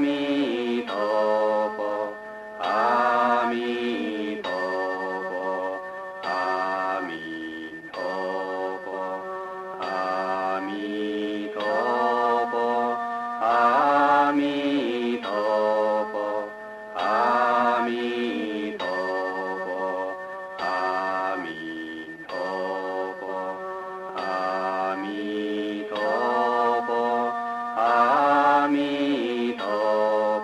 弥陀佛，阿弥陀佛，阿弥陀佛，阿弥陀佛，阿弥陀佛，阿弥陀佛，阿弥陀佛，阿弥陀佛，阿弥陀佛。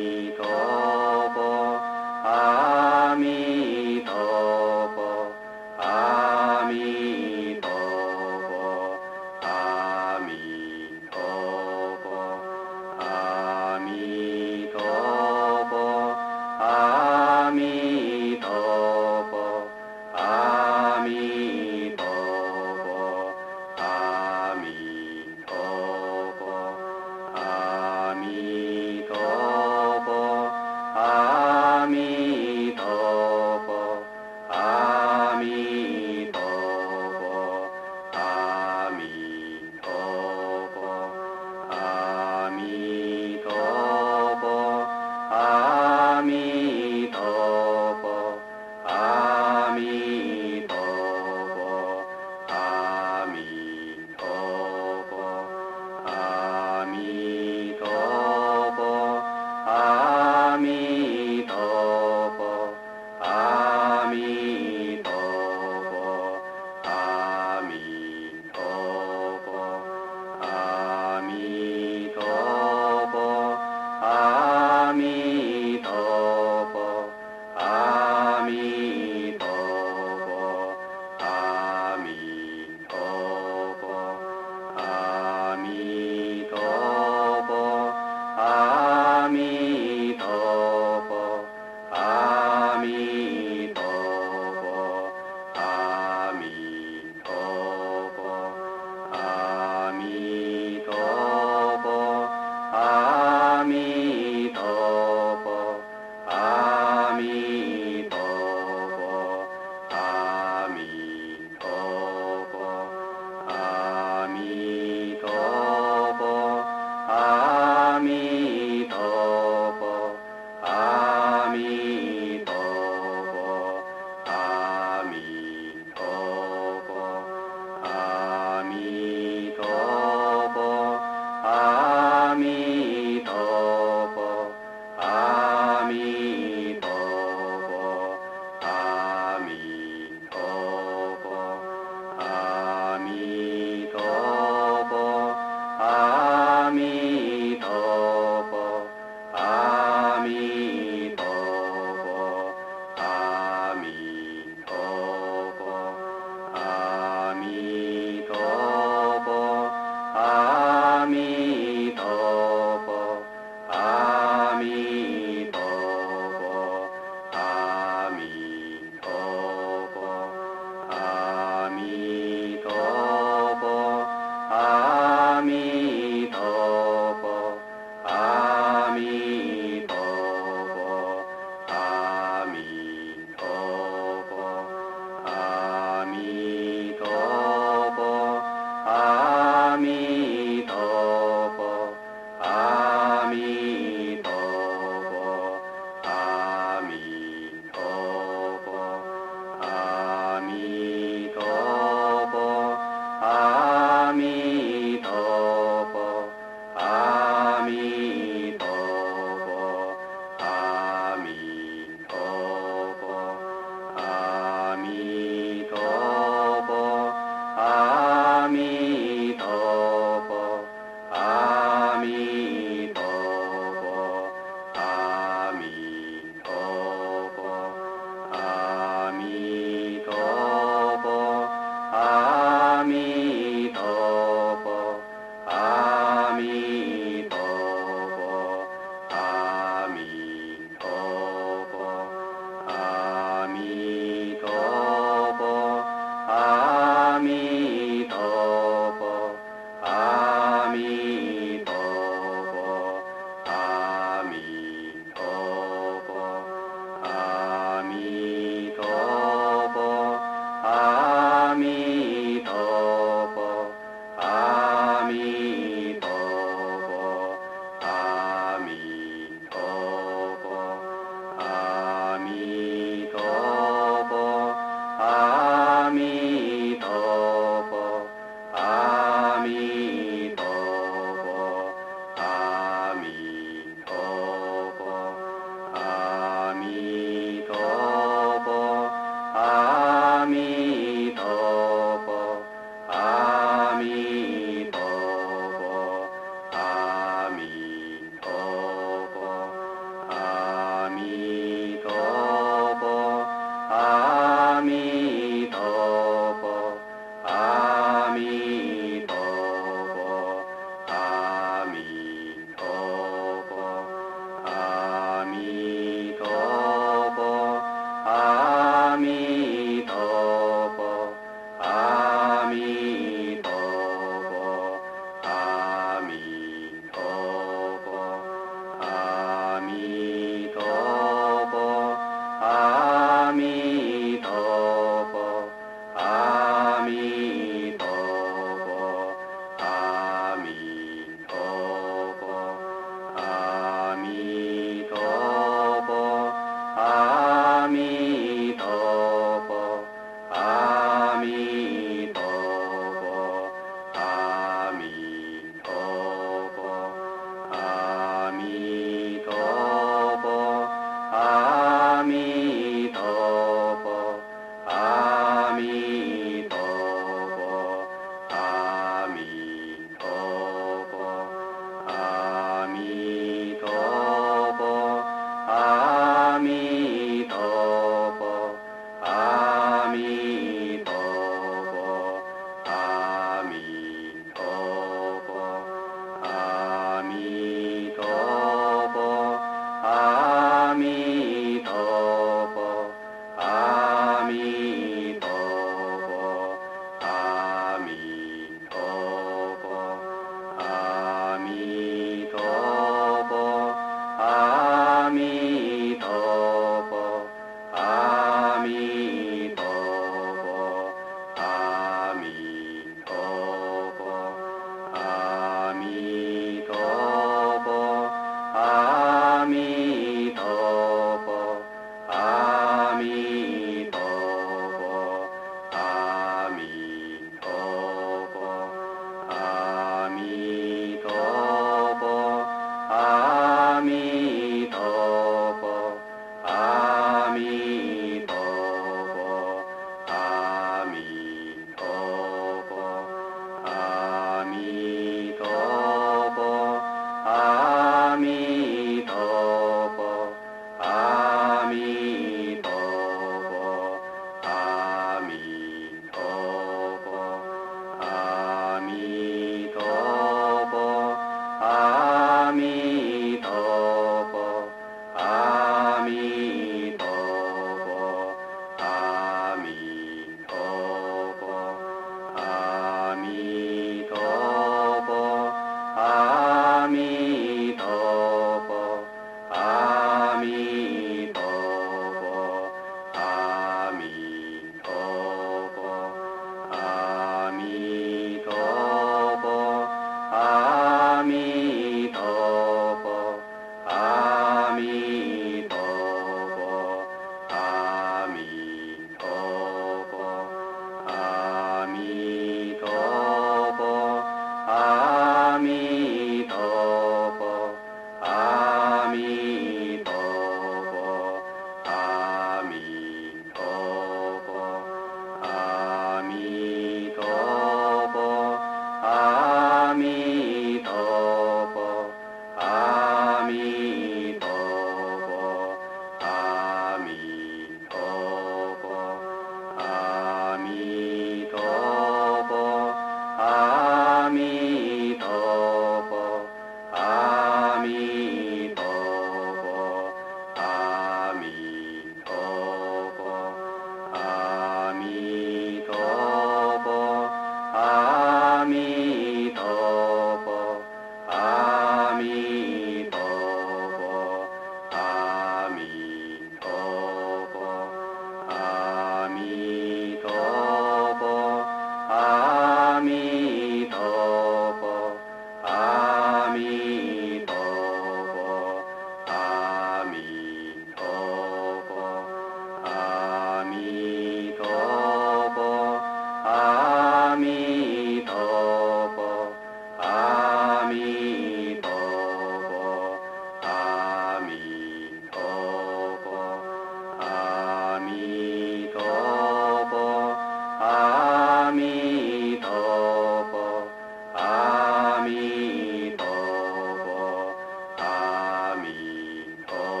阿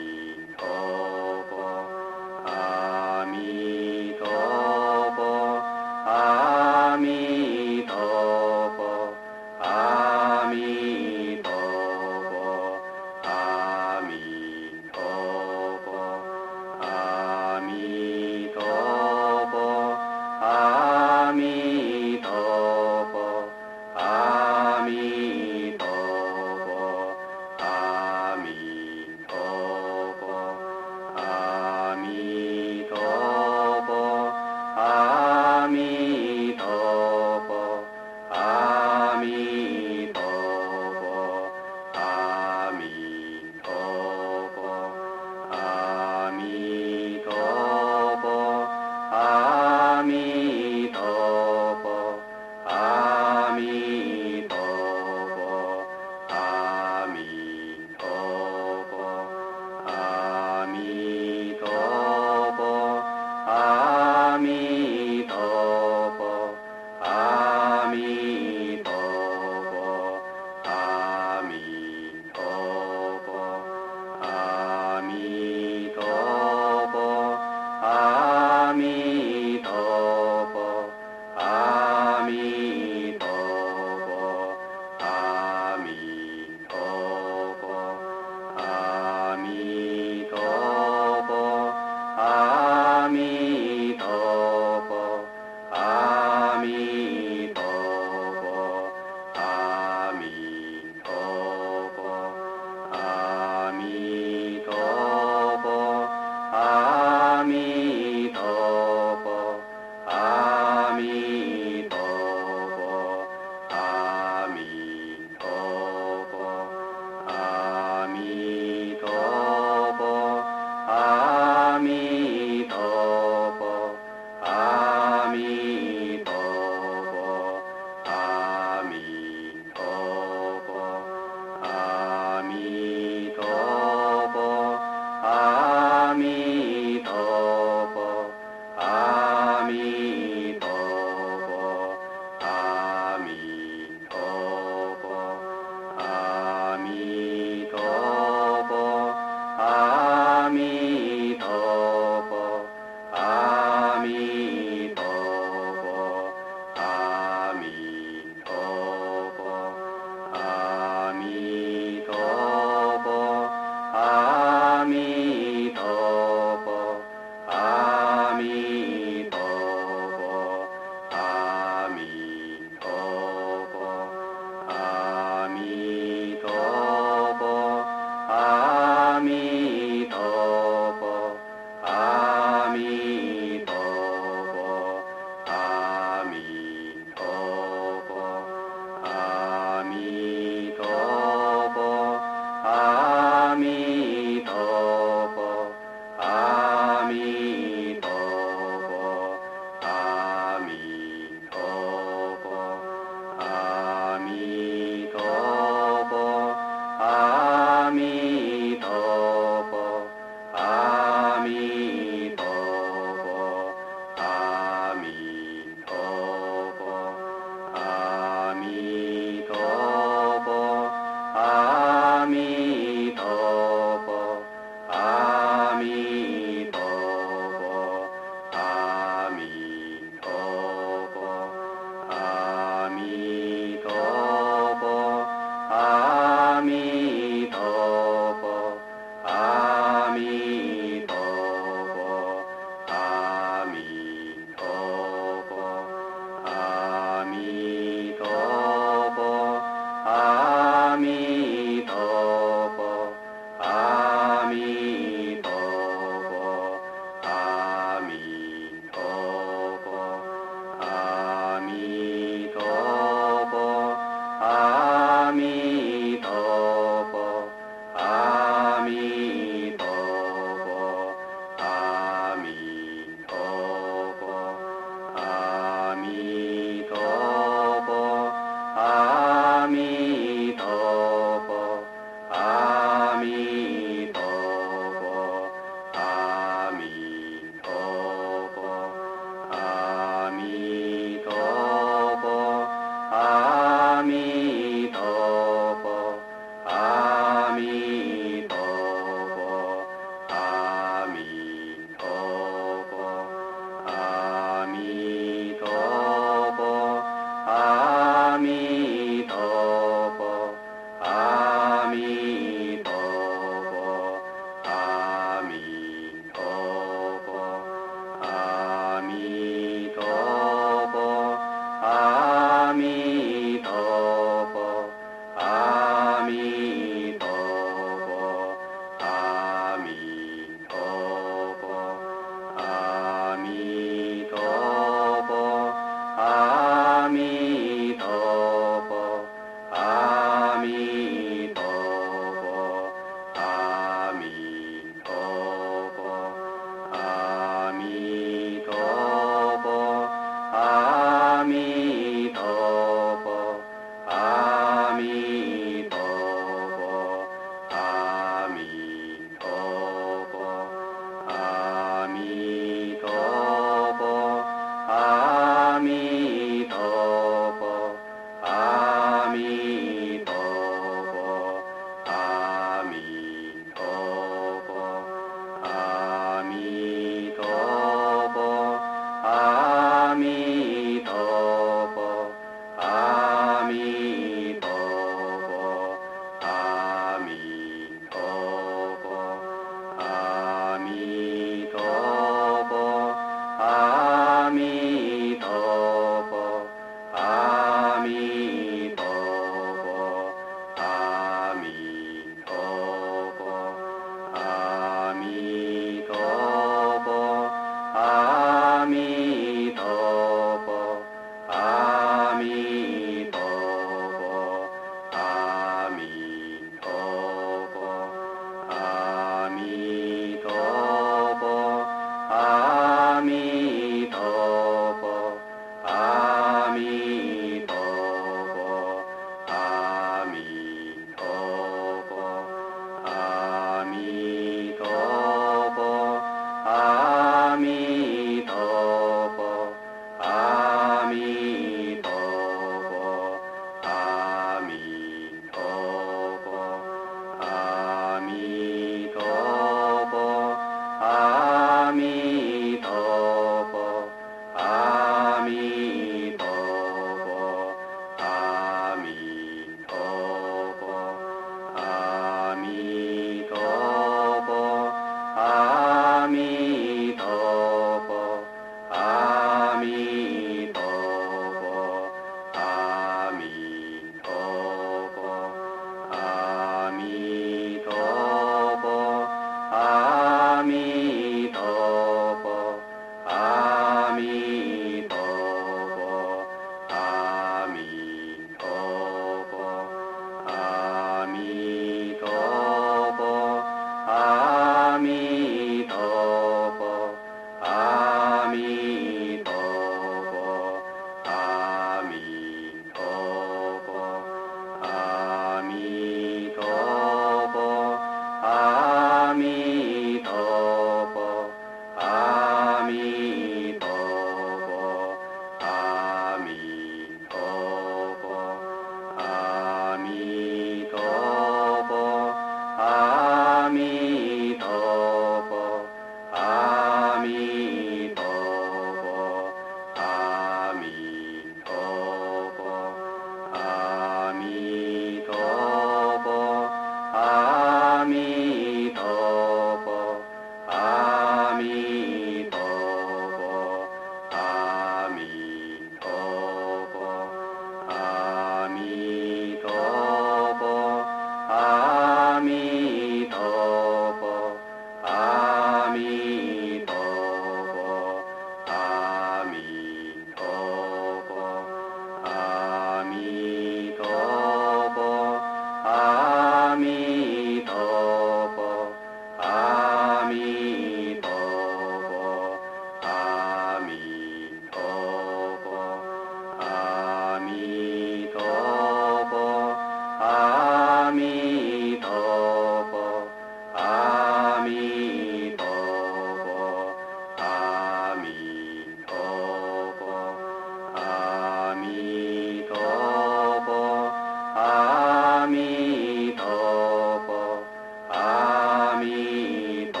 弥陀佛，阿弥陀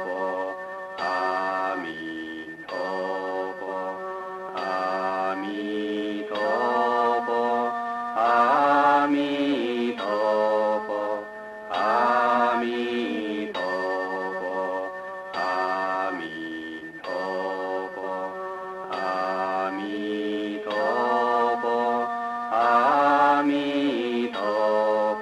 佛，阿弥陀佛，阿弥陀佛，阿弥陀佛，阿弥陀佛，阿弥陀佛，阿弥陀佛，阿弥陀佛。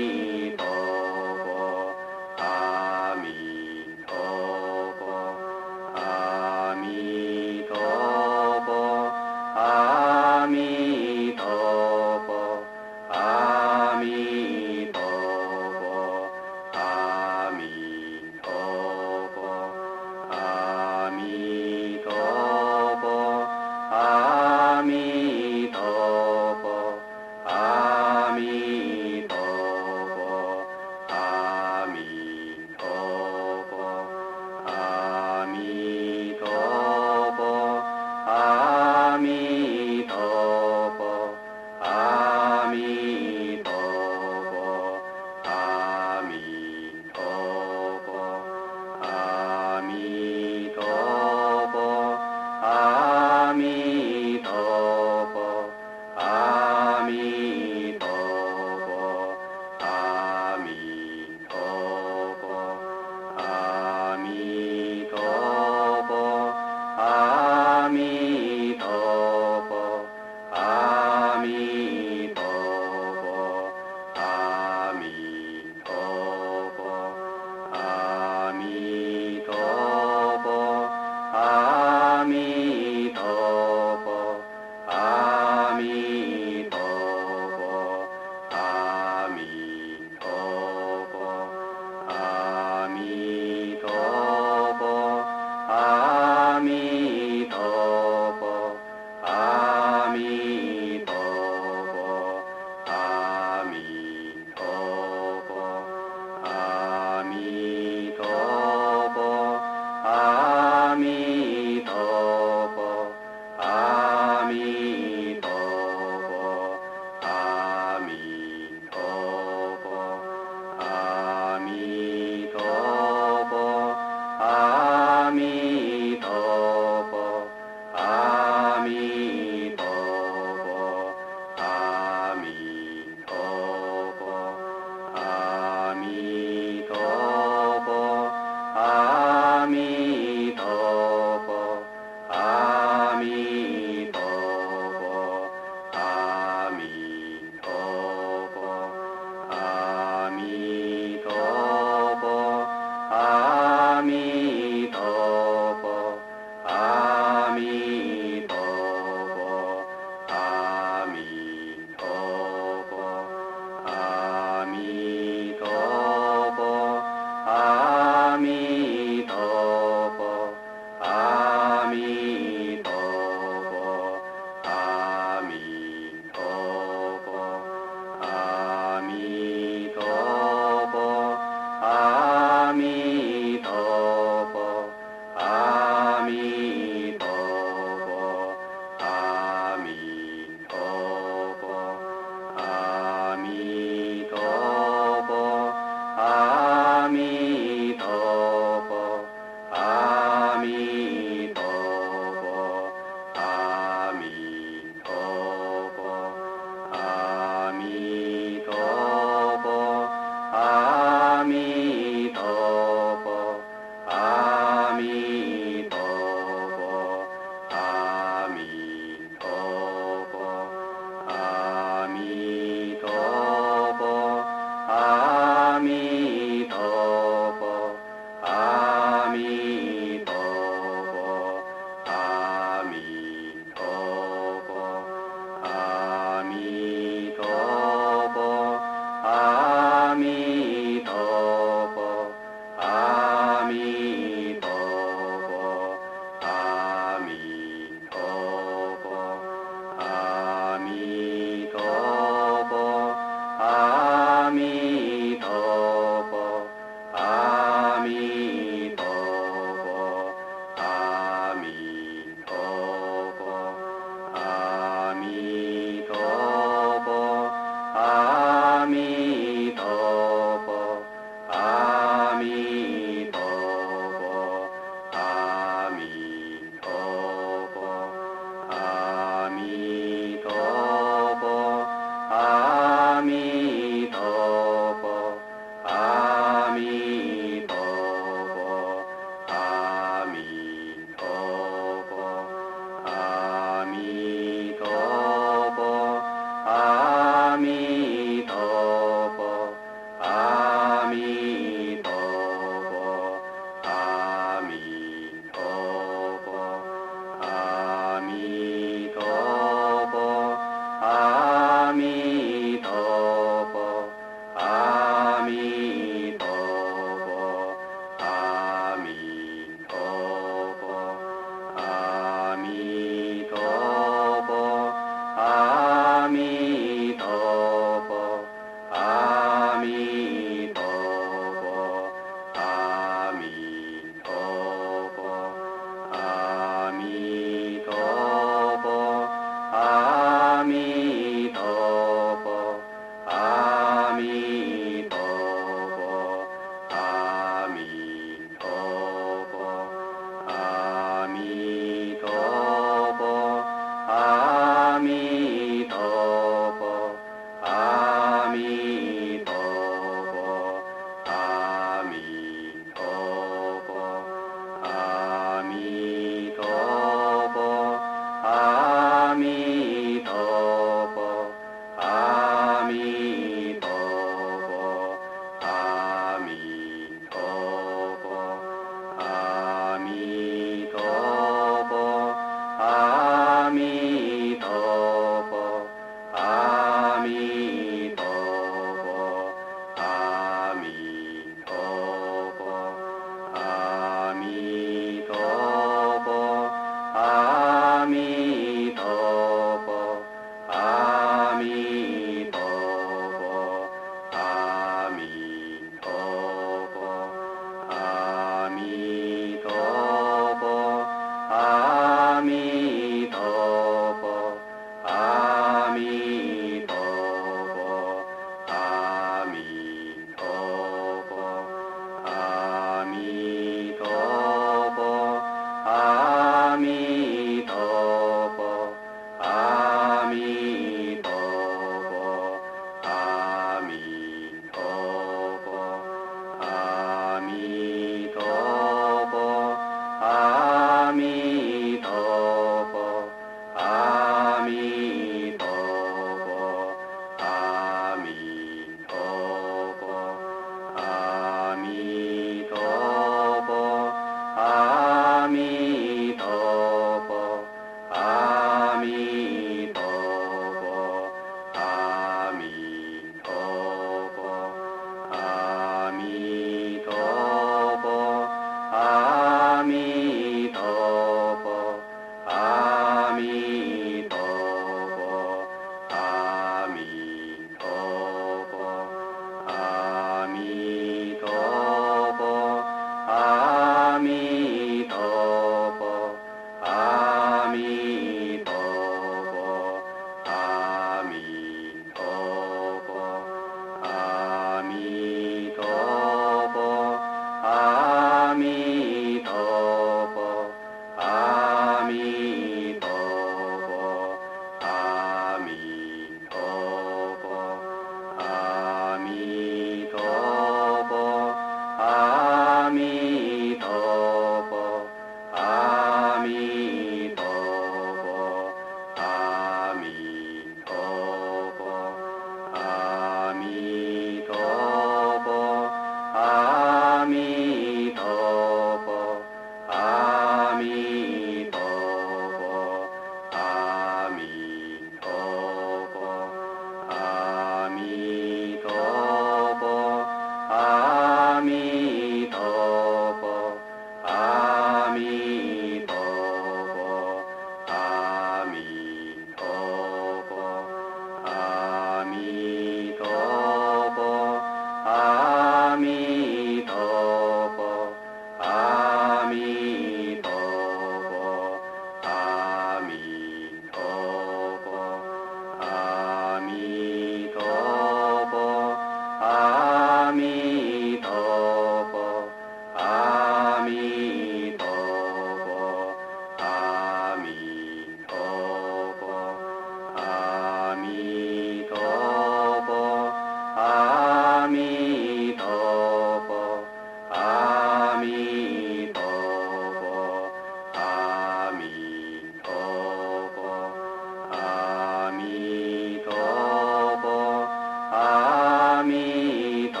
弥陀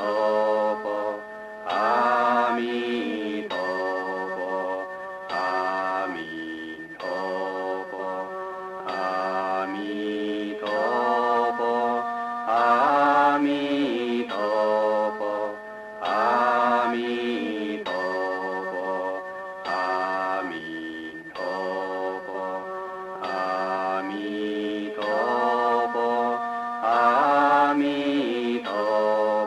佛，阿弥陀佛，阿弥陀佛，阿弥陀佛，阿弥陀佛，阿弥陀佛，阿弥陀佛，阿弥陀佛，阿弥陀佛。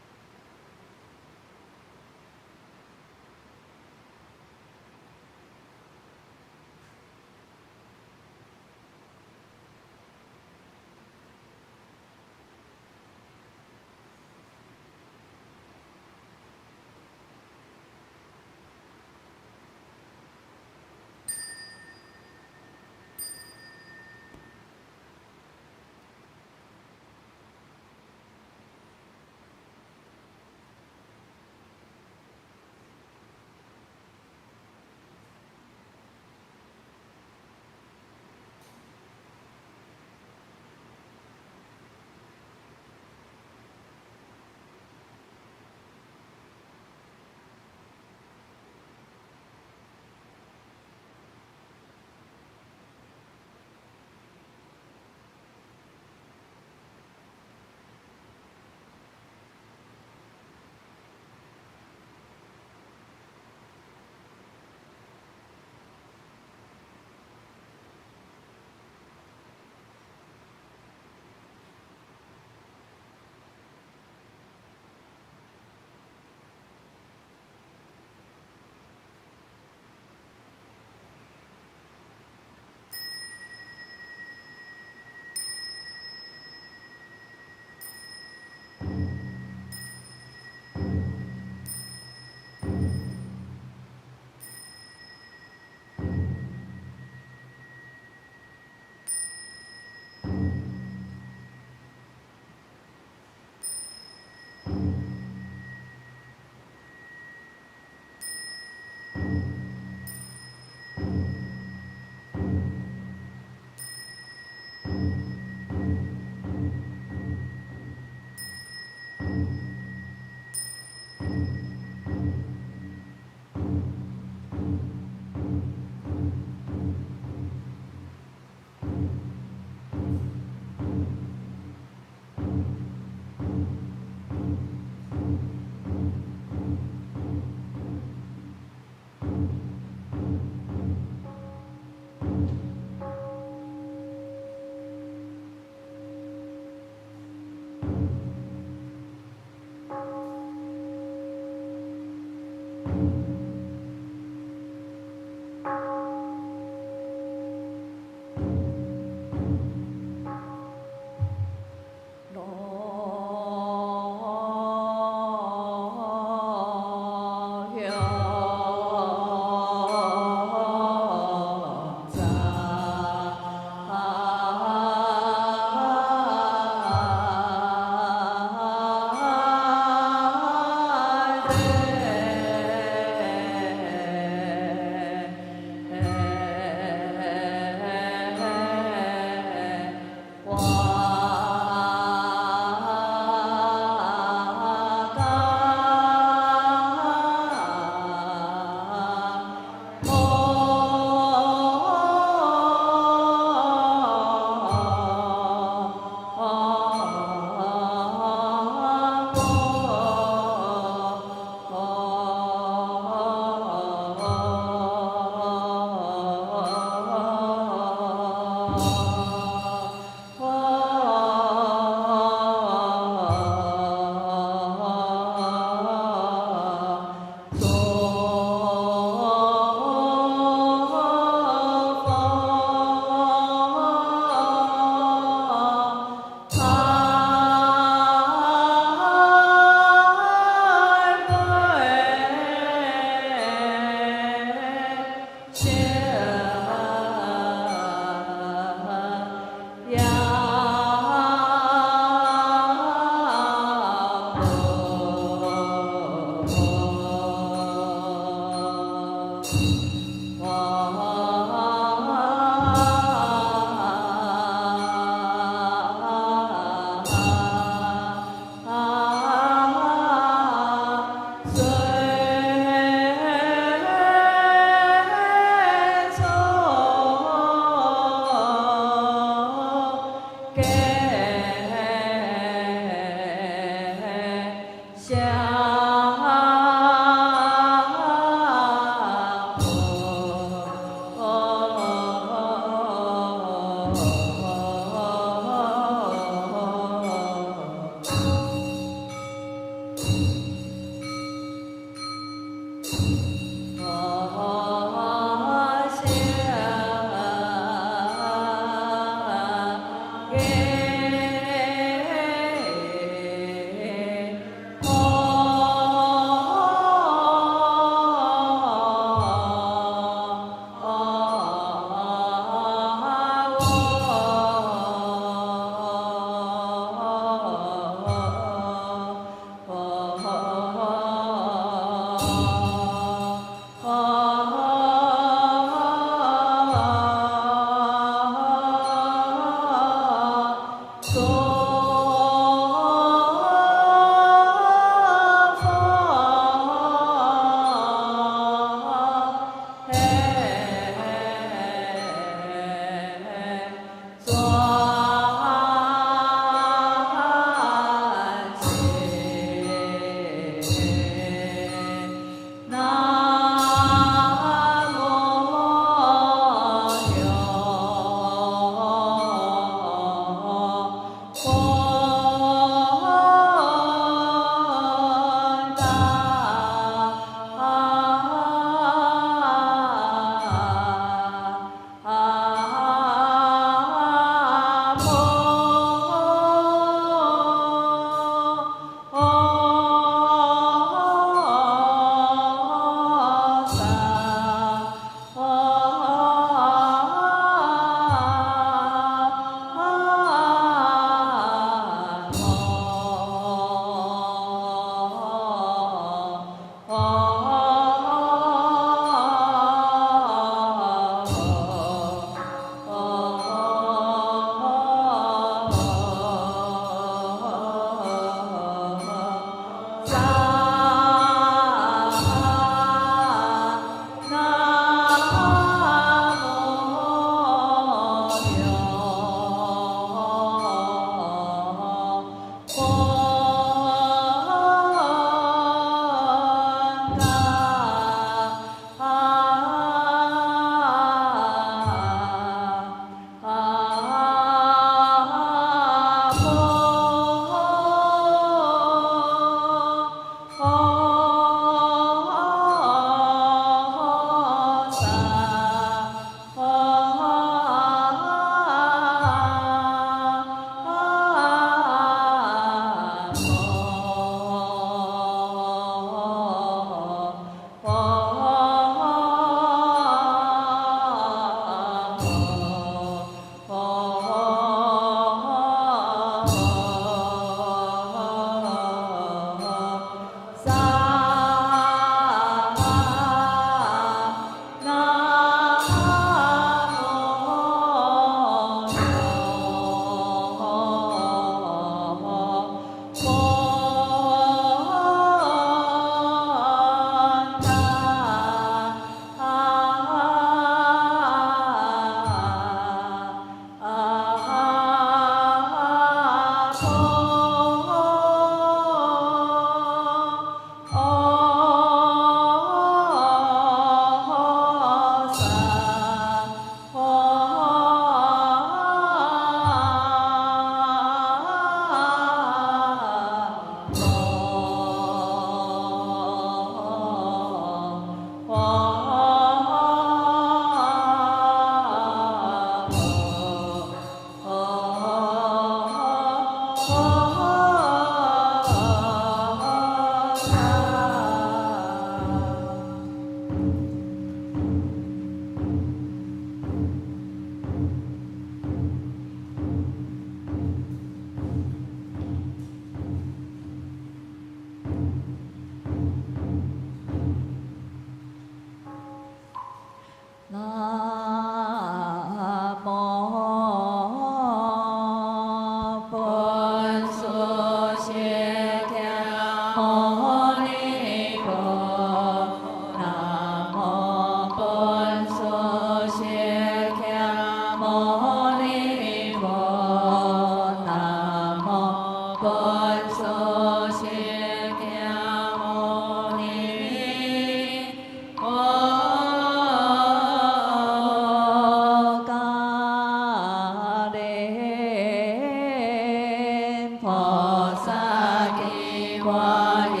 我言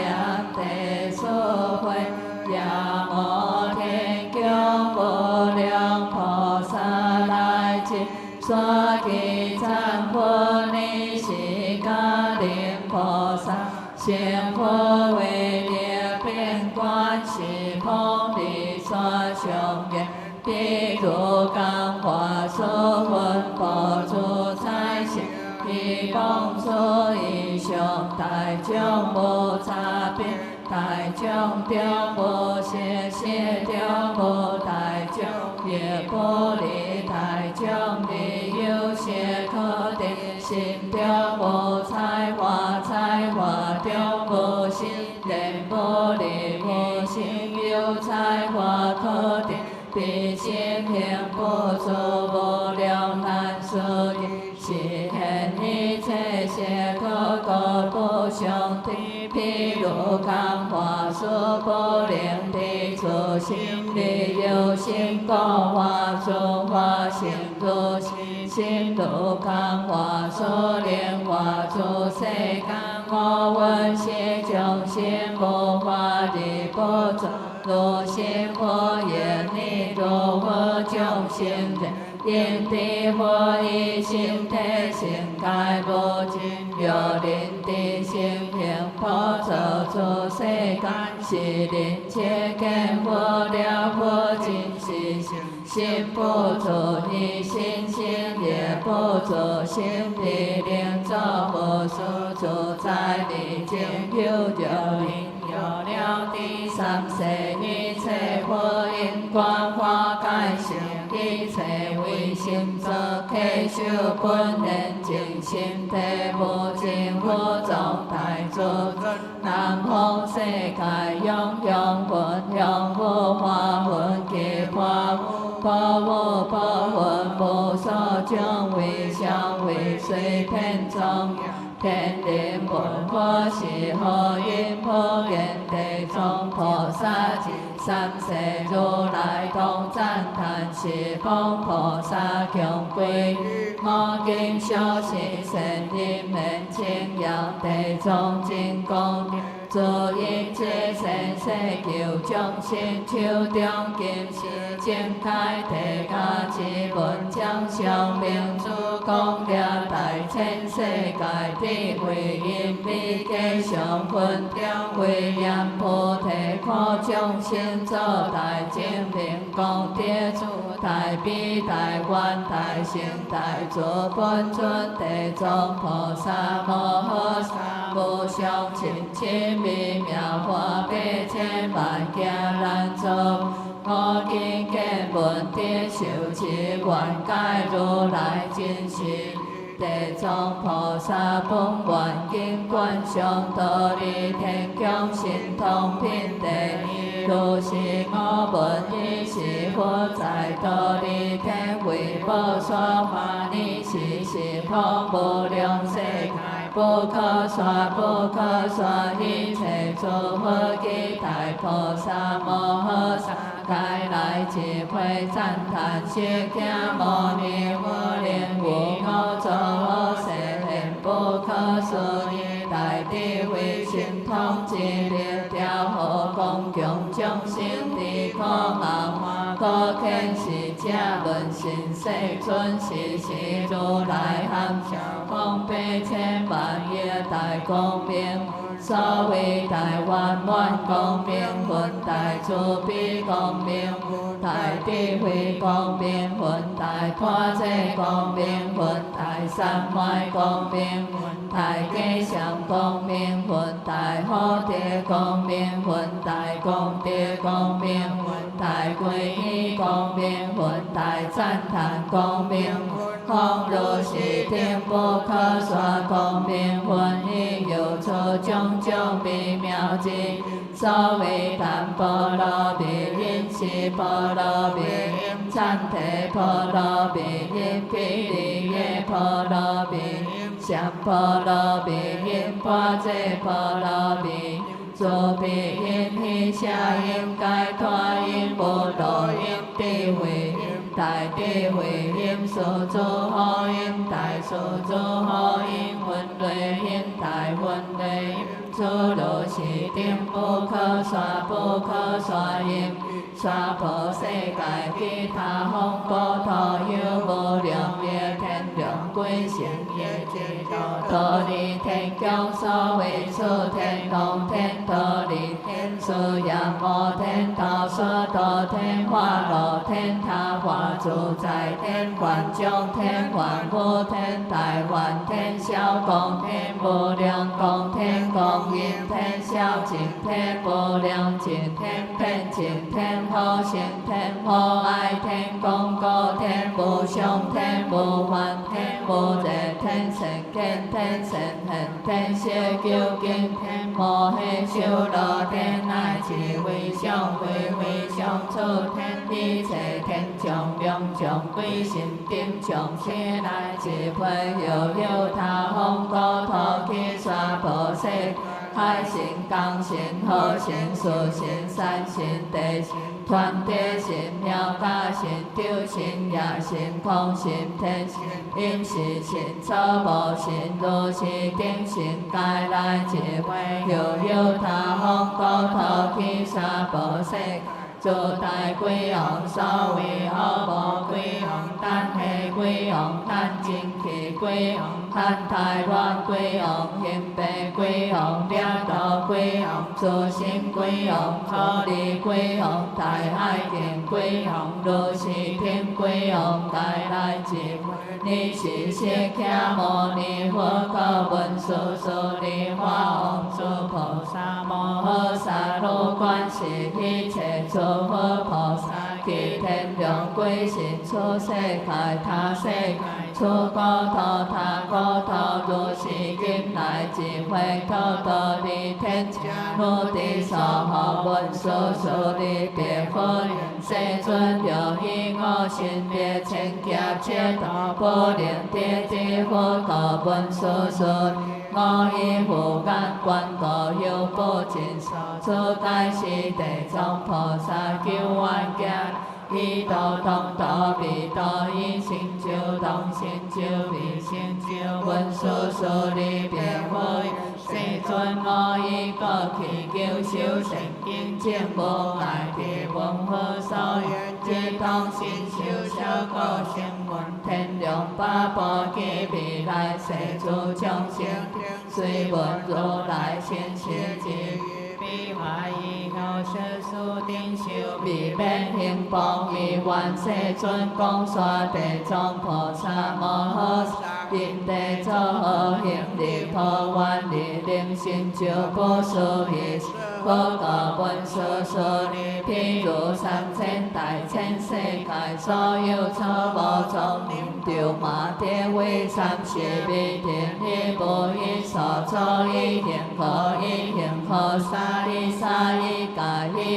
地所会，夜摩天宫无量菩萨来至，所记赞佛尼是迦林菩萨，成佛为列变观世菩提所上愿。譬如刚化所分布诸财神，以光所以上大众无差别，大众中无邪邪中无大众，业波离大众离有邪可得，心中无才华，才华中无心，念波离无心有才华可得。彼心行不足，无量难思议，是现一切邪可故不相提。譬如刚化所不灵地出心力，有心故化诸化心如心，心如刚化所灵化诸世间我闻是众生无法力不足。如心佛言你如何众生人，因地佛以心体性界无尽，若临地心行普照诸世间，是临切见佛了佛尽是心，心不足以心心也不足心力令作无所住在你境有有因。有了第三世一切佛因观化界性，一切为心作稽修本能净心体无尽佛种大诸尊，南方世界永永分永无化分其化无破无破分无所将为相为随遍中。天灵本佛是何因普愿地藏菩萨及三世如来同赞叹是方菩萨强贵于我今修行神因门清扬地藏真功德。诸一切生世求众生手中金是正开地下之本将上明珠功德大千世界智慧因比皆上分中为念菩提可众生作大精灵功德主大悲大愿大行大助本尊地藏菩萨摩诃萨无上亲亲微妙化八千万劫难遭，我今见闻得受持愿解如来真实。地藏菩萨本愿经观上道理天宫神通品第一，如是我闻已是佛在道理天为宝所化，你是佛无量世界。不可说不可说，一切诸佛及大菩萨摩诃萨，该来智慧赞叹释迦牟尼佛莲无我作我世莲不可思议大智慧神通之力，调伏公共众生的可望化可见是假论心世尊是如来含笑方八千万业大光明，所谓大圆满光明分大慈悲光明大智慧光明分大破济光明分大三昧光明分大吉祥光明分大福德光明分大功德光明分大皈依光明分大赞叹光明空如是定不可说光明分亦有出种种微妙之所谓檀波罗蜜因是波罗蜜因赞提波罗蜜因毗梨耶波罗蜜因相波罗蜜因般遮波罗蜜诸彼因彼下因解脱因无漏因智慧因大大智慧因所诸好因大所诸好因分类因大分类因诸如是定不可说不可说因娑婆世界其他方国土有无量业天龙鬼神业智多多利天宫所为处天龙天多利天수양摩天道所多天化罗天他化自在天观中天观无天大观天小公天无量公天公因天小净天无量净天天净天好行天好爱天公告天无上天无幻天无热天神见天神恒天小究竟天摩诃修罗天乃至为上为上处天一切天将量将归心定将切乃至会有他方国土去娑婆世海神降神好神殊神善神地神团地神妙加神丢神夜神空神天神因是神初无神如是定神该来智慧有他方国土去娑婆世诸大鬼王所为恶魔鬼王丹气鬼王丹精气鬼王丹太乱鬼王阴白鬼王掠道鬼王诸神鬼王可离鬼王大海见鬼王如是天鬼王该来智慧你是释迦牟尼佛告文殊师利法王诸菩萨摩诃萨罗观世一切诸佛菩萨其天龙鬼神出世界他世界出国土他国土如是今来智慧多多利天如地所护文殊师利别佛世尊有以我心别千劫切多波连地之佛告文殊师我以护眼观过有不尽所出界是地藏菩萨救愿劫以道同道彼道以成就同成就彼成就文殊师利别佛世尊我以过去救修成经证无碍地文佛所愿即当心修小果成闻天龙八部及未来世诸众生虽闻如来先世之彼法以后世数定修未免行报以愿世尊讲说地藏菩萨摩诃萨因地作何行力破愿力令成就不思议佛告文殊师利譬如三千大千世界所有错误众着马地为30未定一无一所作一行可一行可沙一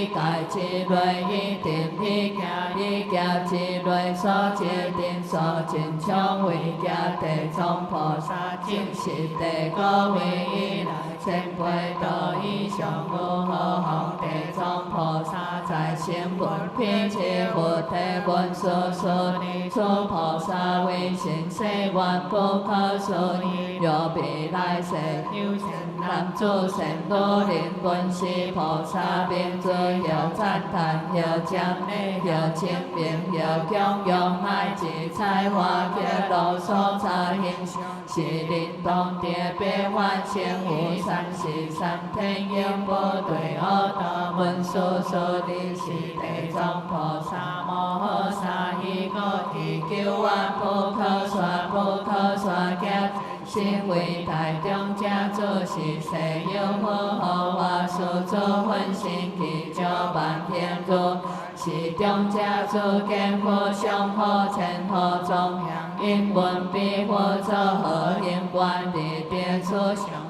界之内一定一界之内所界定所尽常为界地藏菩萨正实地各位以来千倍多以上如何行地藏菩萨在成闻辟支佛体文殊师利诸菩萨为行世愿不可思议若未来世有成男子成多灵文殊菩萨名尊有赞叹有奖励有清明有供养乃至彩花结露所差形是灵动地悲欢成无33天应不对阿达文殊师利是地藏菩萨摩诃萨以过去救愿不可说不可说劫身为大众者做是世有佛护我所作分身其九万天主是众者做见佛上佛前佛中因闻彼佛作何因观力别出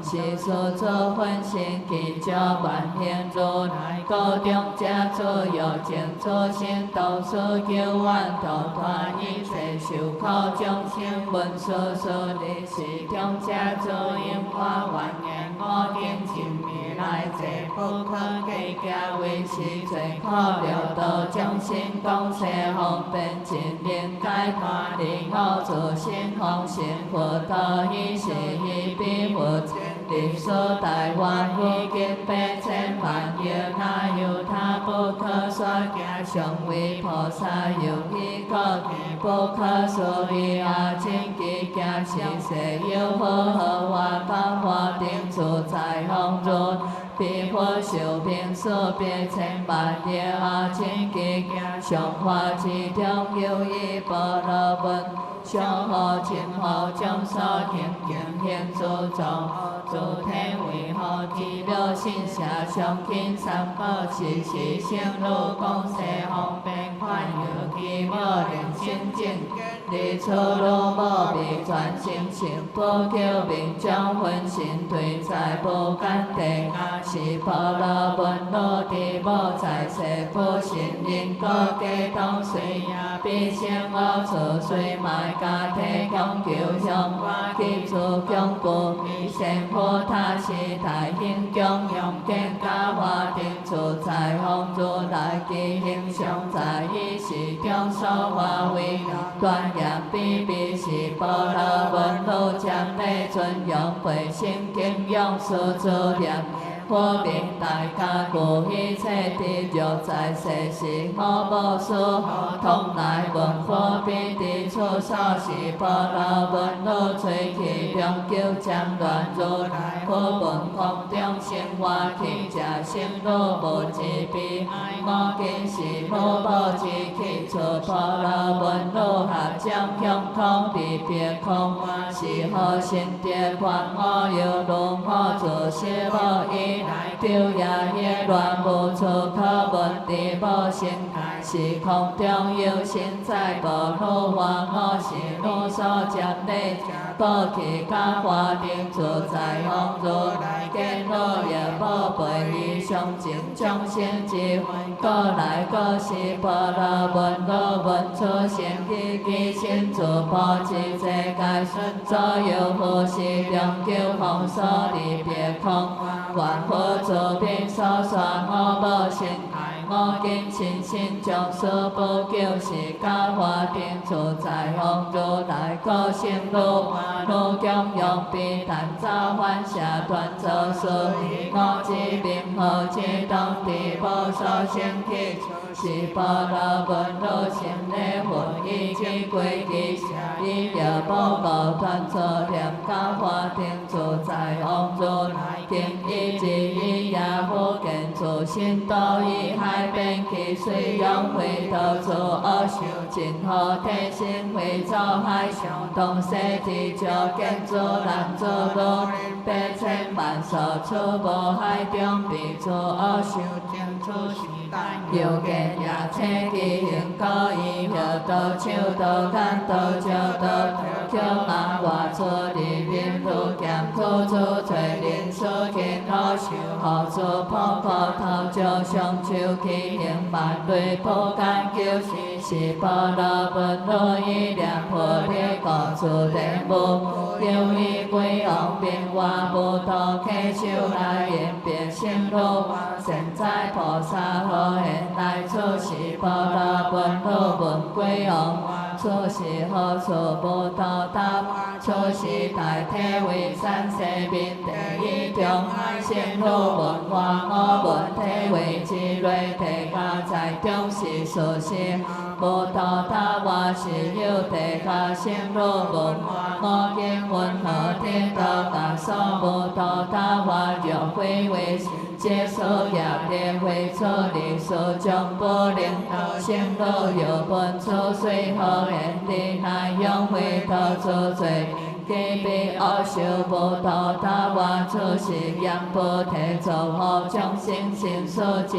是所作分身其九万天主乃各众者做有情作心动所救愿度脱一切受苦众生文殊师利是众者做因化愿言我见前面来者，不可计价为是最可了道众生讲世方便真灵解脱离我自心方成佛道以是以彼佛历所大愿已经8千万亿，那有他不可说行，上为菩萨有依个不可说理阿亲其行是世有好好话讲话定自在方中。彼佛受病所别千万亿阿亲其行上化之中有一般罗文，上好前后将所行行自重。诸天为何其妙心下上经三宝是生路讲世方便快有其妙人心境，离出路无未全成成不救命将分身对在不干地，是波罗问罗地无在世不信因果皆当随也必生我处随卖家体供求向我及诸供不弥善佛他是大兴供用见加华定自在方如来其形象在于是中所化为断言必是波罗问罗将内尊用培生敬仰所助念。佛明大家故一切地狱在世时，我无所通来问佛必地处所是波罗问罗吹气中九江乱如来佛问空中生活气者生罗无自悲哀我今是无无自气出波罗问罗合将向空地别空是何心地观我有如我自是无一。丢也也乱无处可问题无心，是空中有心在波罗花我是罗所将内过去加华定自在方如来见罗也无背以上净众生之过来过是波罗问罗问出现其心自波之世界顺左右护是两九方所离别空万佛诸遍所说我无心爱我今亲心将所不救是加华定自在方如来个性路路供用必但造幻下断造所我之名号之当地无所生起是波罗问罗心内魂以及归其下以了报告断作念加华定自在方如来经一之一也不见自心道以海边其水用回头作恶修尽后体心回走海上东西之就见作难作路8千万所出无海中必作恶修尽出时代有见也切其行高以后道手道干道脚道口马外出里面路见苦处垂林所见好修好做破破头就上手起行万类破干救是波罗问罗以两破裂各处地无有一归往变化不多开修来演变心路现在菩萨何现来出是波罗问罗问归往出是何处不到达出是大体为三世面第一中心路文化我问体为之类地下在中是所是无到达我是有地下心路文化我见问何天到达所无到达我若非为接受业力会处理所将不领导心路有本出随何言的内容回头作罪基必恶修不到达我出是让菩提作何众生心所知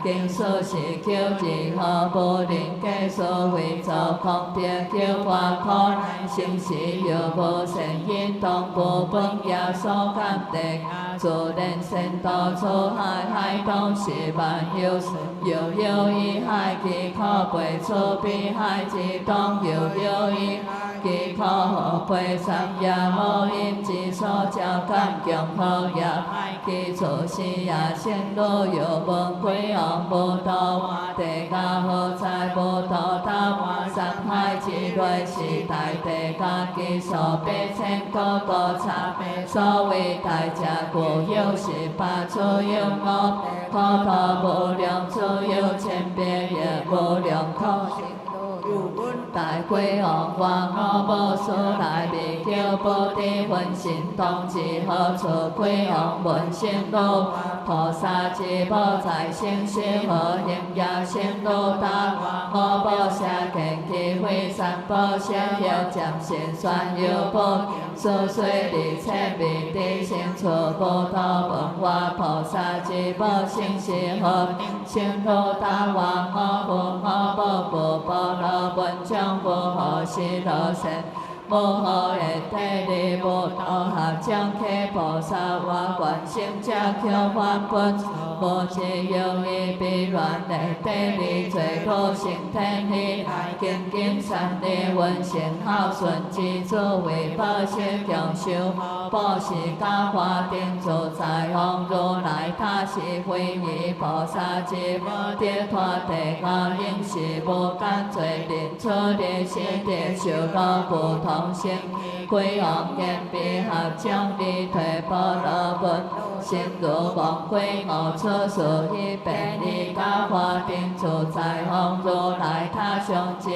经所是求之何不能计所为作空别求化可能心是有无善因当不本也所感得自然生道出海东是万有有一海其可背出彼海之东有一祈苦护陪三业无因之所照感强好业，祈出世也先路有闻归往无道，地家好财无道达，三海之内是大地家基数8000个个差，所谓大者故有18处有5，苦道无量处有1800业无量苦。大鬼王王我无事来未叫保地分身当至好处鬼王闻声路菩萨之宝在生死何行也生路达我无舍见机会三宝舍业暂时算有宝所随离切未地生处无道文化菩萨之宝生死何生路达王我无我无不保罗文章无好事罗善，无好的地理无道合将起菩萨话观心者求反本，无自由意必乱的地理最高成天理，精进善利温善孝顺之主为保释强修，保持教化定自在王如来他是非义菩萨之无跌脱地高应是无干罪人出离是地受劳不同性，归王言必合将利退波罗文，心如梦归我出世以便利教化定自在王如来他上之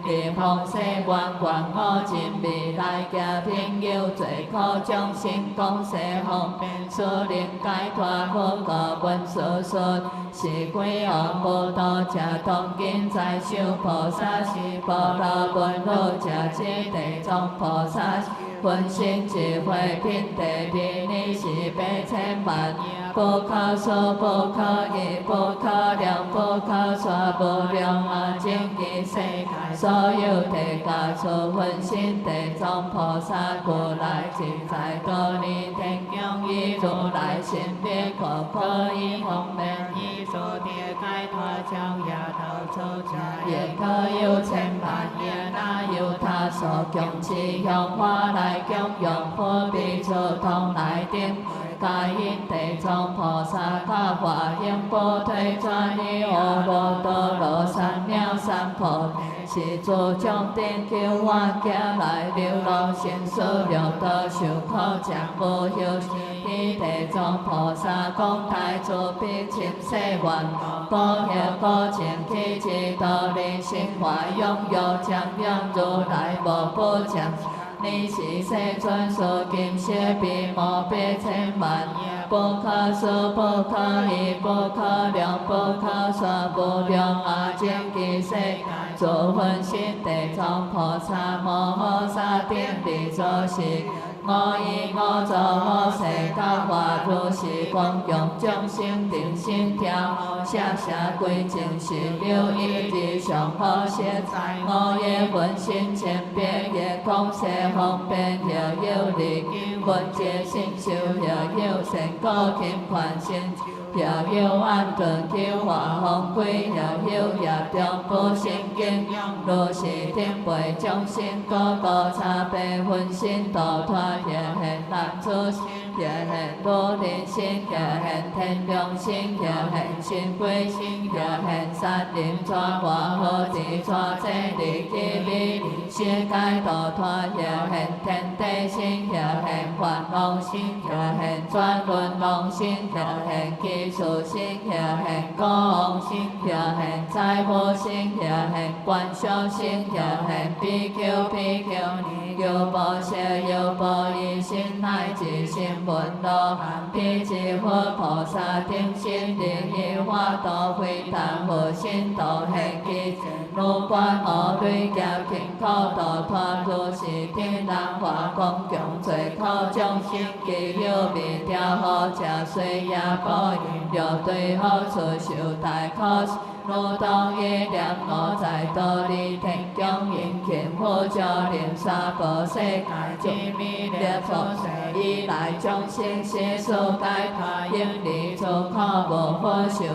地方世观观我尽未来家朋友最可将心讲世方便所能解脱无个本所说是归王无道者当今在修菩萨是波罗本路者之地藏菩萨分身智慧品地比你是8000万不可说不可议不可量不可说不量啊净极世界所有地家出分身地藏菩萨故来自在多利天宫以如来身边可以方便以所地解脱将也头出家也可有千万也哪有他所供持向花来供养破壁出通来定皆因地藏菩萨教化应波推转依阿耨多罗三藐三菩提是诸将定求我家来流浪现所了得受苦将无休以地藏菩萨讲大慈悲亲世愿保佑高前起之道理生活拥有将养如来无不将你是世尊所今世比莫8000万不可说不可议不可量不可说不量啊净极世界诸分身地藏菩萨摩诃萨定力所是我以我作我世教化如是光用众生定心调下下归净是有一之上好些在我也分身千遍也讲世方便也有力分界心修也有成果勤宽心也有安顿求化风归也有业中不生经如是天辈众生个个差别分身度脱也现难出也现多人心也现天良心也现心归心也现三林转化好地转这里基比世界度脱也现天地心也现烦恼心也现转轮王心也现基础心也现公心也现财富心也现观修心也现比丘比丘尼有波舍有波依心乃至心闻罗彼之佛菩萨定心灵以化道非但佛心道现基如观我对家贫苦度脱如是天人化公共最可众生既有未调好者虽也保有对好处受大可如当一念我在多利天宫引擎护助灵沙婆世界之弥勒佛以来众生世俗解脱应离诸苦无所受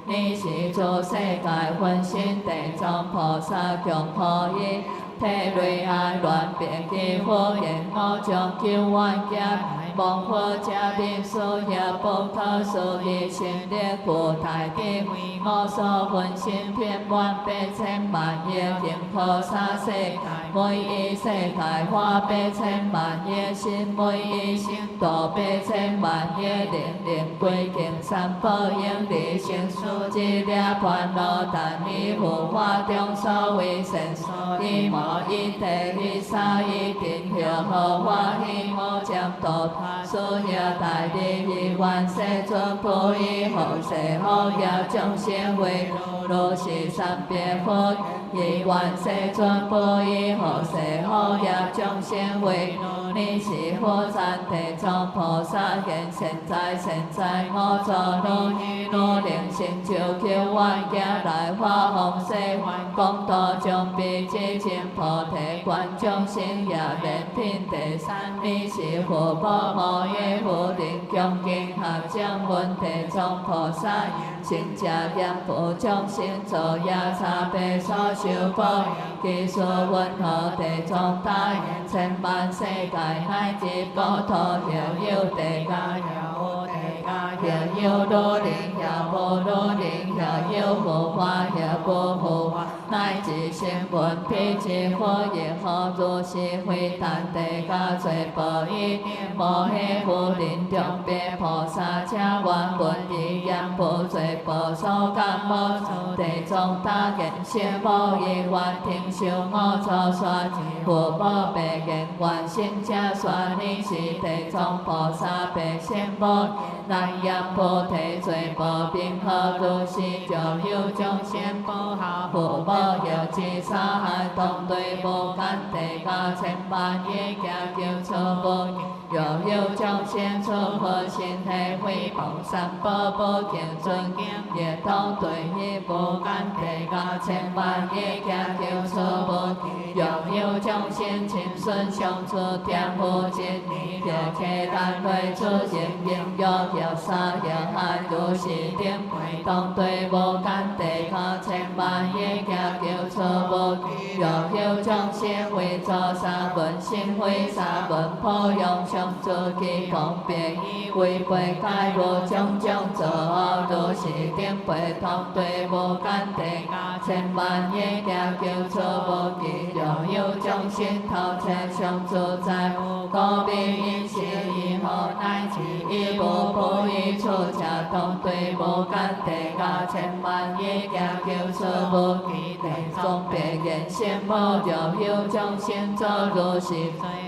你是诸世界分身地藏菩萨强可以体内爱乱变起火焰，我将救万家。望佛者面所业报考所以心力苦大地为我所分心遍满八千万亿净菩萨世界，每一世界化八千万亿心，每一心度八千万亿灵归敬三宝应离生死一粒烦恼，但以护法中所为善所以无一体一沙一定后好欢喜我将度所有大利益万世尊不以后世后有众生为如是三别佛，以万世尊不以后世后有众生为你是佛赞地藏菩萨现现在我作努力成就求万家来化红世功德将彼至真菩提观众生也人品第三你是佛宝无业佛定恭敬合掌问地藏菩萨成者严普众生作业差别所受报其所问何地藏大愿千万世界乃至波陀有有地家有地家有有多灵有无多灵有有护法有无护法乃至声闻辟支佛也何如是会谈地家最报一摩诃佛林中别菩萨者愿闻以言不罪报所感无地藏大愿心无一愿听受我所说佛宝白言愿生者说你是地藏菩萨白心宝南言菩提罪报并何如是就有众生报下佛宝有至沙海当对无间地家千万亿家叫出无有众生出佛心体毁谤三宝不敬尊敬也当对于无间地家千万亿家叫出无有众生亲顺相处天父真理也客单位出现应有沙有海如是定会当对无间地家千万亿家叫出无有众生为作三文心为三文破用相助其方便以违背解无种种作恶如是定会当对无间地家千万亿家叫出无有众生偷窃相助在高明因是以后乃至以无不以出者当对无间地家千万亿家叫出无地藏别言心无有众生作如是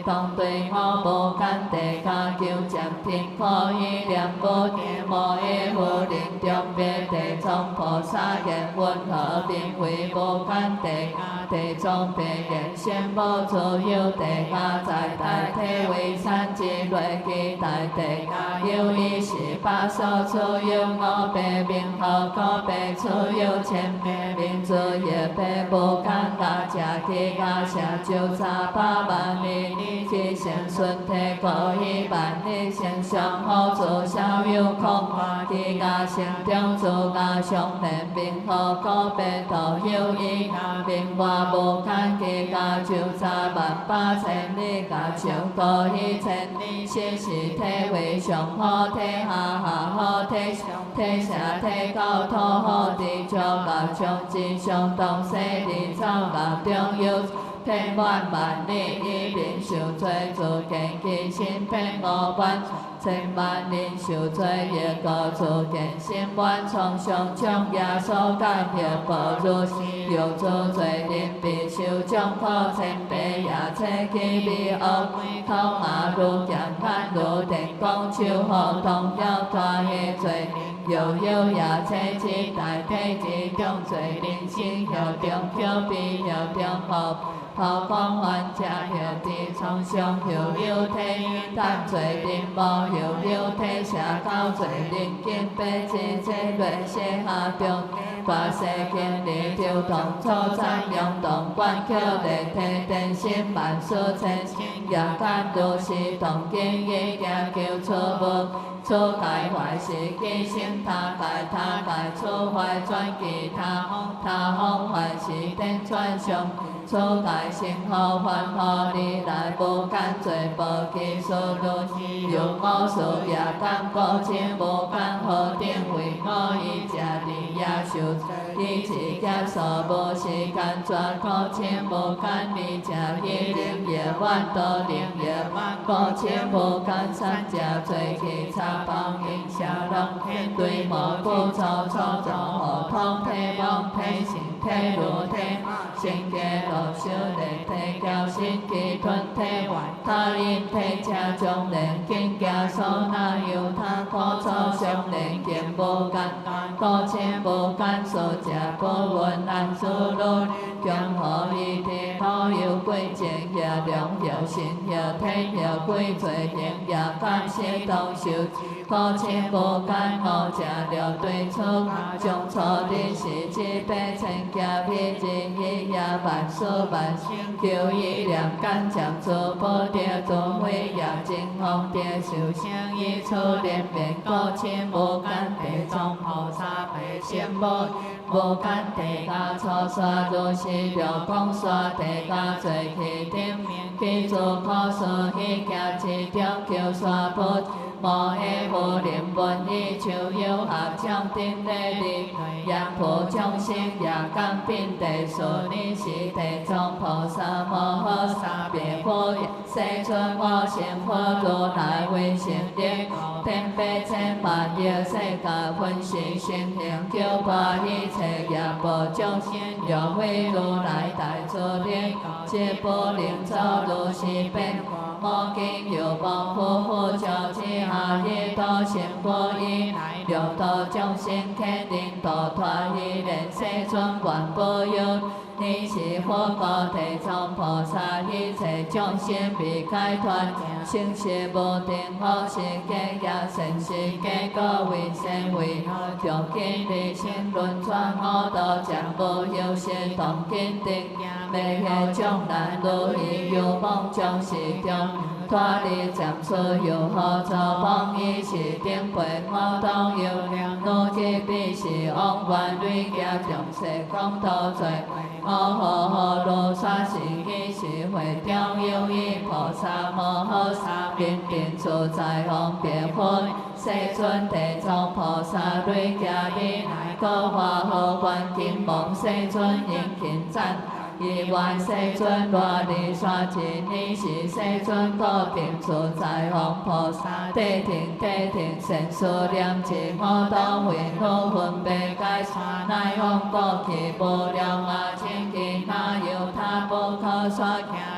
当对我无间地家叫暂停可以念无念无一无灵中别地藏菩萨言云何并为无间地家地藏别言心无所有地家在大体为三之类其大地家有一十八所出有五百名号五百出有千百名作业百无间家家其家下就差八万里其现顺体可以万里现象好做小有空其家心中做家上人名号五百都有一家名外无间其家就差18000里家上可以千里是体为上好体下好体上体下体高土好地上高上之上东西地草高中有遍满万里一并受罪自见其心遍5万千万人受罪也各自见心万重上将也所感也不如是有作罪人必受将苦千倍也切其必恶口牙如剑眼如电光手何同有大业罪有也切其大体之中罪人心有中口必有中恶何况患者有地从上有体但罪人无有体下高罪人见被自这乱世下中大世间里流动初赞用动观口地体电心万事千也感如是动经一行求出无出界坏事记心他界出坏转其他方坏事电传上出界成福烦恼你来无间做无期所论，用我事业感过清无间好定为我以食利也受，以自劫所无时间绝过清无间你食以灵业万道灵业过清无间三者最起差帮应下人天对无不操操作何通体妄体性体如体性界落修力体教心机吞体他因体车将灵境界所那由他可操上灵境无间过清无间所食不闻安舒乐强何以地土有贵正业良业神业天业贵罪应业感谢当受过清无间我食了对错将错的是之百千家彼之一也万事万求以良感将做保定做会业正方地受生以初连绵过清无间地藏菩萨被心无间地下初刷如是六光刷地下最起顶去做可说去行之中求刷佛无下无灵闻以求有合将顶礼力让普众生也感并地所你是地藏菩萨摩诃萨别佛世尊我成佛如来为成力天百千万亿世界分时成形九八一切业无众生若为如来大作力皆不能走如是变我今有望夫妇教之下业多成佛以六道众生肯定度脱一人世尊愿保佑你是佛果地藏菩萨一切众生未解脱生死无定好是结业生是结果为生为着今日生轮转我道将无有是同坚定未下将难如意有梦将是中脱离暂出有何作帮伊是顶陪我当有如今必是往愿累加众世讲道罪我何如沙是伊是会中有意菩萨摩诃萨面定自在方便佛世尊地藏菩萨累加以来各化好愿金梦世尊应勤赞以愿世尊罗尼刷尽你是世尊各定自在方菩萨地停神数念智我当为我分别解散乃往过去无量啊千其他有他不可说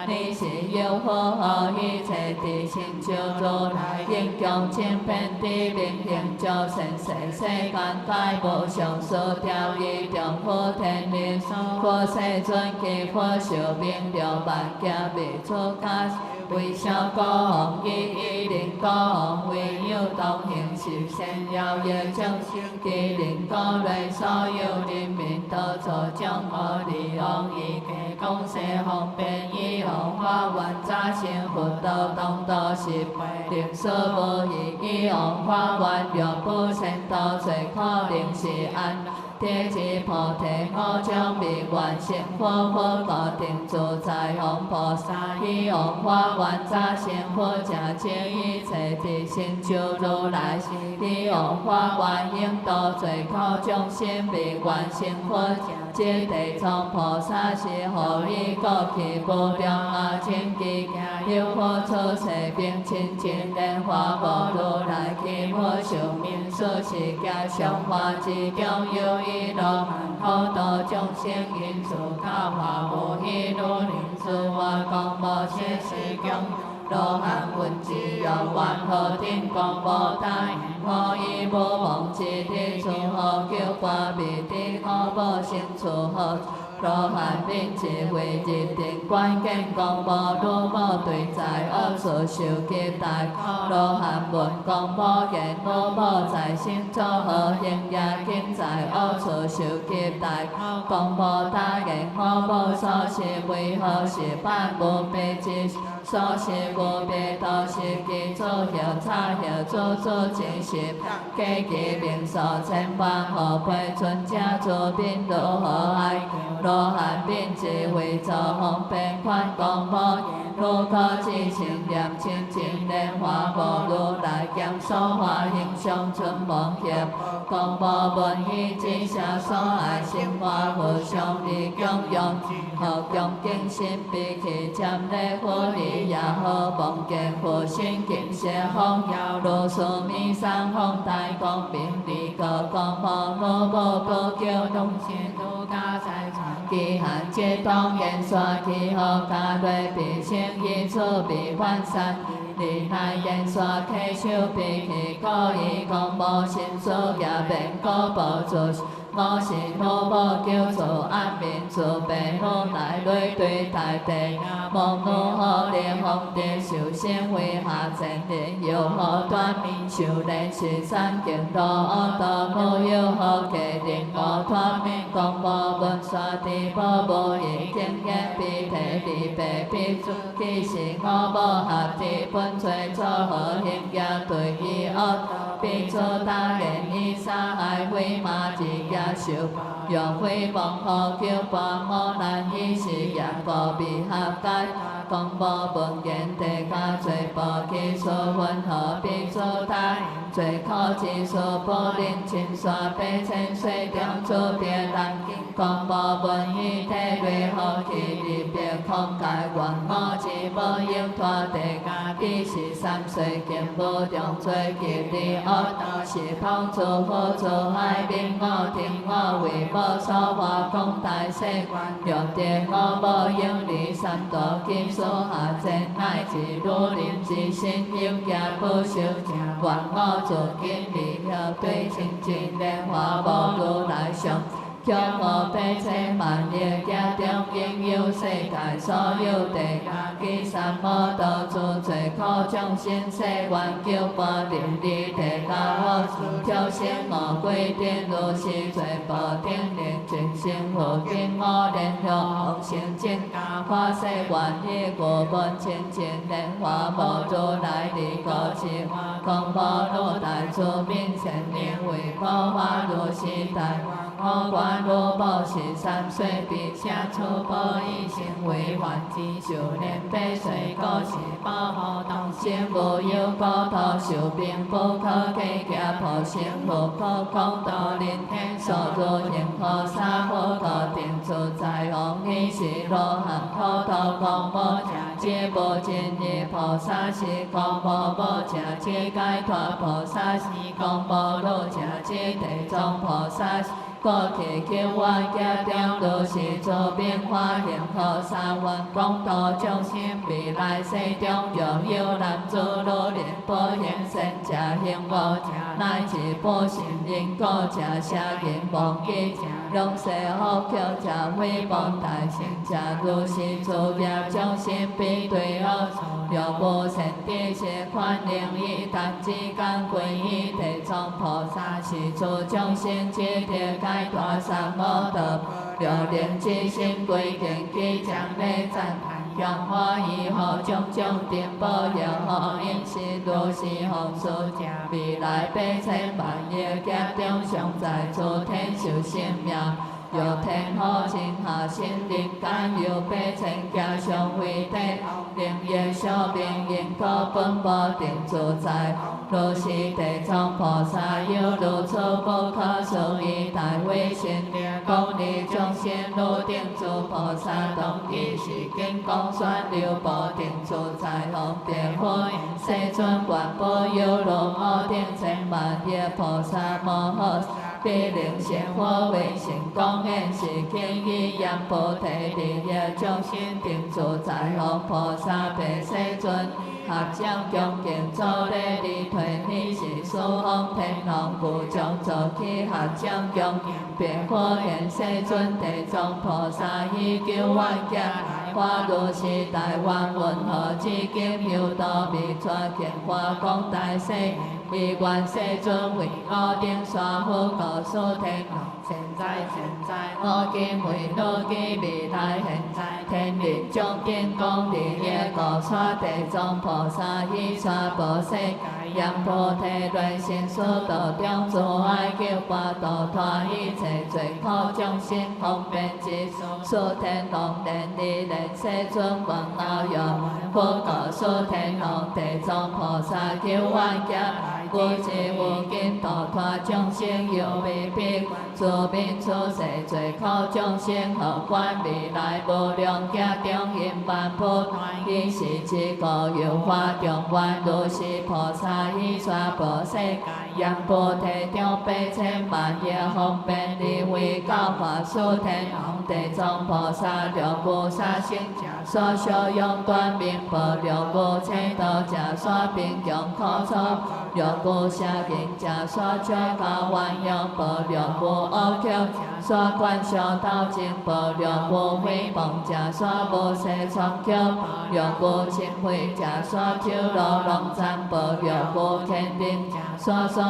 你是有佛和一切地心就如来应供千遍地灵应就神世世间皆无上数条义中佛天灵佛世尊佛寿命六万家未出家，为小国王一灵国王为有同行是善了业众生，其灵国内所有人民都做将我利用以给公社方便以后法愿早成佛道当道是灵所无异，以后法愿若不成道，最可能是安。第一菩提，我将未愿成佛，佛果定自在方菩萨，以往法愿早成佛，正正一切地成就如来是。以往法愿应度罪苦众生，未愿成佛，这地藏菩萨是何以过去无量啊千劫有佛出世并亲近莲花无如来其佛寿命所是家上化之中有一罗汉可度众生因此教化无一如灵智我讲无切是供罗汉闻之有愿何天光无大我以无忘之地处何求挂灭地可无生处何罗汉并智慧日定关键讲无如无对在恶处受极大罗汉闻讲无言无无在心作何行也竟在恶处受极大讲无他言我无所是为何是万无悲之所是无别多是其作hiệu差hiệu做做真实，假其名所千万何悲尊者作宾如何爱？罗汉并自为作方便宽公无如可知情念亲情莲花无如来剑所化形象存无欠，公无文语之下所爱生活互相利供用，何强精神比起占礼佛利也好忘记佛心敬谢方耀如苏弥三方大光明利个公无如无不叫东西如家在传其汉皆当言说其后加瑞必成一处必完善。利乃言说稽首比其故意公无心所也便果不出。我是无无叫做安民慈悲如来累对大地，望如何连风地受生为下前人，又何断命受连是三境多恶道无有何其令我脱命公无文说地波无以经验必体利白必出，其实我无合之本罪作何行也对伊恶，必出大言以杀害毁马之也受，若非望何求报我难以是也无必合解。公无文言地加罪报其所混合必出大罪可之所不能亲刷悲情水中出别人公无文语体类何其离别空界愿我之无应拖地家必是三岁见无中罪极利恶道是帮助佛助爱并我听我为无所话讲大世若地我无应离三道基所下前乃至如临之心应也不受愿我自今离了对清净莲花无如来上强无悲切万业家中应有世界所有地下其三无道诸罪苦众生世愿求不灵力地下我挑生我归天如是罪不定令尽生无经我莲若行正家化世愿以故本清净莲花无如来离个智公无如大诸名前年为无花如是大我观如无是三岁必下出报以行为还之受连悲水果是保护当先无有高头受病不可计价破生无可空道临天所入应菩萨不可定出在红衣是罗汉口头公无假皆不见业菩萨是公无无假皆解脱菩萨是公无如假皆地藏菩萨过去求我家中如是做变化现菩萨愿广度众生未来世中若有男子如莲波现身假行无假乃至不信因果假下因忘记龙世好求假毁谤大圣假如是做业众生必对恶若无善地是宽灵以达之间归依地藏菩萨是做众生皆得解脱三无道若令之心归敬其将来赞叹向花以后种种定保佑好因是如是好出未来百千万业家中常在诸天受生命若天好情下心灵感有百千家相为地灵业小明因果本无定自在如是地藏菩萨有如此不可思议大威神公利众生如定诸菩萨同意是经公宣流不定自在方便佛世尊愿保佑如无定千万业菩萨摩诃必令现佛为成功演是经义言菩提利益众生定自在方菩萨被世尊合掌恭敬作礼礼退你是四方天龙不将做起合掌恭敬别佛现世尊地藏菩萨以救万家花如是大愿云何之经有道必出见花光大世以愿世尊为我顶山佛告诉天龙。现在，我今为我今未来现在，天人将经讲利益故山地藏菩萨依山菩萨阎菩提类心所道中，自爱救拔度脱一切罪苦众生，方便之所天龙莲理莲世尊王老药，佛告诉天龙地藏菩萨救万劫。无智无尽度脱众生有未必，自命出世罪苦众生，何关未来无量劫中因万佛，以是之故有法中愿如是菩萨依山菩萨阎菩提中8,000万亿方便利为教化诸天龙地藏菩萨六无杀生所修用断明波六无切道假所并用口错六无邪见假所最高万用波六无恶口所观修道经波六无诽谤假所无世创口六无忏悔假所求罗龙赞波六无天定所求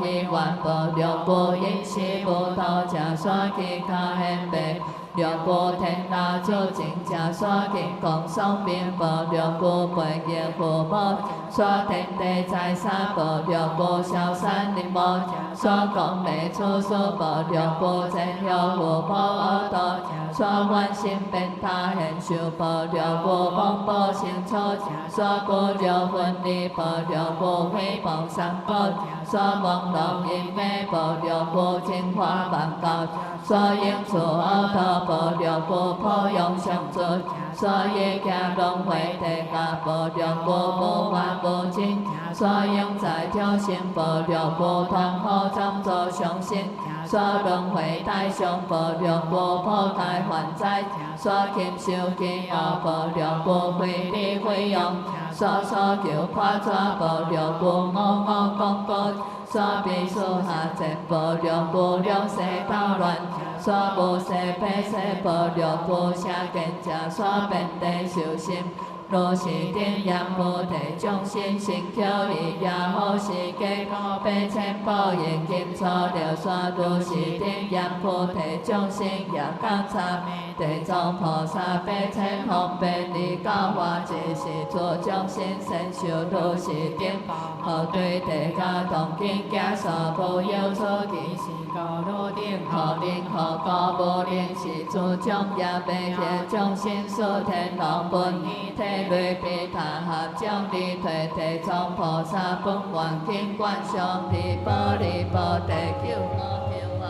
希望波六无因事无道假所其他显白六无天下诸境假所见共双面波六无背业父母所天地财产波六无小三林无所讲未出所波六无真有无波恶道所愿心变他现修波六无梦波成错所故六分离波六无诽谤三宝所妄论因昧波六无净化万教所应处恶道波六无破用上尊所以家轮回地下波六无无法无尽所应在挑心波六无通好zam作上心所轮回大上波六无破开还灾所勤修经恶波六无非利非用所求夸抓波六无我讲过所必所下正波六无两世道乱所无世悲世波六无邪见者所变地修心若是定阎菩提众生成就以也好是皆8,000宝严金初了所如是定阎菩提众生也感察地藏菩萨8,000方便利教化只是诸众生身受如是定何对地下动经假所无有所其是高路定何令何高无令是诸众也被邪众生所天龙本依体类比他合将利退地藏菩萨本愿经观上地般利波地救我平我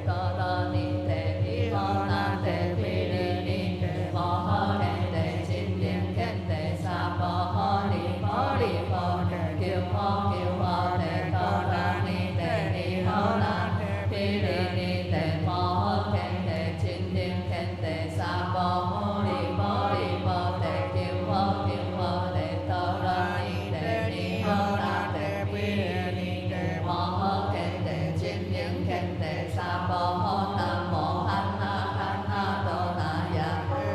多罗尼地毗婆那地毗利尼地摩诃尼地真灵天地萨婆诃利波利波地救我地多罗尼地毗婆那地毗利尼地摩诃天地真灵天地萨婆诃利波利波地救我地多罗尼地毗婆那地毗利尼地摩诃天地真灵天地萨婆诃南无汉那汉那多那呀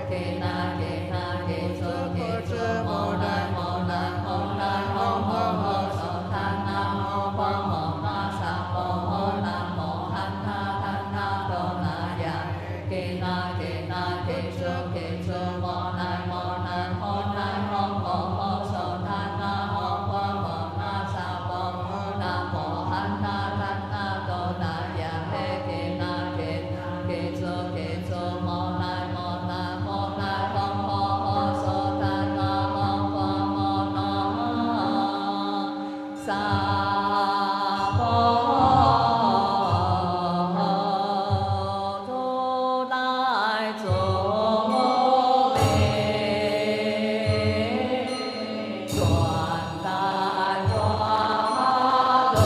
吉那吉那吉出吉出摩那摩那摩那摩诃诃娑他那摩诃摩那萨婆诃南无汉那汉那多那呀吉那吉那吉出吉出摩那摩那摩那摩诃诃娑他那摩诃摩那萨婆诃南无汉那汉那多那呀吉那吉那吉出吉出摩那摩那摩那摩诃诃娑他那摩诃摩那萨婆诃如来作礼转来花轮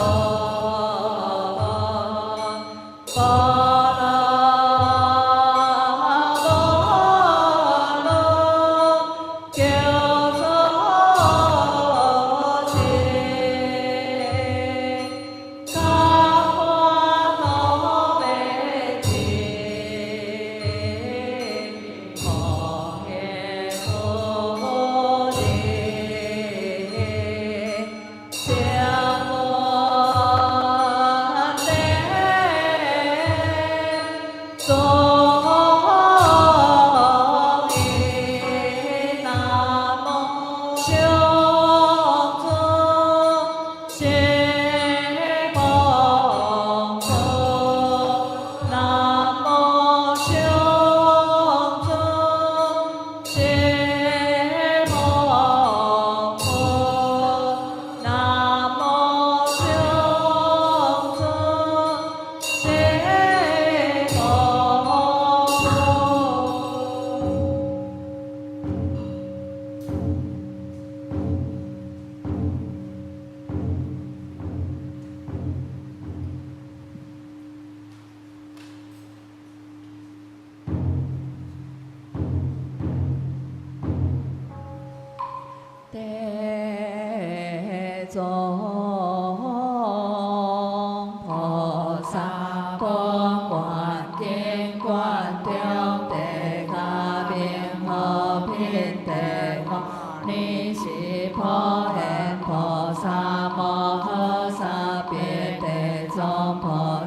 相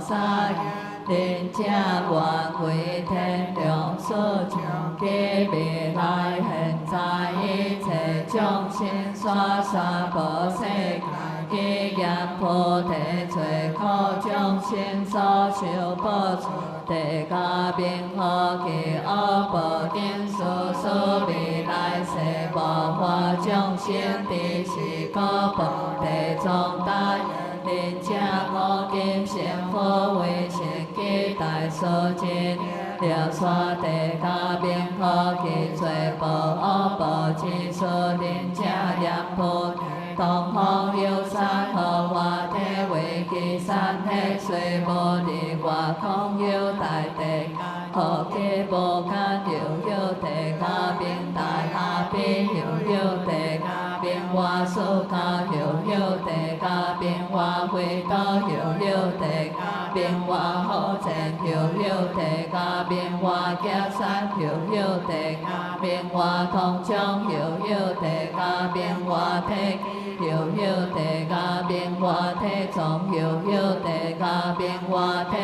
萨，仁者愿为天良所将记未来现在一切众生所娑婆世界。基业菩提，最苦众生所受报处，地下变好其恶报定数数未来世无法众生知是果报地藏大仁者五金成佛为成基大所尽。了娑地下变好其罪报恶报之数，仁者业菩提。东方有山河化体为其山体，虽无伫外空有大地，何其无间又有地下变大下变又有地下变化世界，又有地下变化回道，又有地下变化好前，又有地下变化结山，又有地下变化通中，又有地下变化体。又有地下变化体中，又有地下变化体，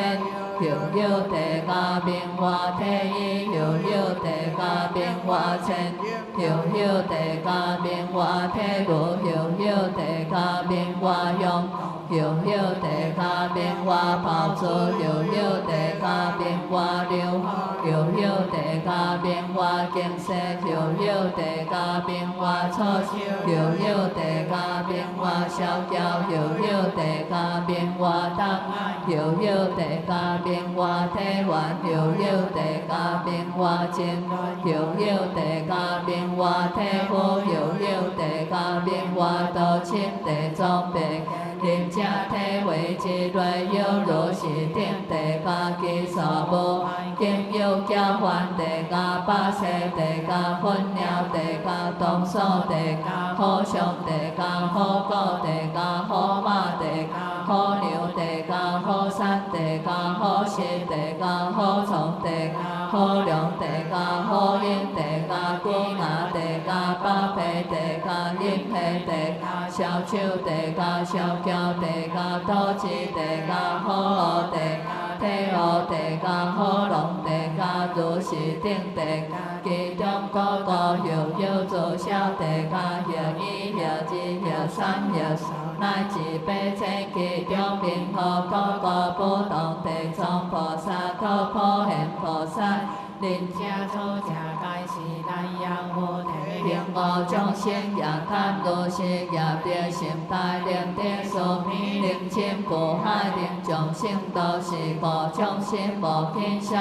又有地下变化体一，又有地下变化千，又有地下变化体五，又有地下变化用，又有地下变化宝珠，又有地下变化流，又有地下变化金色，又有地下变化草树，又有地下变化小桥，又有地下变化灯，又有地下变化体丸，又有地下变化金，又有地下变化体火，又有地下变化道清地藏变。仁者体为一类有如是定地下基础无，今有交换地下巴西地下混鸟地下东所地下好上地下好狗地下好马地下好牛地下好山地下好石地下好虫地下好龙地下好鹰地下龟牙地下巴皮地下鹰皮地下小手地下小桥地下刀子地下好地下体好地下好龙地下如是定地下其中个个又有做小地下又一又二又三又四乃至八千其中任何个个不同地藏菩萨和普贤菩萨。仁者出家该是南阳菩提，令我众生也堪如是业着心大令得所偏，令亲不害，令众生都是无众生无见消，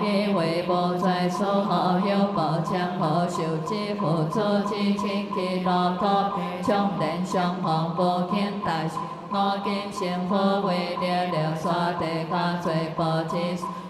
以为无罪所何有无将何受之付出之亲其乐果，众人相逢无见大。我今成佛为了娑地下罪报之，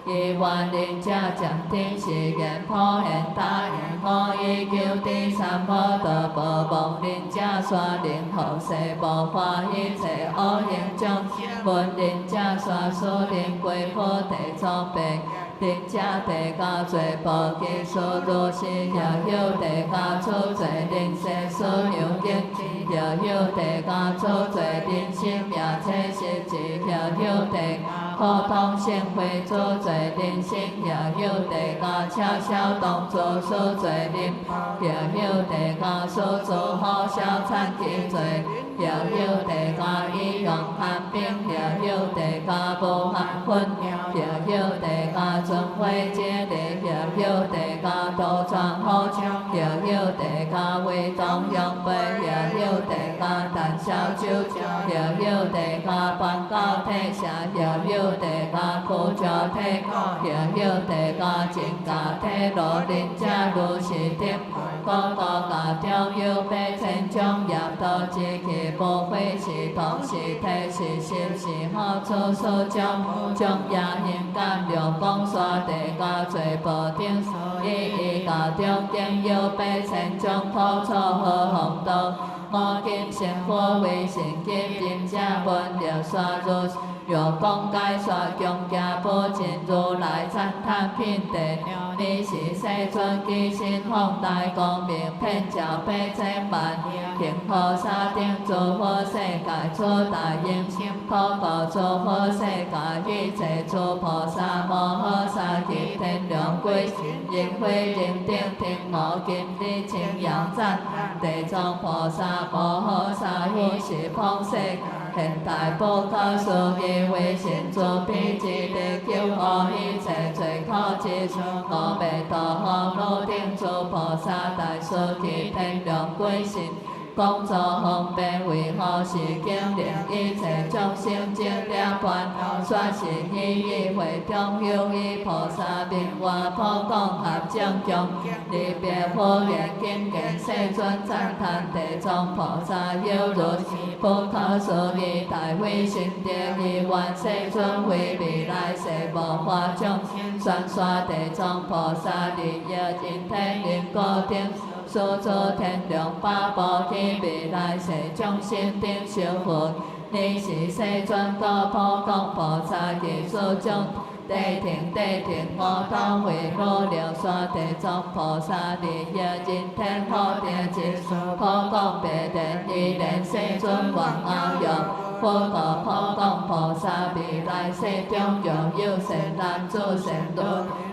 以愿仁者将天誓言普贤大愿，我以求第三摩多波望仁者说令后世无法一切恶行众，闻仁者说所令归佛地藏病。仁者地下罪报其数如是，也有地下出罪人世所有经，也有地下出罪人心也切实际，也有地下普通性会出罪人心，也有地下悄悄动作所罪人，也有地下所做好小残其罪，也有地下以用寒冰，也有地下无含混，也有地下尊会接力，也有地下多装好枪，也有地下为东用杯，也有地下谈小酒，也有地下办告体下，也有地下苦酒体果，也有地下真假体罗仁者如是定。各个家中有八千种业道，之其不非是同是体是心是好处所将，将也应感量讲说地下罪报定，以家中竟有八千种好处和风道。我今成佛为成金，仁者闻了说如若讲解说强行保证如来赞叹品德，你是世尊基身放大光明，遍照八千万行菩萨顶诸佛世界诸大应心普告诸佛世界一切诸菩萨摩诃萨及天良贵应会认定听无今日清扬赞地藏菩萨摩诃萨护持方世现代报告书记为神助彼之力救护一切罪苦之处，阿弥陀佛，罗顶诸菩萨大书记天良贵神。工作方便为何是经令一切众生尽了烦恼，说是意义会中有依菩萨名话普讲合正经，离别佛言经言世尊赞叹地藏菩萨有如不可思议大悲心地意愿世尊为未来世无法众宣说地藏菩萨利益人天人果定。所作天良八宝及未来世众生顶修福，你是世尊高普讲菩萨技术中地停我当为罗了说地藏菩萨利益人天好定之普讲别人依然世尊王阿育。佛告普讲菩萨未来世中有善男子善女。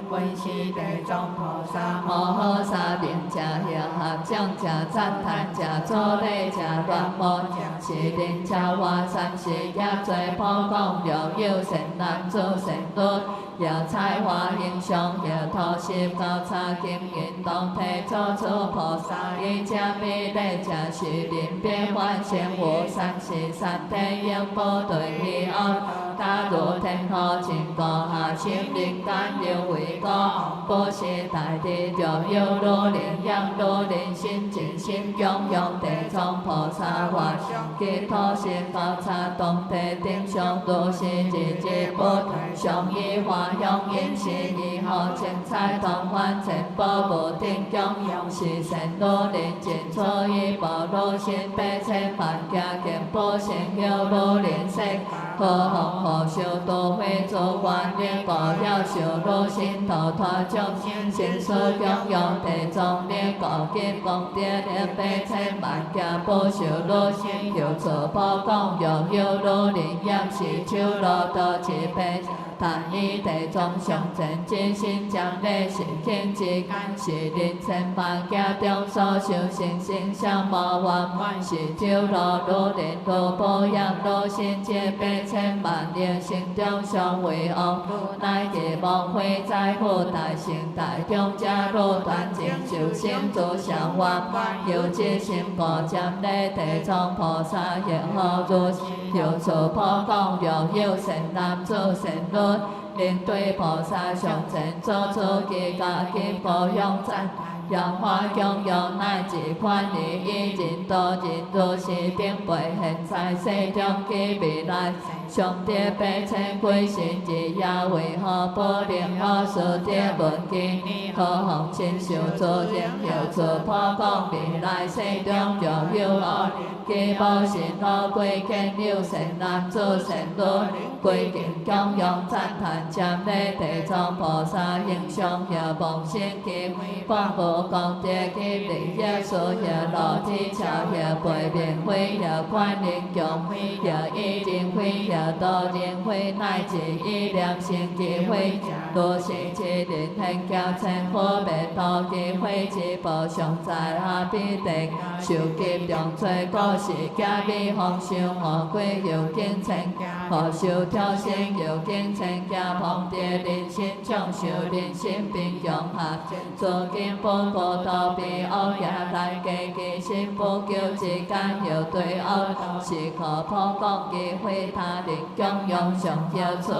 观世地藏菩萨摩诃萨名正行合正正赞叹正作礼正愿望是令超化三世业罪普讲有善男子善女，有彩花形象有土石高叉金银当体做出菩萨以正美丽正是临变幻现无三世三天应波对彼岸。假如天河真高下心灵感有为高，不是大地就有罗灵养罗灵心尽心供养地藏菩萨法，其土是高叉当地顶上都是日日不上以花香饮食以后青菜当饭全部无定供养是善罗灵尽错以报罗心八千万家见不成有罗灵色。何况何修多会做观念，过了修罗心头脱众生心所供养地藏念，高吉功德念八千万家不修罗心，有错不讲有罗灵验是手罗多慈悲。但以地藏上真之心，将来是经之干，是人千万家中所修行心相无完，是手罗罗灵罗波扬罗心界八千万年心中上为王，乃至望会在乎大乘大中加入断尽修行做相完，有之心过将来地藏菩萨也好如有所普讲有善男子善女。令对菩萨上前做出其家己保养赞，让花供养乃至宽以以人多人如是并备现在世中及未来。上帝八千鬼神之也为何不能我所得闻经？何况亲受作应有所普讲未来世中有恶其无神我归见有善男子善女，归敬供养赞叹瞻礼地藏菩萨形象有望生及广无功德及利益所有罗体超有背面会有观灵用有一定会有多人会乃至一念心机会，多是之人很交称佛灭多机会之宝上在阿毗地受集中最高是假比方修魔鬼有敬称，何修挑衅有敬称假旁地人心中修人心并用下，做经不过多比恶也来给其心不救之间有对恶，是可普讲机会他人供养上要出，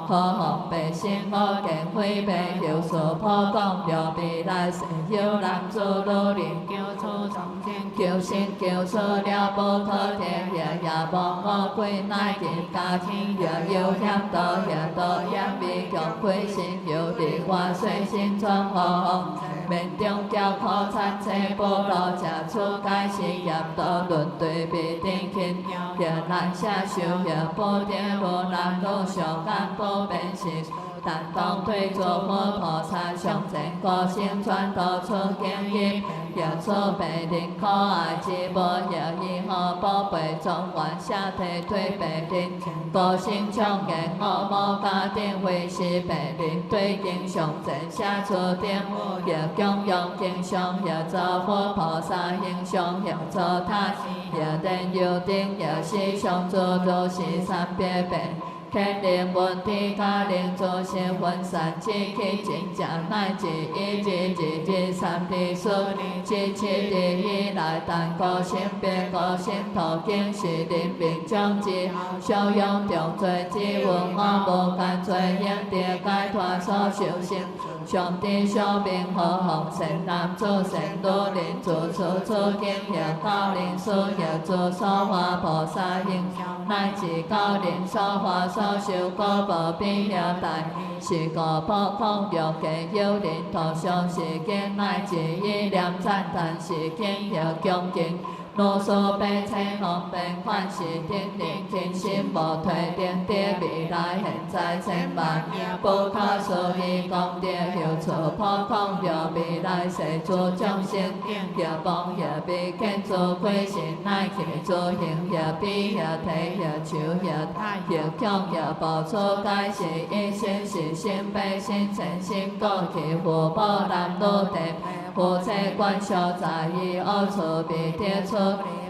何况百姓我见会被有所普讲了未来世有男子努力救出众生，救生救出了不可天也无我归乃见家天有有险道也道也未强亏心有力化随心转好面中叫可参切波罗吃出界事业道论对必定勤也难下修也波点罗难路上干波变事但当对做佛菩萨上前个性传导出经验也做白灵可爱之波也以后宝贝中原下体对白灵个性强硬我无家庭为是白灵对经上前下出点也供养经上也做佛菩萨形象也做他也等有定也是上做都是三别变天灵问题家灵做些分散之气真正乃至一日三地数七日以来但个性变个性途径是人民将之效用重罪之文我无干罪应得解脱所修行上帝小明好福善男子善女人自处处境也高灵所也做所化菩萨行乃至高灵所化所修果无比也大是个破空有给有人图上是经乃至意念赞叹是经也恭敬罗嗦悲切方便款是定定真心无退定的未来现在千万不可思议功德有错破空有未来世诸众生也望也必见做亏心乃去做行也必也体也手也也强也报错该是一心是心悲心诚心过去福报难路地夫妻关系在意恶处必跌出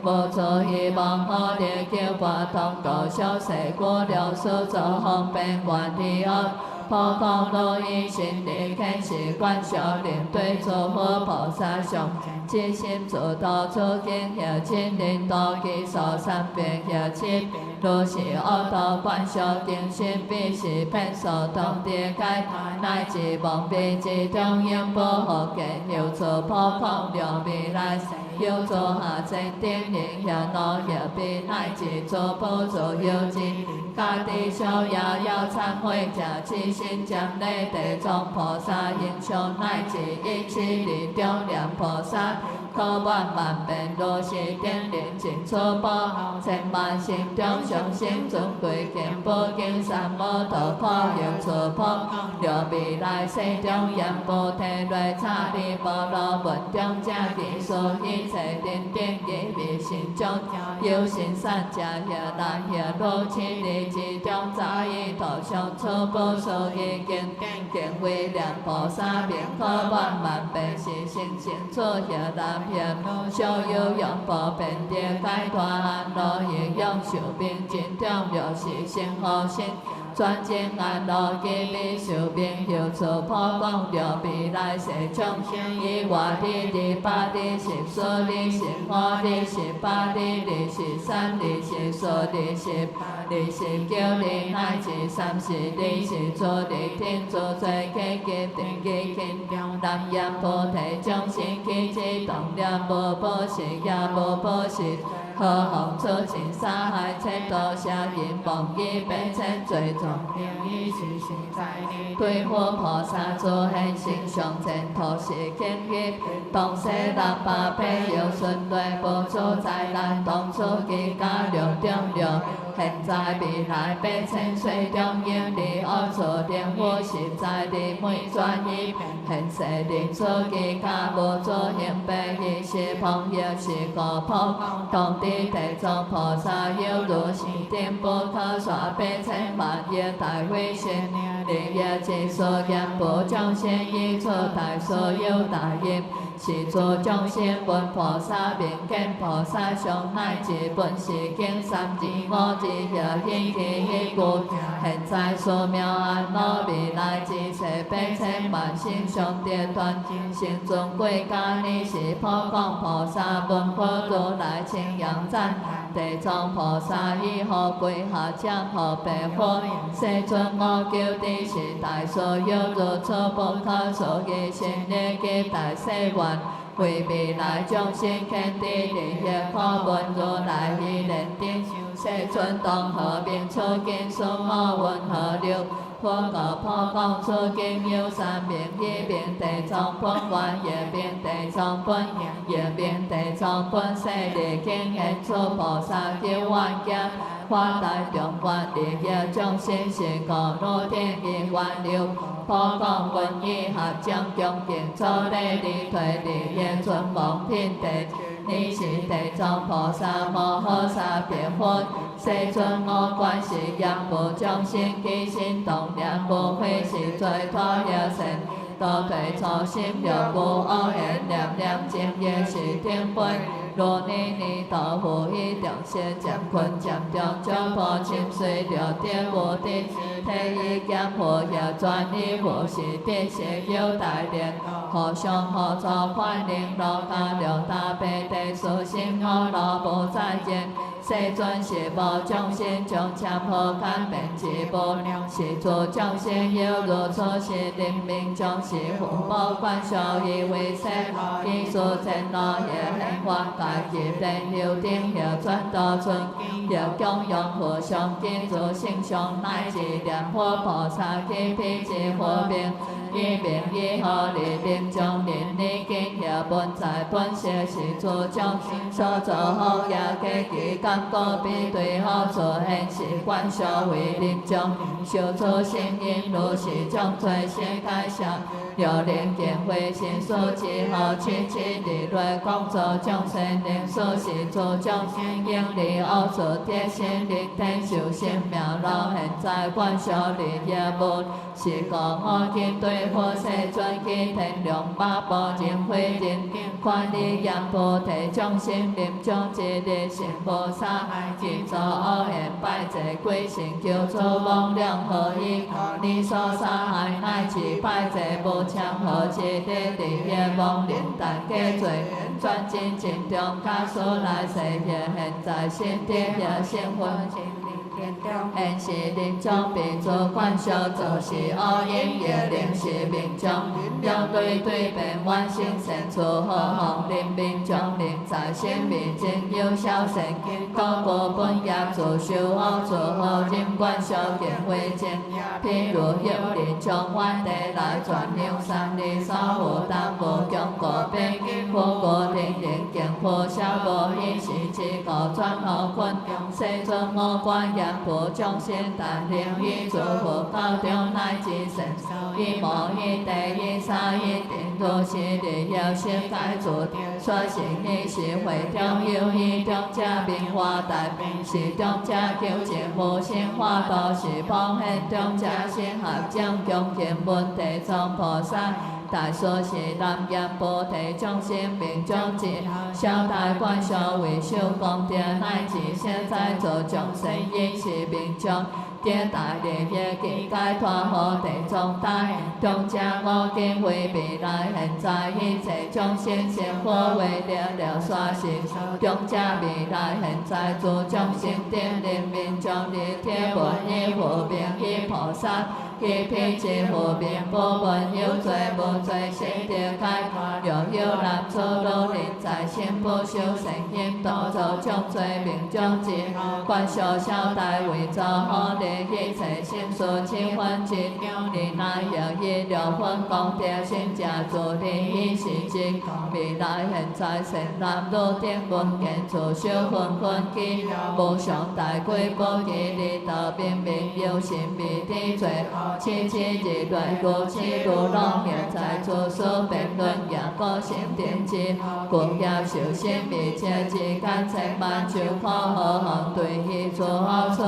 无错希望好的叫我通过小事过了所做方便愿力恶破空路以心力肯是观小灵对做佛菩萨上真心做到出经也亲临道基所三遍也亲若是恶道观小定心必是骗所通的解乃至望必之中应保护见有做破空了未来有做下真定力也努也必乃至做不做有志家己小也要忏悔假痴心将内地藏菩萨形象乃至一切力中念菩萨可万万遍若是定力尽出宝千万心中上心尊贵见宝经三摩陀可有出破了未来世中言菩提来差利波罗文中加其所一切定定义为心中有心善假也难也若千里之中早已投上初步所已经见为良菩萨便可万万遍是心性错也难也小有用不变的解脱安乐亦用寿命真重要是心好心专精安乐基必寿命有错破功了未来世中以外的八的是所的是花的是八的是三的是所的是的是九的乃至30的是做的天做最基定基经南阳菩提众生起之动念无保持也无保持何况出尽杀害切多下人忘记悲切最重已是现在对佛菩萨做现行上前途是经验当世人百倍有顺对不出灾难当初其家良中良现在未来百千岁中应离恶错连我实在的每专一现世的出其家无做行悲亦是朋友是个破当地地藏菩萨有如是定不可说百千万业大威神利业之所言不众生以出大所有大业是做众生闻菩萨面见菩萨上乃至本是经三字五字也应其一故现在所妙安乐未来之世百千万心上殿团心尊贵家你是破光菩萨闻佛如来清扬赞地藏菩萨以后归下将后白佛世尊我求的是大所有如初不可所议心力及大誓愿为未来众生肯知利益可闻如来依莲顶，世尊当和平出经孙我云何六。普告普讲出经有三名，一名地藏本愿，一名地藏本愿，一名地藏本誓力经现出菩萨救愿行，发大众愿利益众生是故如天意愿流。普讲文以合将恭敬作礼礼退利益尊王品地。你是地藏菩萨摩诃萨别佛，世尊我观世音菩众生起心动念，无非是罪脱业善，多退初心若无恶缘，念念净业是顶杯。如你你道父以众生渐困渐中，将破侵碎了跌无敌，体以减破业转以无是地是有大连，互相互助欢迎罗家六大悲地殊心我罗无再见。世尊是无众生将참好感变之无量，是诸众生有如此是人民将是父母观修以为生，以所真罗也很法界业定有定有转道存，有供养互相敬助性相乃至念佛菩萨起彼之和平。以名以号利令将临你经业本在本性是诸众生所作好业皆其感果比对好所现是观修为令将修出心因如是将罪先改善。有灵见慧心所之后，七七地内工作众生灵所是诸众生应离恶所跌心灵天修心妙老现在观修利业无是故我今对佛世尊起天良八宝净慧人观理言菩提众生临终之日成菩萨，今作恶缘拜祭归成求助妄量何以你所杀害乃至拜祭无强何之地利业妄连但皆罪专精尽中加所来世业现在心地也生魂。现是临终必做观修，就是恶因业灵是命中，用对变万性善处好行，临命中临在生命真有效善，高过本业自修好做好人观修见慧正。譬如有人从外地来转流三里扫无当无强过病，佛果定定见破小无因是之故转好困，世尊我观业佛众生但灵以诸佛高中乃至神，以无以地以三以定都是利益世界主，所行以是会中有以中者名化大，是中者求证无生化都是方现中者心合将恭敬问地藏菩萨。大所是南业菩提众生命中之小大观修为修功德，乃至现在做众生因是命中。皆大利益境界脱好地藏大，中者我今为未来现在一切众生生活为了刷新，中者未来现在诸众生定人民中立天文以和平以菩萨。以彼之和平不问有罪无罪心地解脱，若有难处如临在心不修善因，多做众罪命中之观修小大为造好利一切心所起分之你那有以六分功德心家助利益是之未来现在善男如定文见自修分分机无上大贵不义利道明明有心未知罪。七七日来过七如long现在做所辩论也个心定之，故业受心未切之间千万就可好行对伊做好处，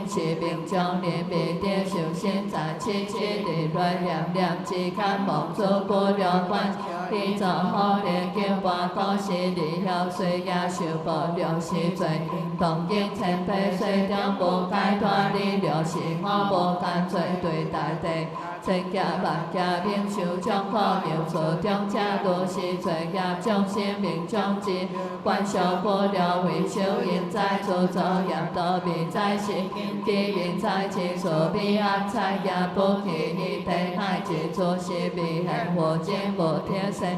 是命中年未定受心在七七日来念念之间望做过了观。伊做好利救拔果是利后虽也受报了是罪，当今千倍虽中无解脱，你了是我无干罪对大地，千家万家领受将苦有错中者多是罪业众生命中之，观修不了为修因在作作业多必在心，基因在其所必安在也不起一地乃至作是必现火箭无天生。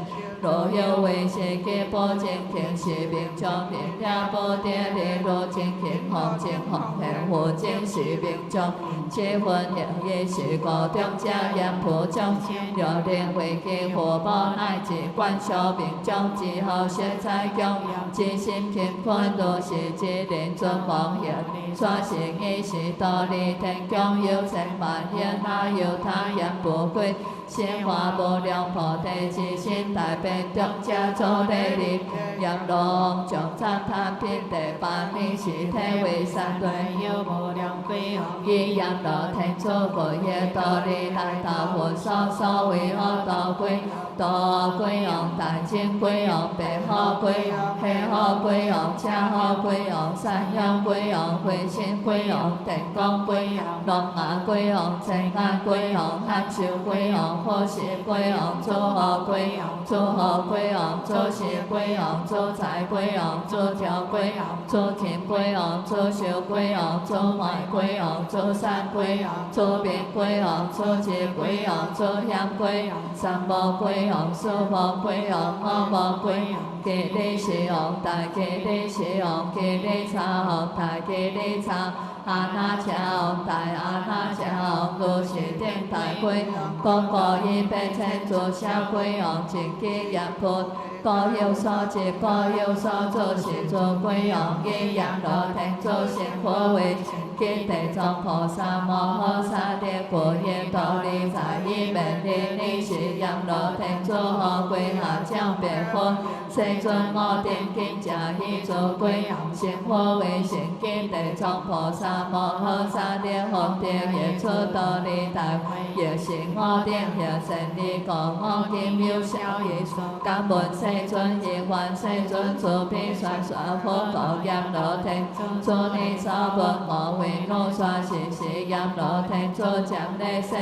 若有为是皆保证天是命中定了不得的若正天红正红现火箭是命中，结婚也是故中者言普中，若能为其火爆乃至观修命中之后学在供，自心贫困若是只能尊王爷，说是义是道理天供有千万言哪有他言不归。鲜花无量菩提之心，大悲中者作礼力，阎罗将赞叹品地八米是体为三对有无量贵王，以阎罗天主佛业道理来道佛所所为何道贵？道贵王大正贵王白好贵王黑好贵王车好贵王山阳贵王慧心贵王电光贵王龙牙贵王青眼贵王汉寿贵王火是贵王祝贺贵王祝贺贵王祝是贵王祝财贵王祝条贵王祝天贵王祝寿贵王祝怀贵王祝山贵王祝病贵王祝智贵王祝险贵王三宝贵王四宝贵王五宝贵王吉利是王大吉利是王吉利差王大吉利差阿那cha王大阿那cha王如是定大贵王各个一百千做小贵王净基业佛各有所知各有所做是做贵王以阎罗天主成佛为见地藏菩萨摩诃萨的果业道理在一门里你是阎罗天主何归下将别佛世尊我定经加以做贵王成佛为成见地藏菩萨摩诃萨的佛的业出道理大也是我定也成你个我今有小业感闻世尊以观世尊主必算算佛告阎罗天主你所闻我为我说是阎罗天主将来世，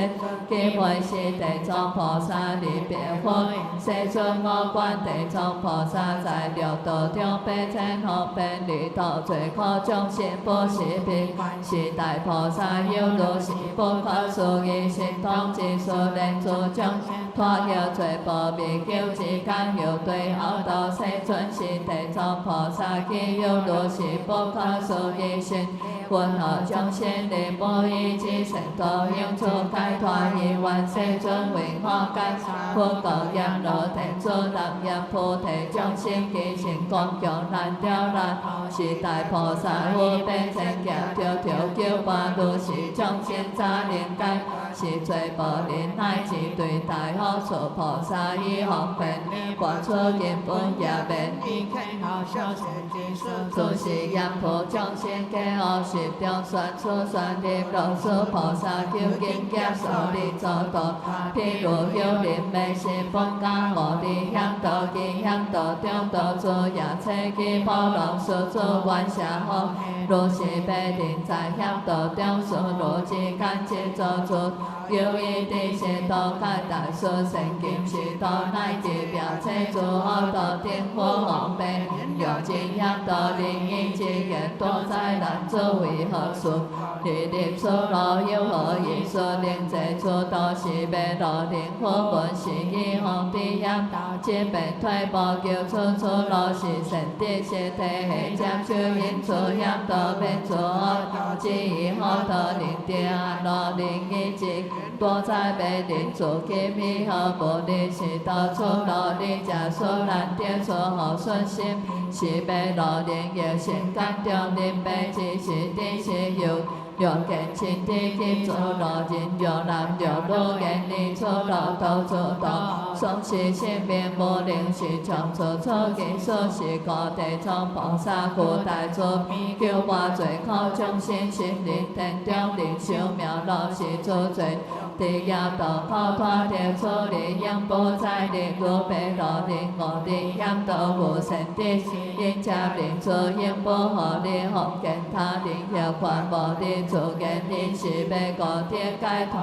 基为是地藏菩萨离别佛。世尊我观地藏菩萨在六道中百千后遍离道最可众生不是彼，是大菩萨有如是不可思议神通之所能助众生脱有罪报未救之间有对后道世尊是地藏菩萨既有如是不可思议神。云何众生离无依之成道应出解脱以愿世尊为我解佛告阎罗天主南阎菩提众生其成光强难雕难是大菩萨无边千劫条条救拔如是众生早能解是最宝林乃至对大好处菩萨以方便观出根本也便以开好小成之事就是阎婆众生皆恶是中算出算念老师菩萨究竟劫所力做道譬如有灵美是本家无力向道极向道中道主也切记波浪所主愿下好如是必定在向道中所如之间之做主有一地是道解大所成金是道乃至表切诸恶道定火王辈有尽向道灵应之言多在难主为何事日日出罗有何意说令这诸道是被罗灵火本是以红地向道皆被退步叫出出罗是神地是地下将修因出向道变出恶道之以何道灵地安罗灵以之多在被灵主给弥合无力是道出罗灵假所难跌出好顺心是被罗灵也心感中灵被之是地是有若见亲地金主罗人若男若女见你出罗道出道双是性命无灵是将出出金所是各地藏菩萨故大主救我罪苦众生心灵天中灵修妙乐是主罪地业道靠脱地处理应不在力如被罗灵我地应道无神地因家灵主应不合力红见他灵有关无力主言你是要五天解脱，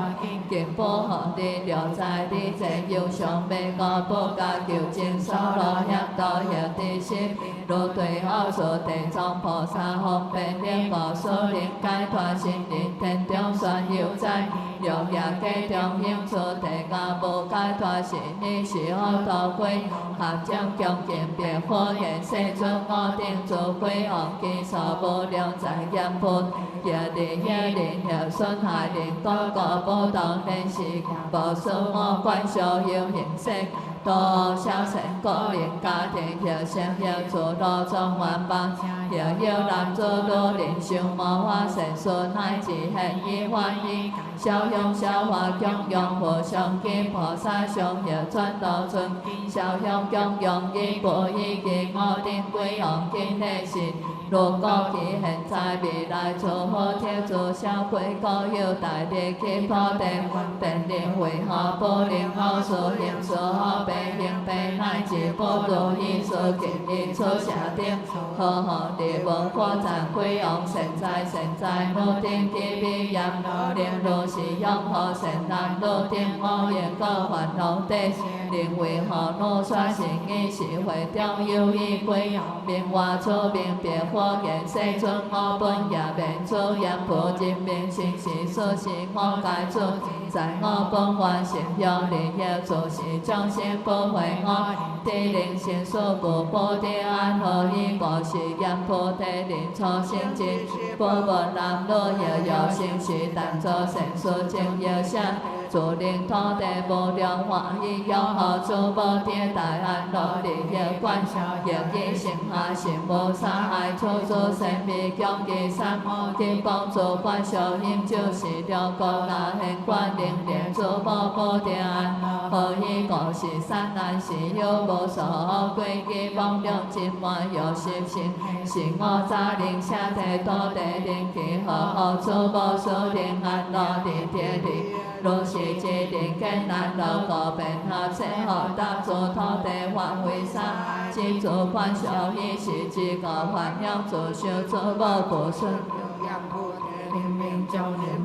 经保护你了在你这忧伤，要五不加求证，所罗险道行地心，如对好处地藏菩萨方便令我所能解脱心灵天中宣有在。六夜家中应出地家无解脱是你是好道贵，合掌恭敬别火焰世尊我定做鬼王基础无量在严菩，业力业力业损害力多个不当联系，无数我观所有形式。多小成个人家庭要生要做多种万般，要男做多人想魔法神说乃至现以欢喜，小用小化供养和上经菩萨上要转道尊，小用供养以波以及我定归往经内是。如果其现在未来做好贴做小鬼高有大力去破定，便令为何不令好所行所好被行被乃至不如意所经历所下定，好好地无发展归往现在努定地必然令如是用好现难努定我也个烦恼地。令为何努刷成意是会中有意归，明外出明别火焰世尊我本也免出严普真明心是所是我该做，在我本愿成用力要做是众生不会我，地灵心所不保地安何以无是严普地灵初生智，不闻男女要有心是但作成事情要想。主令土地无量欢喜，永护诸宝天大安乐利业观想，业以成下成无杀害，处处生命强其三，金光主观小因就是了高那现观灵连诸宝保天安，何以故是三难是有无所归基望量真满有实性，是我早令下地土地灵气好好诸宝所灵安乐利天地。若是一定艰难路个便合切合搭做土地范围上，只做观小意是一个幻想做小做无不顺。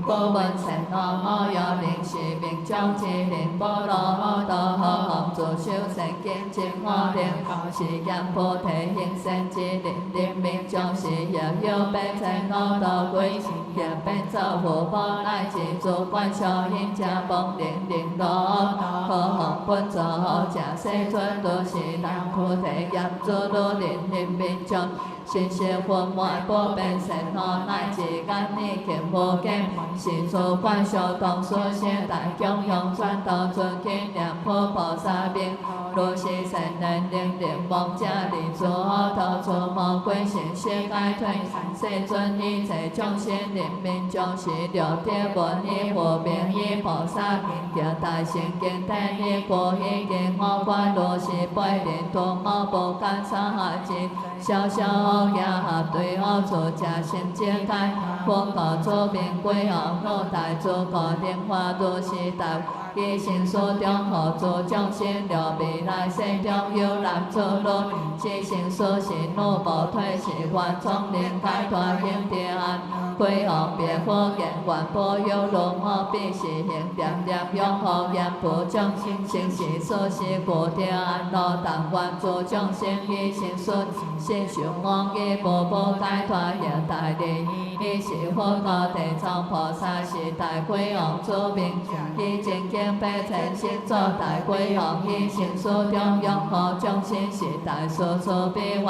不闻成罗我有灵是命中之灵，波罗我道好做修成见证我灵，是严菩提行善之灵，灵命中是有变成我道归，也变作无波乃至做观小因家梦灵灵罗，好好本作好假世尊都是南菩提严诸罗灵灵命中。心是混乱不变成何乃至干你见无见，是诸观小动所现大供养转道尊敬念佛菩萨名，若是善人灵灵妄加利诸恶道诸魔鬼神邪解退，世尊一切众生灵命中是六天闻以和名以菩萨名，大圣经典以过以经我观若是背灵多我不敢伤害之，小小恶业合对恶做假心解开，佛告诸名归恶若大诸个灵化如是大。以心所中何诸众生了未来世中有男诸罗，是心所行怒无退是愿从灵解脱行地安，归往别佛言愿保佑罗我必是行念念永护严普众生是所是故地安乐但愿诸众生以心所心受我以无保解脱也大利，以是佛告地藏菩萨是大归往诸名，以正经白尘心作大归往以心所中永护众生是大所作必愿，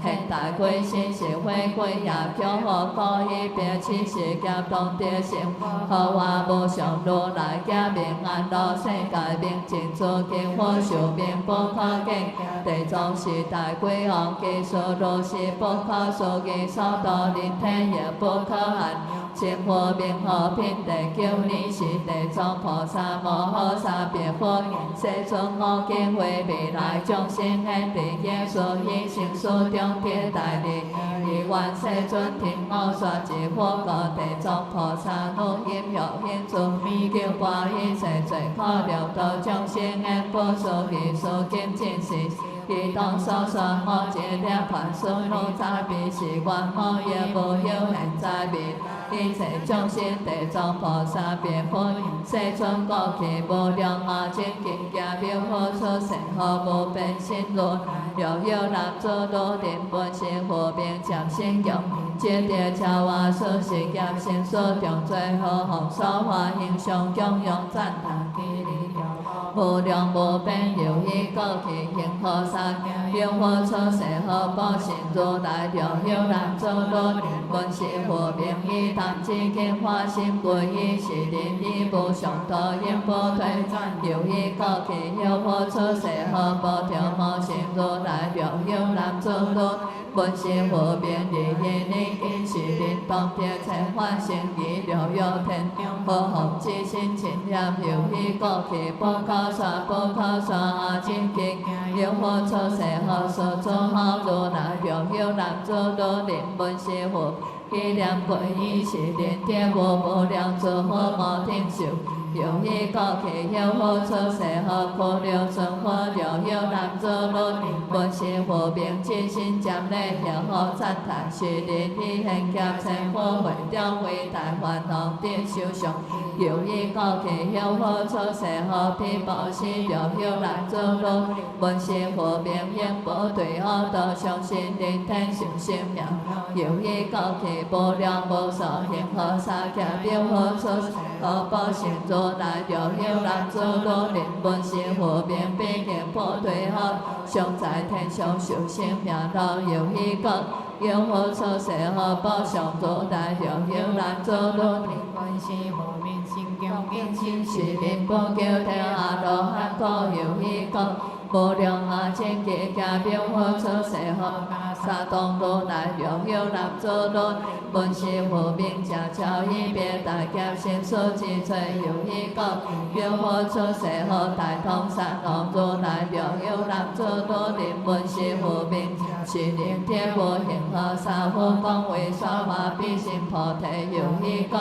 现大归心是回归也强护可以别起是夹当地性，好话无上如来家明安乐世界明净诸经佛寿命不可见，地藏是大归往技术如是不可思议所道人天也不可限。千佛明和品地救你是地藏菩萨摩诃萨别佛，世尊我见为未来众生现地耶稣以心所中贴大利，以愿世尊听我说一佛告地藏菩萨怒音乐现主，救拔一切罪可了道众生现不所彼所见尽是。彼当所说我一粒凡所怒在彼是愿我也无有现在彼。一切众生地藏菩萨别佛，世尊故去无量阿僧祇家妙好出世好无变心路，若有男子多定本性佛名接生用，接着超我所是业生所中最好红所化形象供养赞叹祈礼。无量无边有依过去行菩萨，妙法出世好报身如来若有男子多定本是佛名以谈之经化身归依是人依无上道因波推有依过去妙法出世好报条无身如来若有男子多本是佛名日夜念经是人当天前化身以若有天好福之心亲念有依过去报告报告阿僧祇有佛出世好所作好如来若有男子多定本是佛依念皈依是人天无量诸佛无听受有依过去有佛出世好可了尊佛若有男子多定本是佛名至心瞻礼了好赞叹是人依现劫成佛会中为大烦恼得受伤有依过去有佛出世好毗婆尸若有男子多本是佛名应无对恶道上心人天受生命有依过去无量无数行菩萨行妙佛出世好报身如来若有男子多定本是佛名毕竟破对恶上在天上受生命道有依过有佛出世好报上如来若有男子多定本是佛名心供敬心是人不求天阿罗汉果有依过无量阿僧祇家妙法出世好萨埵如来若有男子多本是佛名正超一别大劫生所之罪有依过妙法出世好大通萨埵如来若有男子多定本是佛名是人天无形和三佛讲为说法必成菩提有依过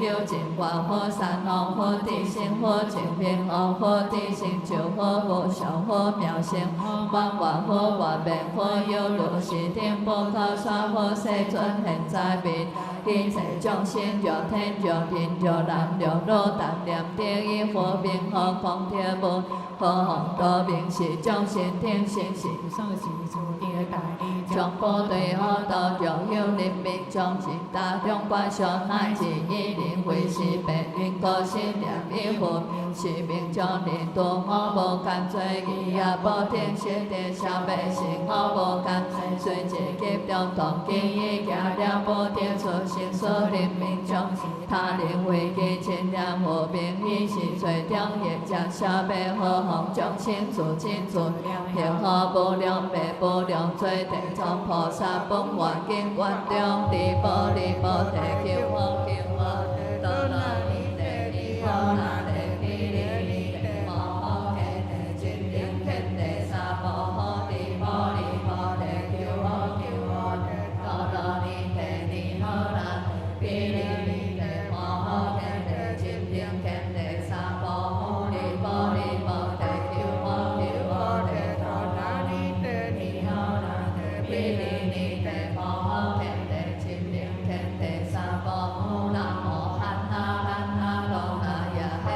有净观佛三王佛地心佛净平和佛地心救佛无上佛妙性万万佛万变佛有如是天波靠沙佛世尊现在面一切众生若天若人若男若女但念得以佛名何况天无何行多名是众生天性是所是诸地大利众波对恶道若有人民众生大众观想乃至一人为是白云个心念以佛是名众人多我无甘罪义也无天谢地小百姓我无甘随即急中同见以行了无天出生所人民众他人为其亲念佛名以是最中业将小百何行众生自尽自了何无量百无量罪地藏菩萨本愿经观中离波离波地求我求我多那尼地离波那地毗离离地摩诃揭地真灵天地三摩诃离波离波地求我求我多那尼地离波那毗离离地摩诃揭地真灵天地三摩诃离波离波地求我求我多那尼地离波那毗离离地摩诃揭地真灵天地三摩诃南无汉那罗那耶嘿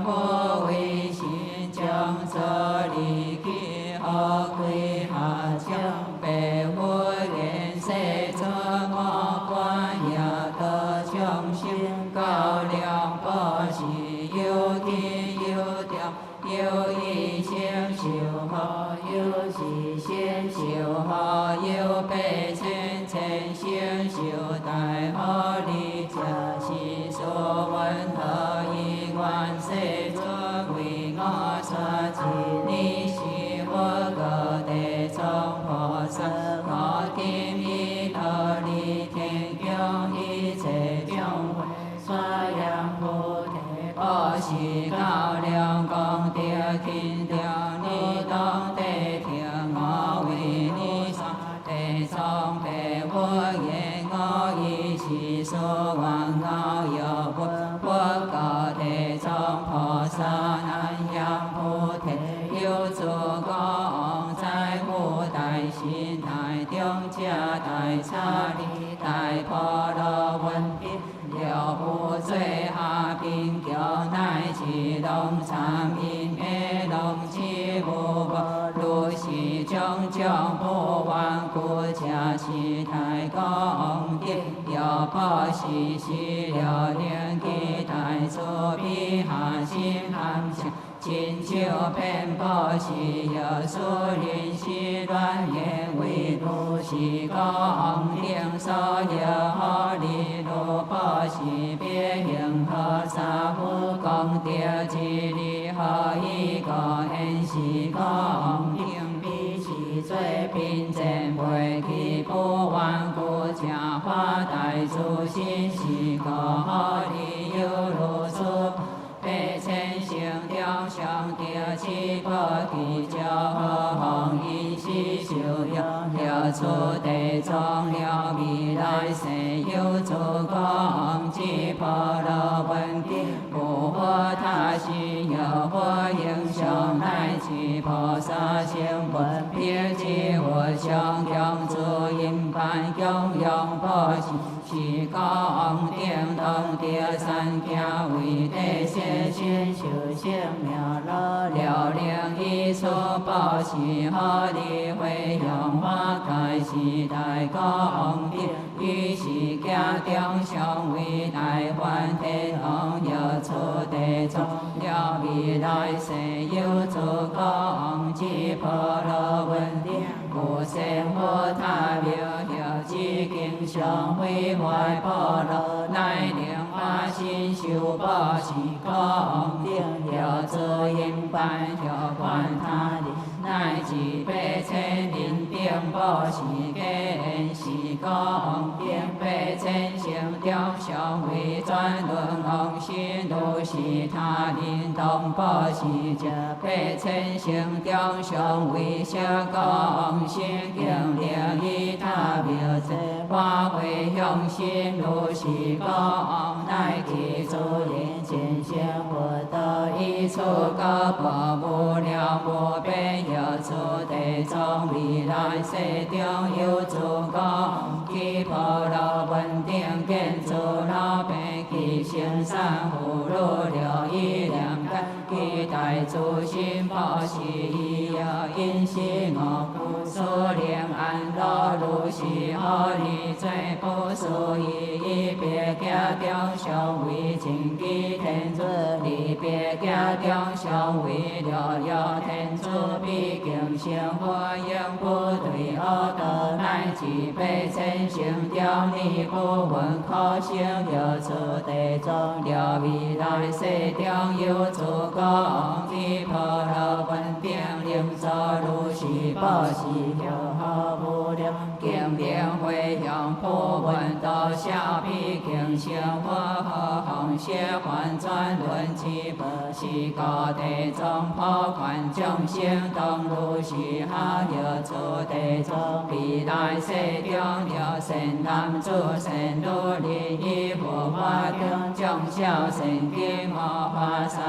佛为心将所离去，何归下将白佛愿世尊我观也得众生高粱报喜，有天有调有一心修好，有喜心修好，有悲心诚心修大好利家是所闻得一观世尊为我所知，你是我个地藏菩萨，我今依陀利天供一切众会发扬菩提报喜高粱功德kind调，你当得听我为你上地藏白佛言，我以是所望我有佛告地藏菩萨南向菩提，有诸功在乎大心大中家大刹利大波罗问题，了不最下并教乃至龙参因灭龙之无我，如是种种不完故家是大功德，有报喜喜了灵机大慈悲下心含情。亲像遍布是有树林是乱言为如是功德，所有好利如报是别形和萨夫功德之利，何以个现是功德，比是最平静袂起不完故家化大慈心是个好利有如此。百千成中上德七菩提教何方一时修养，了出地藏了未来世有诸功之波罗问题，无佛他心有佛应上乃至菩萨行闻别之我相供诸因般供养菩提是功德同德三家为地先修行妙乐了灵一所报是何利会用花开是大功德，于是家中上为大梵天王有出地藏了未来世有诸功之波罗问题，无生无他妙了之经上会怀波罗乃令发心修报是功德了诸因般了观他力，乃至百千人顶报是根是功德，百千行中上为转轮王心如是他人同报是这百千行中上为下功心经灵以他妙智化为用心如是功，乃至诸人见性获得一处高薄无量无边有诸地藏未来世中有诸功其波罗问定见诸老病其行善护如了一念间，其大诸心报是已有因是我故所令安乐如是何利最不属于别家中上为净基天主离别家中上为了有天主毕竟生活应不对恶道乃至百千行中你不闻可行有诸地藏了未来世中有诸功之波罗问定令所如是报是有何无量经典回向普闻道小比经生活何方谢还转轮之波是高地藏破款众生当如是下有诸地藏未来世中了神男主神如利益佛法中众小神经魔法萨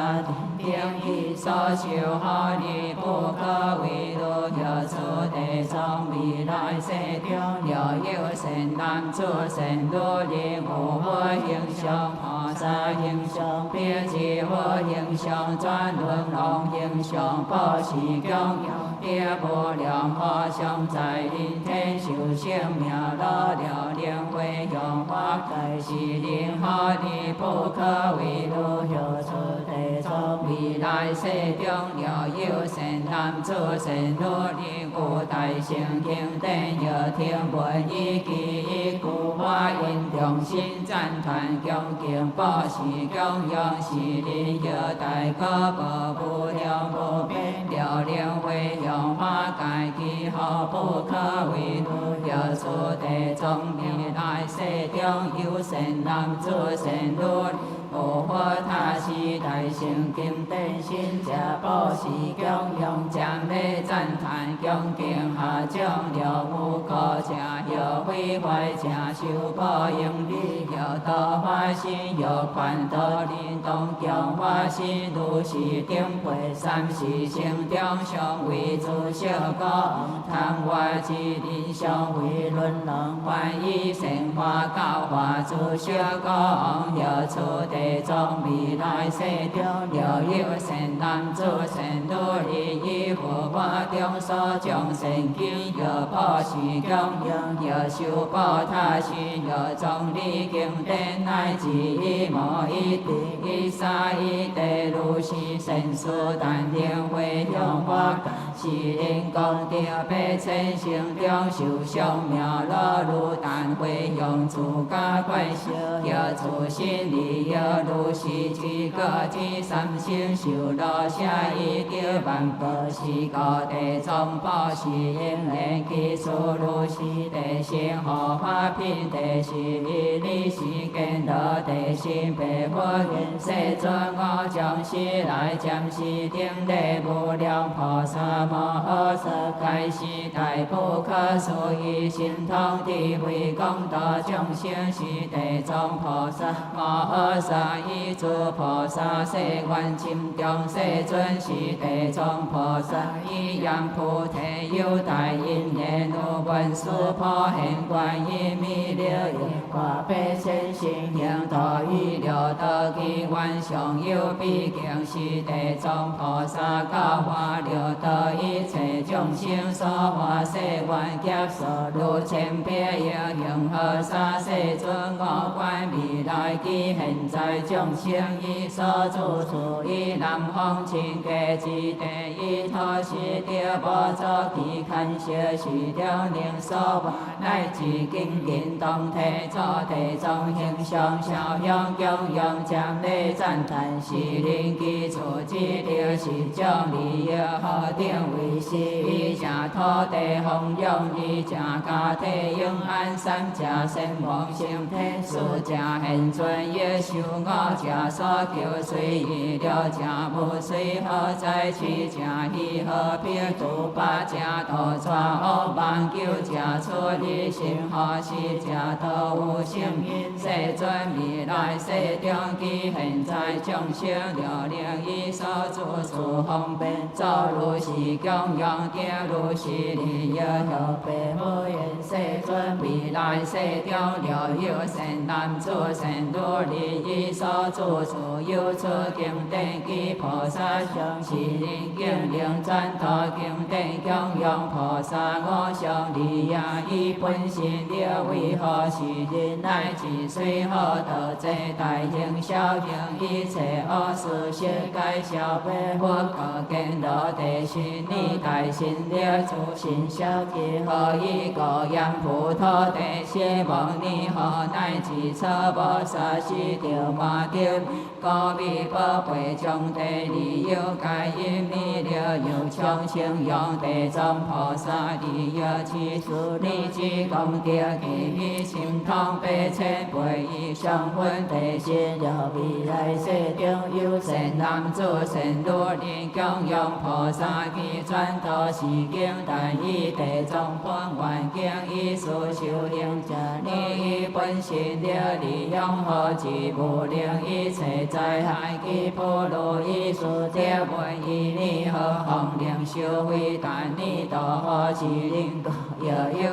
定以所修法力，不可为如药出地藏未来世中，若有善男子、善女人，无我形象、菩萨形象、别智我形象、转轮王形象、报时供养。别无量法相在人天受生命乐了莲花用法界是灵法力不可为如药出地藏未来世中若有善男子善女人有大乘经典若听闻以记忆故我因众生赞叹恭敬报时供养是灵若大果无量无边了莲花用法界其后不可为如药出地藏未来世中有善男子善女人无法他是大乘经典心者报时供养赞美赞叹恭敬下降了无过者有毁坏者受报应力有道法心有观道灵动强法心如是顶配三世性中上为主小高贪我之人上为论能观以善法教化主小高有出地藏未来世中若有善男子善女人以护我中所种善根若报时供养若修报他心若众理经典乃至一毛一滴一沙一地如是善事但莲花用法是因功德百千生中受上妙乐如但花用自家怪修若自心利若如是之个之三生受乐下一叫万宝是个地藏宝是因缘其数如是地心护法品地是一理是见得地心白佛愿世尊我将时来暂时顶礼无量菩萨摩诃萨盖是大不可思议神通智慧功德众生是地藏菩萨摩诃萨以诸菩萨誓愿心中世尊是地藏菩萨以让菩提有大因缘如文殊普现观音弥勒耶华百千行行道与了得其愿上有毕竟是地藏菩萨教化了得一切众生所发誓愿劫所如千遍有任何沙世尊我观未来及现在众生以所住处以南方清界之地以托是着无作其堪修是了令所望乃至经典动体作地藏形象肖像供养赞美赞叹是令基础之了是将利益何定为是以正土地弘扬以正家体永安三者善王成天四者现尊耶修我者所求随意了者无随何在其者以和平度八者道传恶万求者出离心何是者道无性因世尊未来世中其现在众生了令以所住处方便走如是供养定如是利益后白无缘世尊未来世中了有善男子善女人以所住处有出经典及菩萨像是令经令转托经典供养菩萨我上利益以本心了为何是人乃至随何得这大行小行一切恶事世界小白佛可见到地心你大心了出心小其何以果然普陀地希望你何乃至车无萨是着马着高味宝贝将地利有盖因弥了有强行用地藏菩萨利有其数你之功德其彼心通百千倍以上分地心了未来世中有善男子善女人供养菩萨其转头何是经，但以地藏本愿经，以事修行者，你以本心了利用何之无能，一切灾害及普如以事者闻以你何方能修为，但你度何是令度，又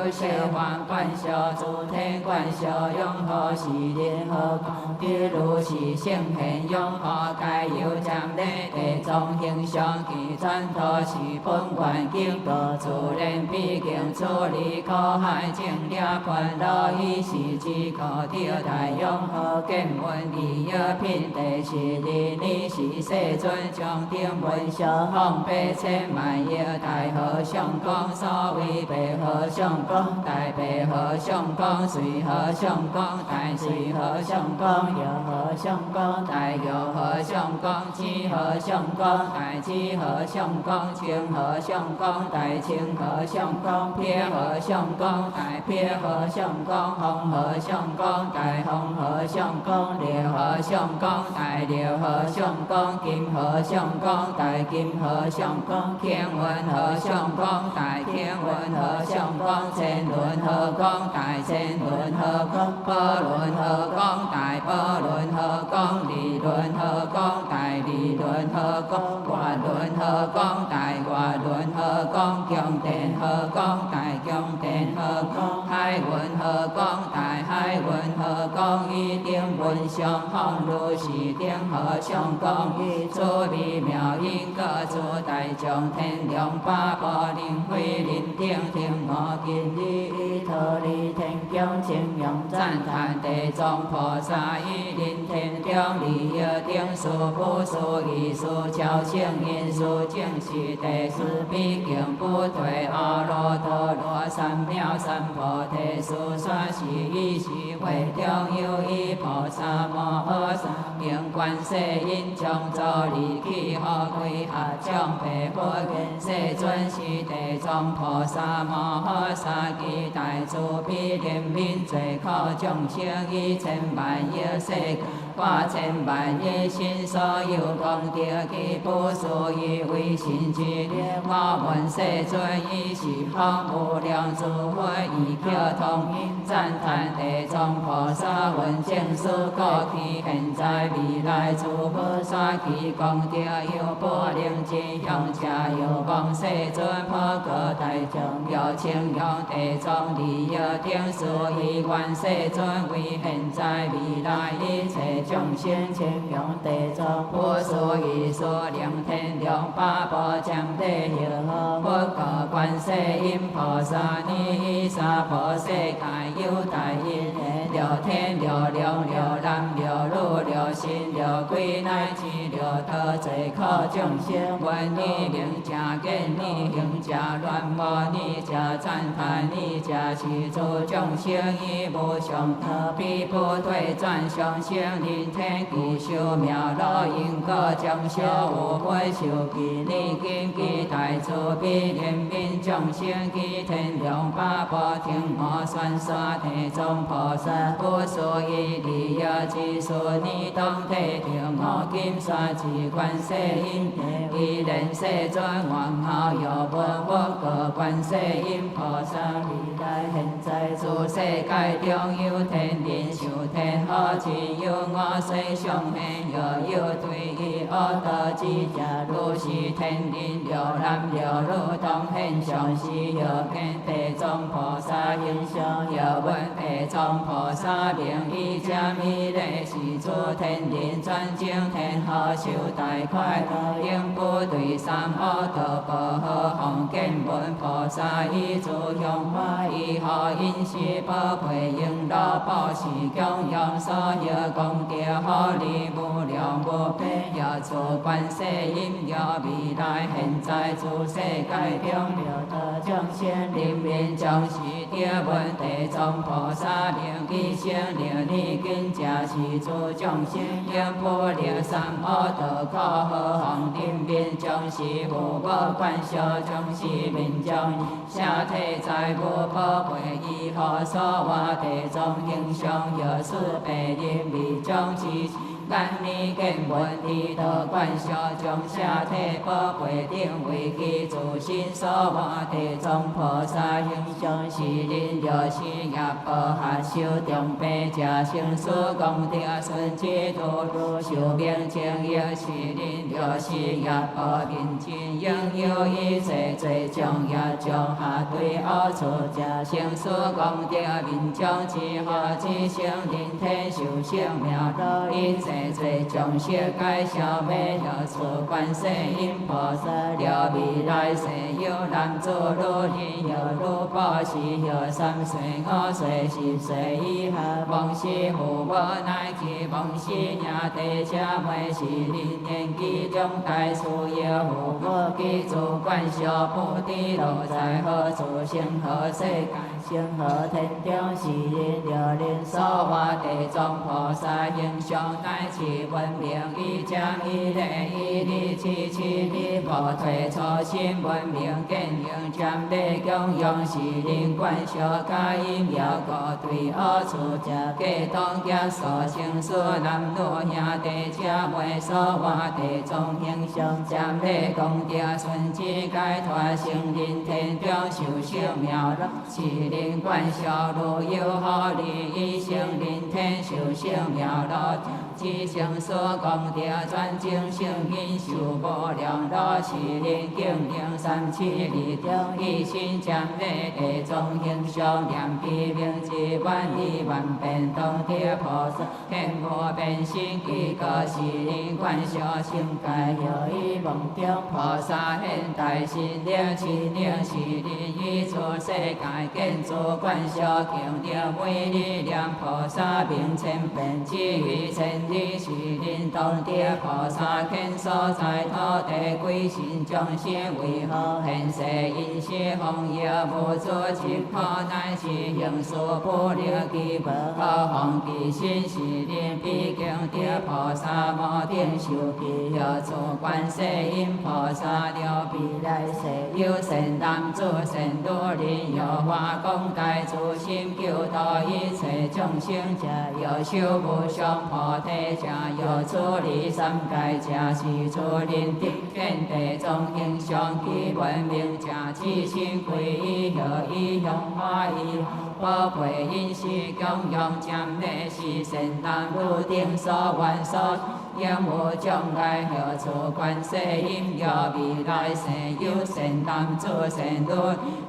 有些还观小诸天观小用何是任何功德，如是圣贤用何该有将来地藏形象其赞托是本愿经，多自然毕竟处理苦海净了烦恼，以是之可调大用何见闻利益品第是利，你是世尊将天文小方百千万亿大和尚讲，所谓白和尚讲，大白和尚讲，水和尚讲，大水和尚讲，有和尚讲，大有和尚讲，智和尚讲，大智和尚讲，清和尚讲，大清和尚讲，撇和尚讲，大撇和尚讲，红和尚讲，大红和尚讲，六和尚讲，大六和尚讲，金和尚讲，大金和尚讲，天文和尚讲，大天文和尚讲，千轮和讲，大千轮和讲，波轮和讲，大波轮和讲，理轮和讲，大理轮和讲，外轮和讲，大外轮和讲，宫殿和讲，大宫殿和讲，海运和讲，大海运和讲，一定文相方如是定和尚讲，以诸微妙因各诸大众天龙八部灵慧灵定听我今日以脱离天宫清用赞叹地藏菩萨以临天中利益定数不数异数超胜因数正是地数毕竟不退阿耨多罗三藐三菩提树说是以是会中有一菩萨摩诃萨名观世音将助离去何归下将被佛见世尊是地藏菩萨摩诃萨其大慈悲怜悯罪苦众生以千万亿世化千万亿心所有功德其不属以为心之力，我闻世尊以是方无量智慧以求通因赞叹地藏菩萨闻正事过去现在未来诸菩萨其功德有不能尽向下有望世尊普各大众有清用地藏利益定所以愿世尊为现在未来一切众生清用地藏不所以所量天龙八部将地有何不可观世音菩萨你萨婆世界有大因六天六量六男六女六心六鬼乃至六道罪苦众生闻你名正见你行正乱无你正赞叹你正是诸众生以无上特别不退转上生临天故修妙乐因果将修无悔修其你经其大慈悲怜悯众生其天龙八部听我宣说地藏菩萨不所以利益之数你当体听我今说之观世音依然世尊往后有闻我各观世音菩萨未来现在诸世界中有天人受天好只有我虽上现又有对于恶道之者如是天人六男六女当现上是又见地藏菩萨形象又闻地藏菩萨名以加弥勒是诸天人专精天好修大快乐应不对三恶道不好方见闻菩萨以诸香花以何因是宝贵应乐报是供养所有功德好利无量无边有诸观世音有未来现在诸世界中六道众生临命将是得闻地藏菩萨名以声了你今正是诸众生应不了三恶道苦何方临命将是无我观小将是命将下体在无宝贵以何所话地藏形象有四百人未将其咱尼见闻地道观小众下体宝贝顶为其自心所望地藏菩萨形象是人着是业报下修中辈者成事功德顺之路寿命正义是人着是业报面前应有一切最重要将下对恶处者成事功德民众之法之生人天受生妙乐一切最终世界消灭了处观世音菩萨了未来世有男子女人有女宝是有3岁5岁10岁以下蒙是父母乃至蒙是兄弟姐妹是人年纪中大需要父母记住观小不知路在何处生何世界生何天中是人了人所望地藏菩萨形象乃至文明以将以礼以礼七七礼佛退初心文明见用占礼供养是人观小加因要各对恶处者皆当家所成所男女兄弟姐妹所望地藏形象占礼功德顺之解脱成人天中受生妙乐是人观小如有好利益成人天受生妙乐之成所功德专精圣因受无量乐是人敬灵372中一心占礼地藏形象念彼名之万亿万遍当地菩萨天无变心具个是人观小心界有以梦中菩萨现代心灵清灵是人以出世界建筑观小强了每日念菩萨名千遍至于千里是人当地菩萨见所在土地归心众生为何现世因是红叶无助即可乃是形事不了其无可放其心是人毕竟地菩萨无定受其有主观世音菩萨了未来世有善男子善女人有化功大助心救度一切众生者有修无上菩提者有处理三界者是处人得见地藏形象其文明者至心归依何以向化以宝贝因是供养占礼是善男女顶所愿所应无障碍何处观世音有未来世有善男子善女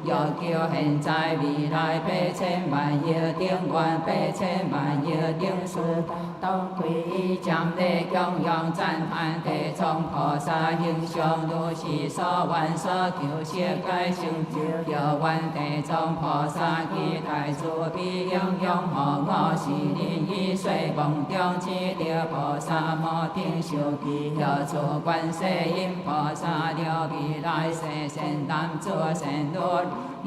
有求现在未来8千万亿顶愿8千万亿顶事当归依占礼供养赞叹地藏菩萨形象如是所愿所求世界成就有愿地藏菩萨其大慈悲应用无我是人以水梦中之了菩萨无定受其有主观世音菩萨了未来世善男子善女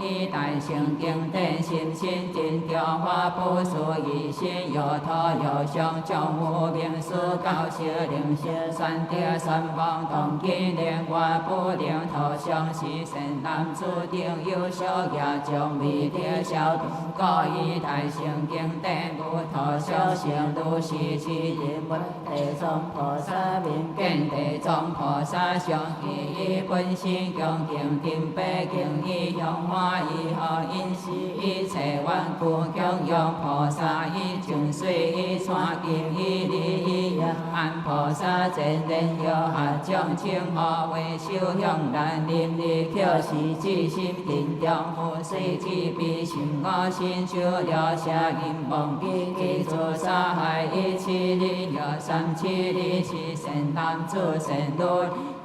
以大乘经典心心真调化不属一心有土有相众无名师教修灵修善德善忘同经连外不灵头相是善男子定有小业将未得消除各以大乘经典无头小乘如是其人闻地藏菩萨名见地藏菩萨相其以本心恭敬顶北敬以向化以后因是一切万故供养菩萨以净水以传经以礼以安菩萨真人有下将清化为修向难临力口是至心定中无水之必心我心修了下因忘记记住杀害一切人有372里是善男子善女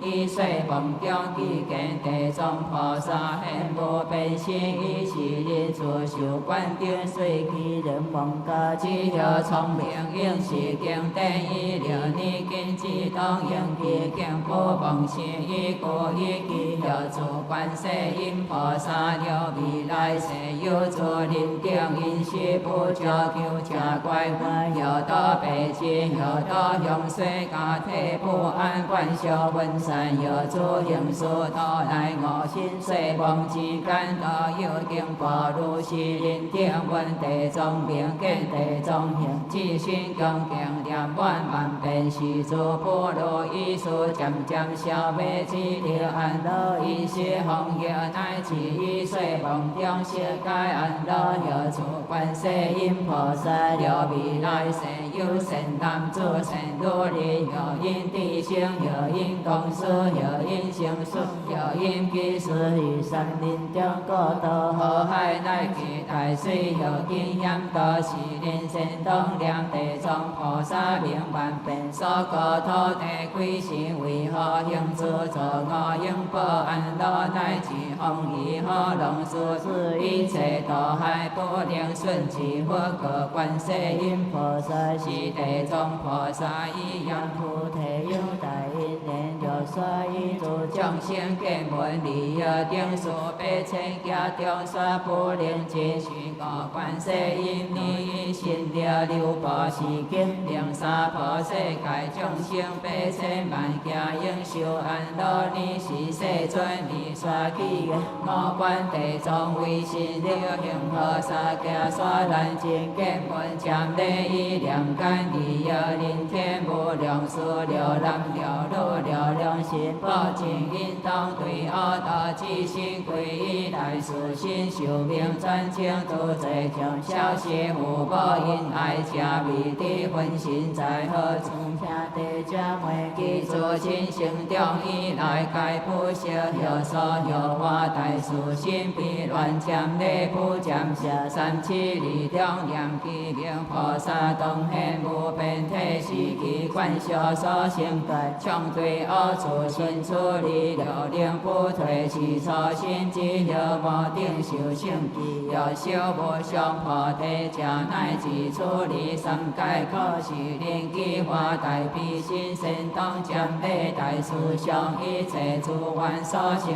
以水梦中其见地藏菩萨现无变心以是人自受观顶随其人梦家只有聪明应是经典以了你今之当应其经不忘心以故以其有主观世音菩萨了未来世有助人定因是不着求假怪怪有多悲心有多用水家体不安，观修文善药诸行事，多来我心碎梦之间，多有经过如是人听闻地藏明见地藏行，自心恭敬念满万遍是诸般若意思，渐渐消灭知了安乐意识风药，乃至于水梦中色界安乐药，诸观世音菩萨了未来世有善男子善女人，有因地生，有因公司，有因成事，有因居士于山林中各道河海乃至大水，有经验多是人生当念地藏菩萨名万遍，所过土地归心为何行诸作恶应报安乐，乃至风雨火龙事事一切道海不能顺其佛果，观世音菩萨是地藏菩萨一样菩提有大因缘，有所依诸众生见闻利益定数百千家中所不能尽虚果，观世音你心了六波是经，令三婆世界众生百千万家应受安乐，你是世尊，你所起的五观地藏为心了行菩萨家所难尽见闻渐礼以两干利益人天无量数了男了女了良心报尽因当对恶道之心归依大慈心寿命专情度罪将消息福报因爱家未知分心在何处兄弟姐妹记住亲行中以来该不舍有所有花大慈心必乱渐礼不渐下三七里中念记名菩萨当现无边体是其观修所行盖相对恶处心处理了令不退其初心只有无定修性机有修无上菩提家乃至处理三界可是令机化大悲心神当渐礼大慈上一切诸愿所行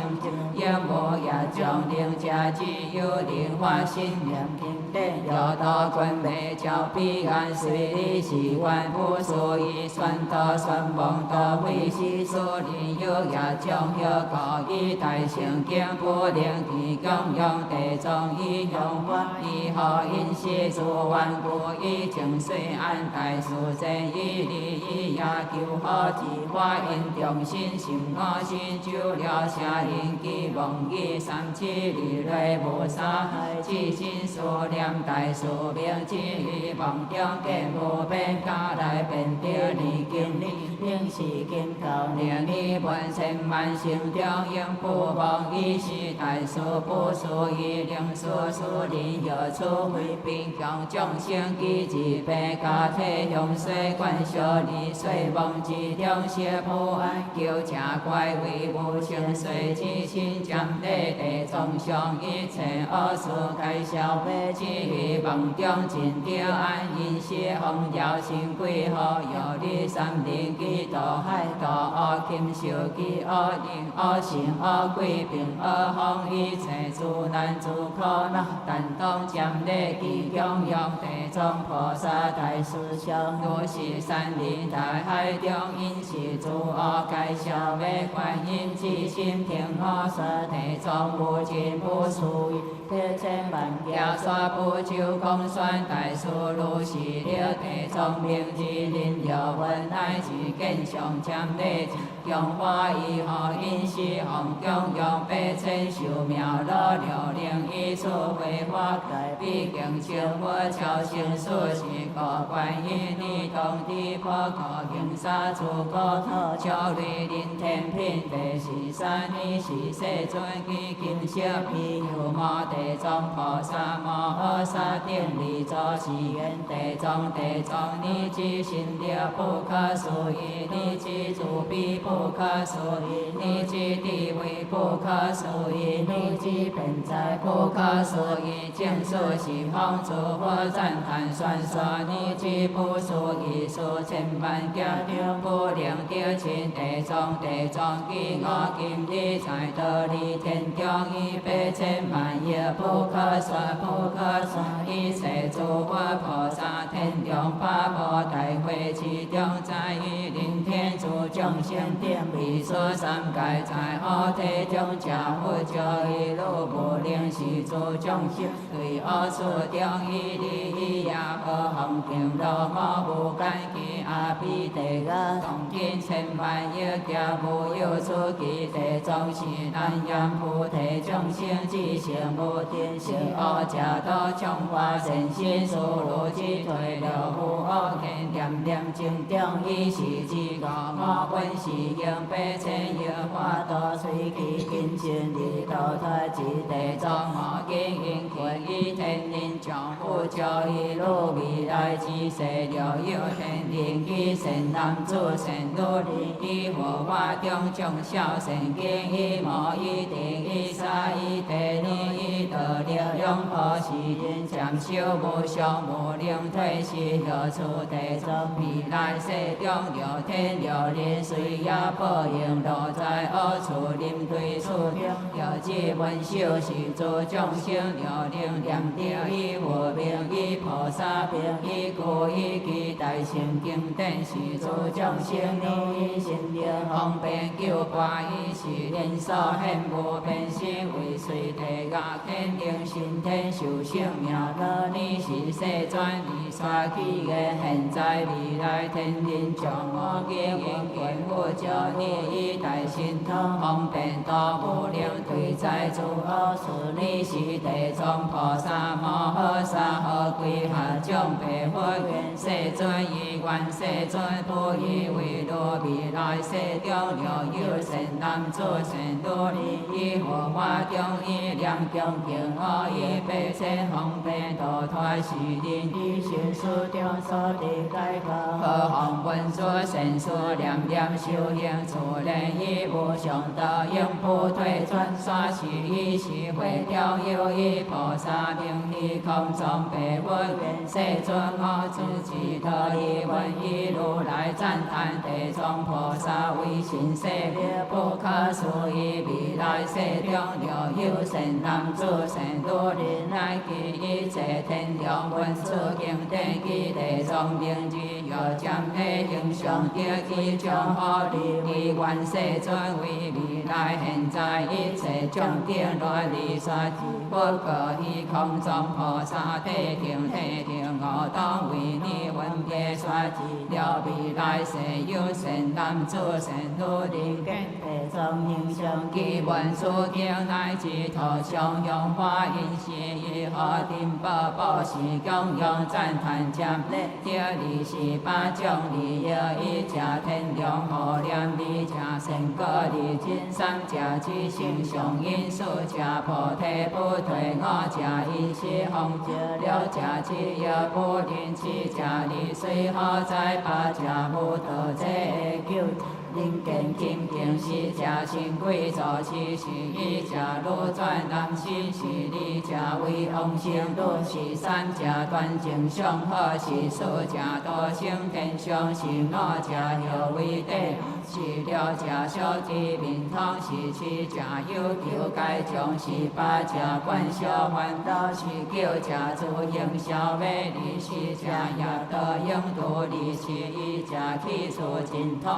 应无业障令家之有灵化心念经典有道观未教彼岸随理是愿不属于宣道宣望道为是所令有业障有故以大乘经不能提供用地藏以用法以何因是诸愿故以净水安大慈善以利以也求好之法因众心心我心就了下因机梦以三七里类无杀害至心所念大寿命之于梦中见无边家来变着你经历令是经告令你本千万心中应不忘以是大寿不属于令所属人有处会并将众生机自被家体用水灌修你水梦之中邪不安求假怪为无情水之心将地地众生一切恶事该消灭之于梦中尽着安因是风摇心归何有你三灵机道海道恶金受机恶因恶行恶鬼并恶风一切诸难诸苦恼但当渐礼其中用地藏菩萨大慈相如是山林大海中因是诸恶该消灭观音之心听我说地藏无尽不属于百千万家所不求公宣大慈如是了地藏名之人有闻乃至见上渐礼用花以何因是红供用百千寿妙乐了令一处慧花盖毕竟成佛超生殊是个观音你当地破可行杀诸国土教类人天品第十三你是世尊其金色毗有摩地藏菩萨摩诃萨顶礼作是愿地藏你之心了不可思议你之慈悲不可思议你之地位不可思议，如即本在不可思议，净土西方诸佛赞叹宣说，如即不思议数千万劫，不能得亲地藏，地藏具我今日在得离天中100千万亿不可说不可说，一切诸佛菩萨天中八部大会其中，在于临天诸众生定未所三界，在阿地中家佛教一路无能是诸众生，对阿处中一利益也何恒定罗摩无间其阿毗地阿当今千万亿劫无有出其地藏是难言菩提众生之成无定是阿伽多众化身心所如之退了无阿天念念经中以是之我本是用百千亿法度随其金身力道他之地藏我今应困于天人将佛教一路未来之世了有天人以善男子善女以佛法中众小善经以无一定以沙以地理以道力用何是人暂修无上无量退失了处地藏未来世中了天了人随也报应落在恶处临对处中了自文修是诸众生了能念着以佛名以菩萨名以故以其大乘经典是诸众生以心灵方便救拔以是人所现无变身为随地牙天灵身天受生命乐你是世转离刷起的现在未来天人将我经营quyền佛教你以大神通方便多無量對在諸惡事你是地藏菩薩摩訶薩訶歸下將彼佛願世尊以願世尊不以為樂未來世中了有善男子善女以佛法中以念恭敬我以百千方便度脫是人以心事中所地解脫何況文殊善事念念修行處人以無上道應不退轉刷是以是會調有以菩薩名以空中彼佛願世尊我自己得以聞以如來讚歎地藏菩薩為心世別不可思議未來世中了有善男子善女人來其一切天龍文殊經典其地藏名字有將的形象得其將何利以願世尊為未來現在一切眾定來離刷不可以空中菩薩地聽我當為你分別刷了未來世有善男子善女人見地藏形象其文殊經乃至頭相用華嚴是以何定寶寶是供養讚歎將得離是八種利益一家天龍無量利家善果利盡三家之性上因數家菩提不退我家一切紅者了家之業不定七家利隨後在八家無得這救人間清淨是家心貴族是一家路轉南心是二家為往生路是三家斷淨上好是四家多生天上是五家有為地是六家小智明通是七家有求解眾是八家觀修煩惱是九家助應消滅利是家也得應度利是一家起處精通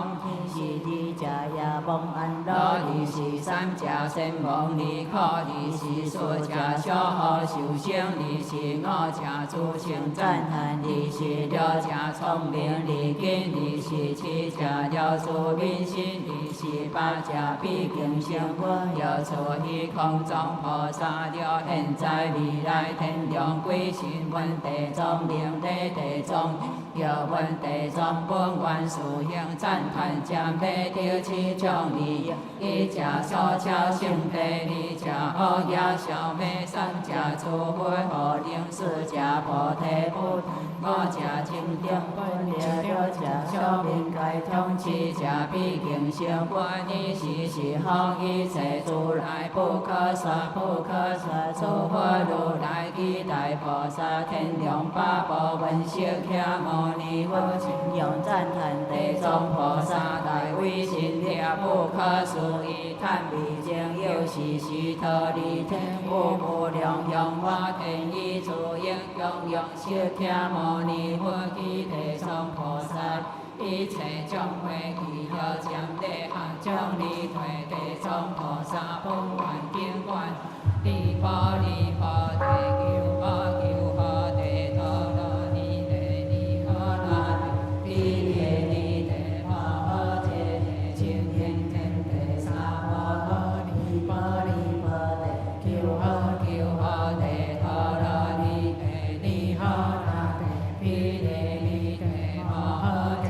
是二家也蒙安樂利是三家身亡利可利是四家小好修行利是五家助行讚歎利是六家聰明利根利是七家了助民心利是八家必經生活了處於空中菩薩了現在未來天龍歸心問地藏名地地藏了問地藏本願殊行讚歎將被丟棄眾利益一家所教性地利家惡業消滅三家諸佛何令四家菩提不五家清淨本業六家消滅解通七家毕竟成观以时时方一切如来不可说不可说，诸佛如来期待菩萨天龙八部文殊伽摩尼佛，信仰赞叹地藏菩萨大威神力不可思议，叹未净有时时脱离天无无量向我天意自应供养释迦牟尼佛及地藏菩萨。一切众会祈要将地下将离退地藏菩萨本愿经观，离波离波地求波求波地陀罗尼地尼诃那地离地离地摩诃揭地清天天地萨摩诃离波离波地求波求波地陀罗尼地尼诃那地毗地离地摩诃揭。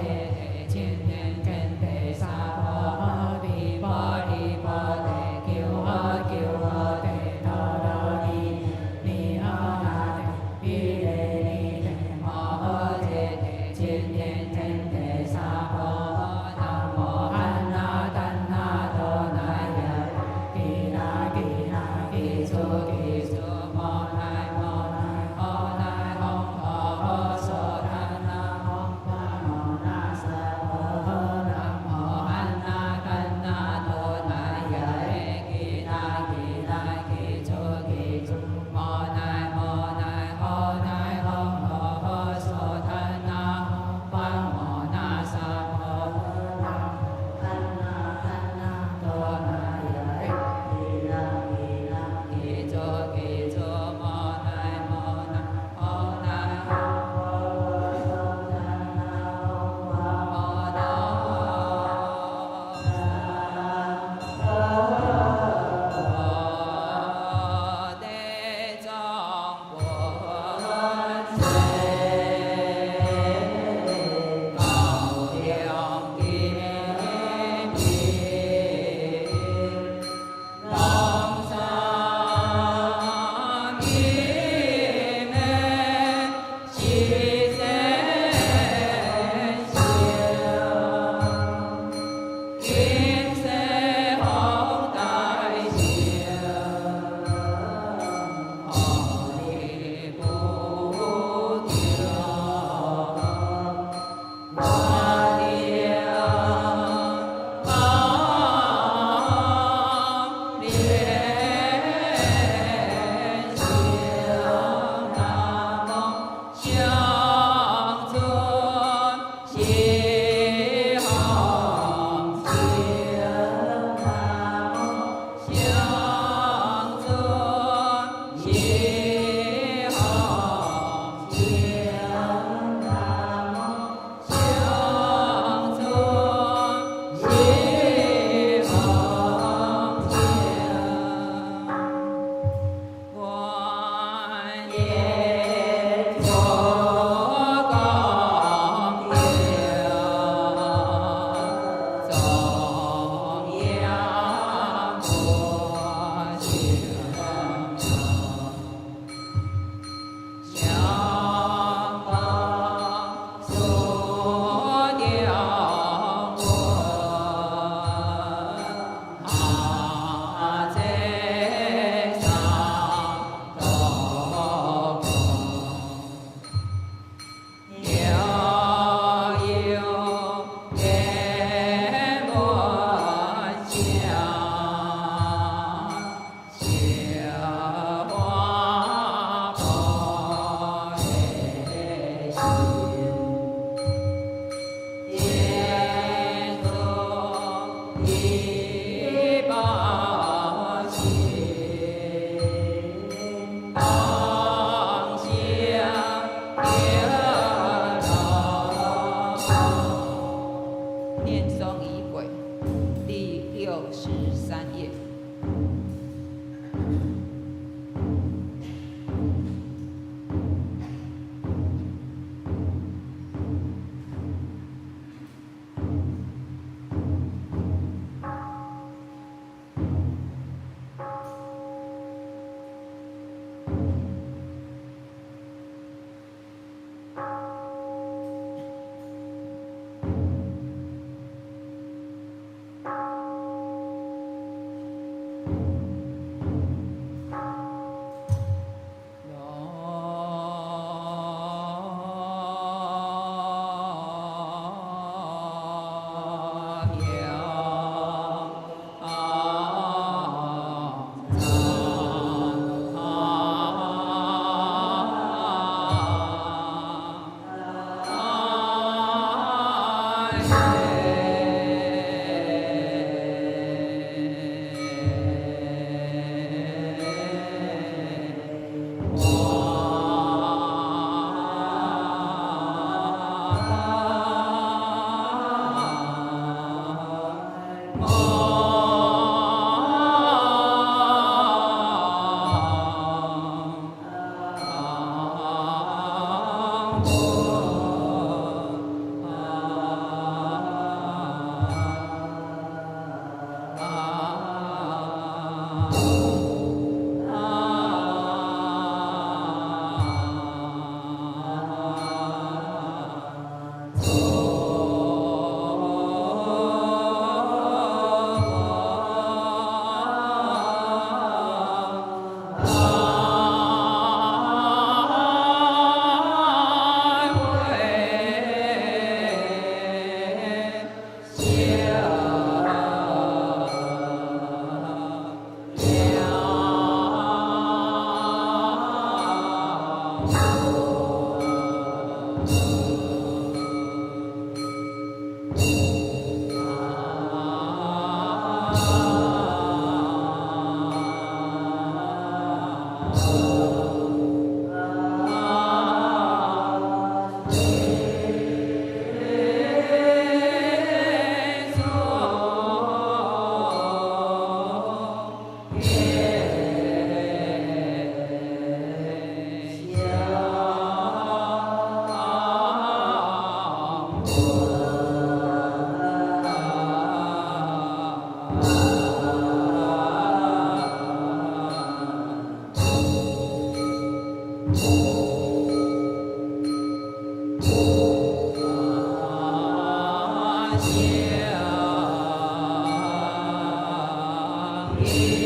啊。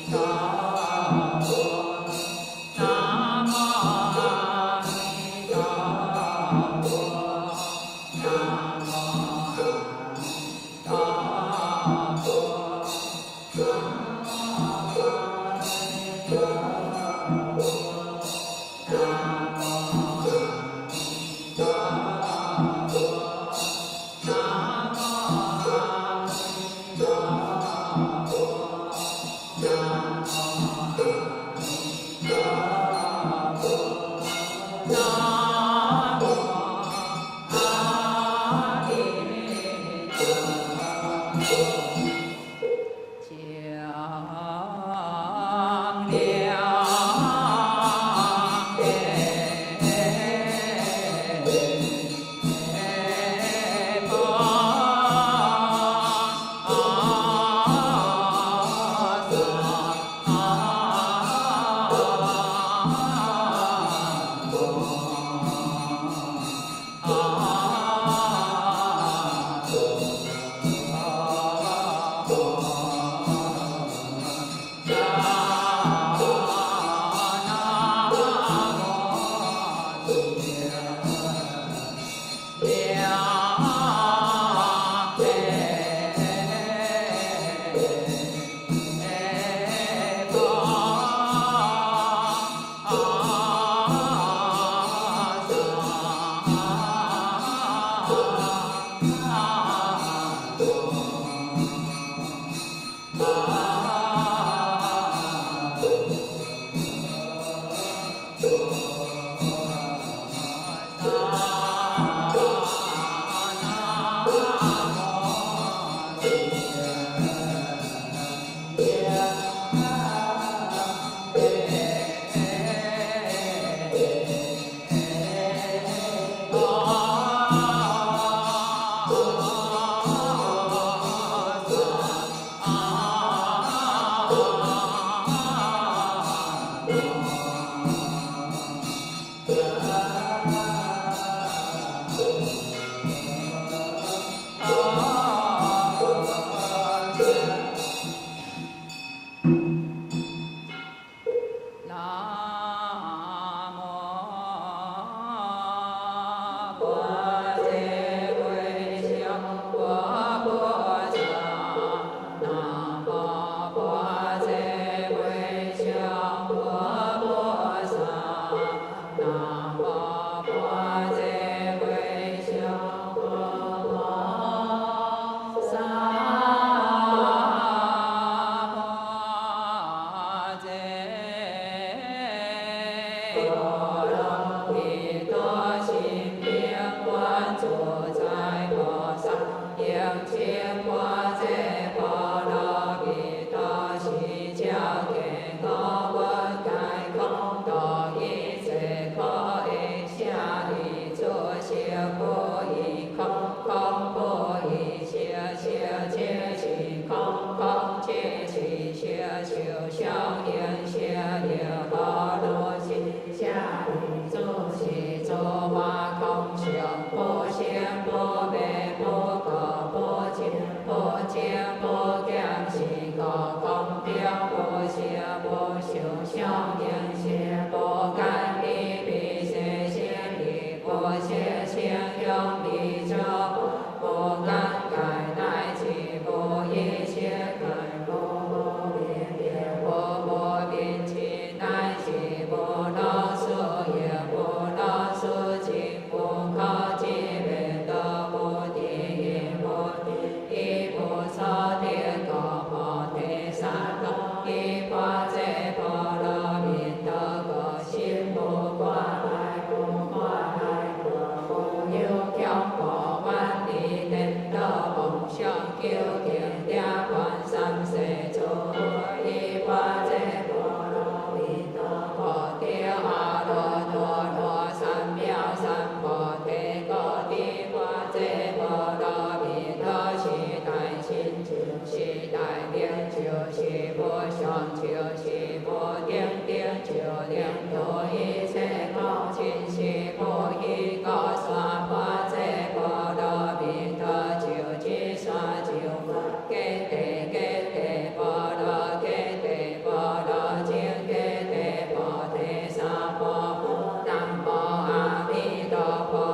南无阿弥陀佛。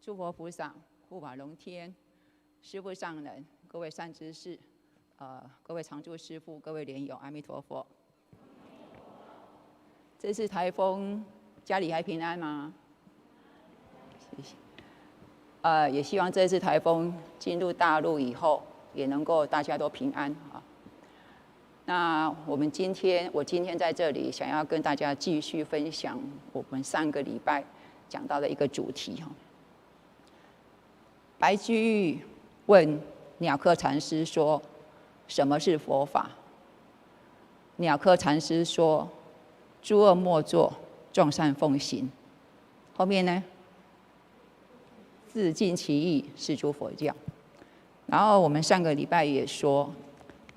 诸佛菩萨、护法龙天、师父上人、各位善知识、各位常住师父、各位莲友，阿弥陀佛。这次台风家里还平安吗？谢谢。也希望这次台风进入大陆以后，也能够大家都平安啊。那我今天在这里想要跟大家继续分享我们上个礼拜讲到的一个主题哈。白居易问鸟窠禅师说：“什么是佛法？”鸟窠禅师说：“诸恶莫作，众善奉行。”后面呢？自尽其意，是诸佛教。然后我们上个礼拜也说，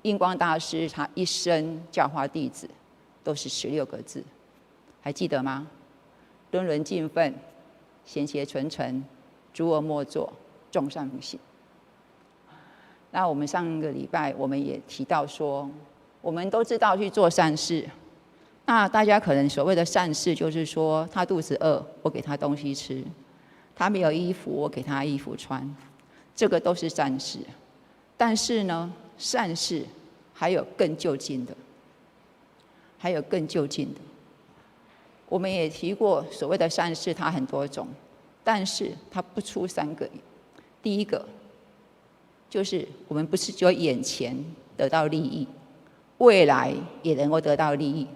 印光大师他一生教化弟子都是16个字，还记得吗？伦伦敬分，贤邪纯诚，诸恶莫作，众善奉行。那我们上个礼拜我们也提到说，我们都知道去做善事。那大家可能所谓的善事，就是说他肚子饿，我给他东西吃；他没有衣服，我给他衣服穿，这个都是善事。但是呢，善事还有更就近的，还有更就近的。我们也提过，所谓的善事它很多种，但是它不出3个。第一个就是我们不是只有眼前得到利益，未来也能够得到利益。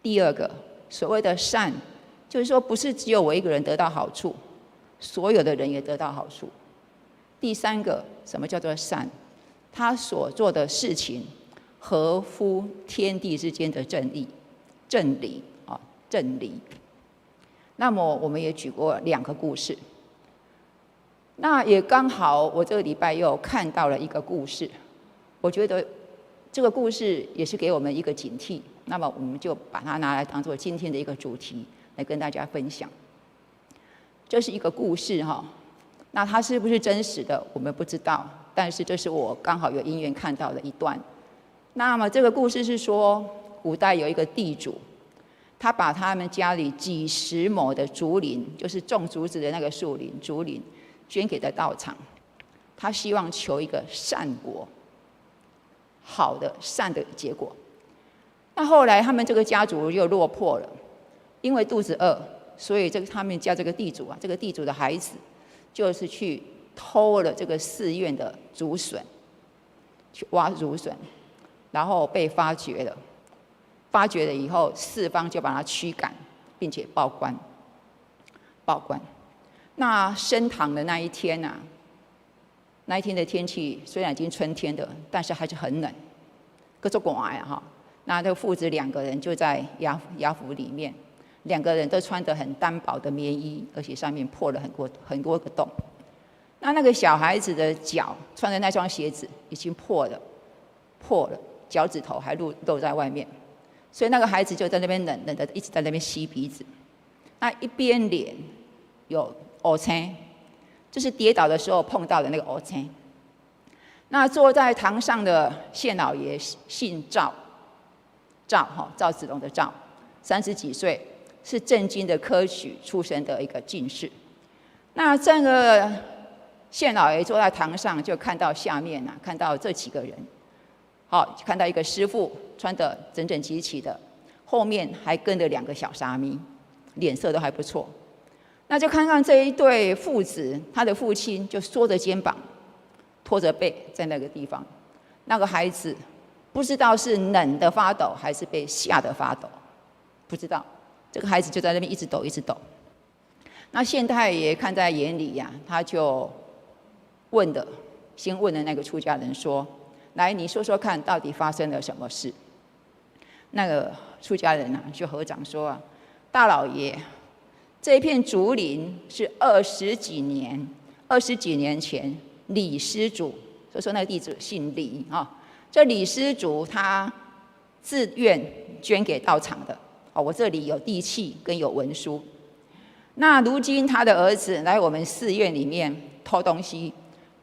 第二个，所谓的善，就是说不是只有我一个人得到好处，所有的人也得到好处。第三个，什么叫做善？他所做的事情合乎天地之间的正理，正理啊，正理。那么我们也举过2个故事。那也刚好，我这个礼拜又看到了一个故事，我觉得这个故事也是给我们一个警惕。那么我们就把它拿来当做今天的一个主题来跟大家分享。这是一个故事哈，那它是不是真实的我们不知道，但是这是我刚好有因缘看到的一段。那么这个故事是说，古代有一个地主，他把他们家里几十亩的竹林，就是种竹子的那个树林竹林，捐给了道场，他希望求一个善果，好的善的结果。那后来他们这个家族又落魄了，因为肚子饿，所以他们家这个地主啊，这个地主的孩子就是去偷了这个寺院的竹笋，去挖竹笋，然后被发觉了。发觉了以后，四方就把他驱赶，并且报官。那升堂的那一天啊，那一天的天气虽然已经春天了，但是还是很冷，各种寒呀哈。那这父子2个人就在衙府里面，2个人都穿得很单薄的棉衣，而且上面破了很多个洞。那个小孩子的脚穿的那双鞋子已经破了，脚趾头还露在外面，所以那个孩子就在那边冷的一直在那边吸鼻子。那一边脸有黑青，就是跌倒的时候碰到的那个黑青。那坐在堂上的县老爷姓赵子龙的赵，30几岁，是正经的科举出身的一个进士。那这个县老爷坐在堂上，就看到下面啊，看到这几个人，看到一个师傅穿得整整齐齐的，后面还跟着2个小沙弥，脸色都还不错。那就看看这一对父子，他的父亲就缩着肩膀，拖着背在那个地方，那个孩子不知道是冷的发抖还是被吓得发抖，不知道。这个孩子就在那边一直抖一直抖。那县太爷看在眼里呀，他就先问了那个出家人说：“来，你说说看，到底发生了什么事？”那个出家人啊，就合掌说啊：“大老爷，这片竹林是20几年前李施主，所以说那个地主姓李啊。这李施主他自愿捐给道场的。我这里有地契跟有文书。那如今他的儿子来我们寺院里面偷东西，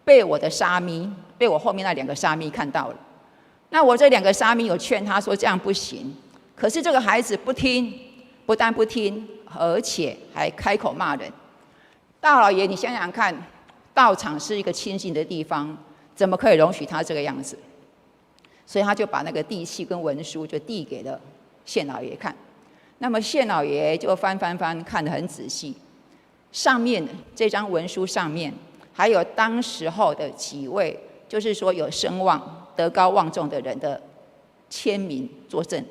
被我后面那2个沙弥看到了。那我这2个沙弥有劝他说这样不行，可是这个孩子不听，不但不听，而且还开口骂人。大老爷，你想想看，道场是一个清净的地方，怎么可以容许他这个样子？所以他就把那个地契跟文书就递给了县老爷看。那么县老爷就翻看得很仔细，上面这张文书上面还有当时候的几位，就是说有声望、德高望重的人的签名作证，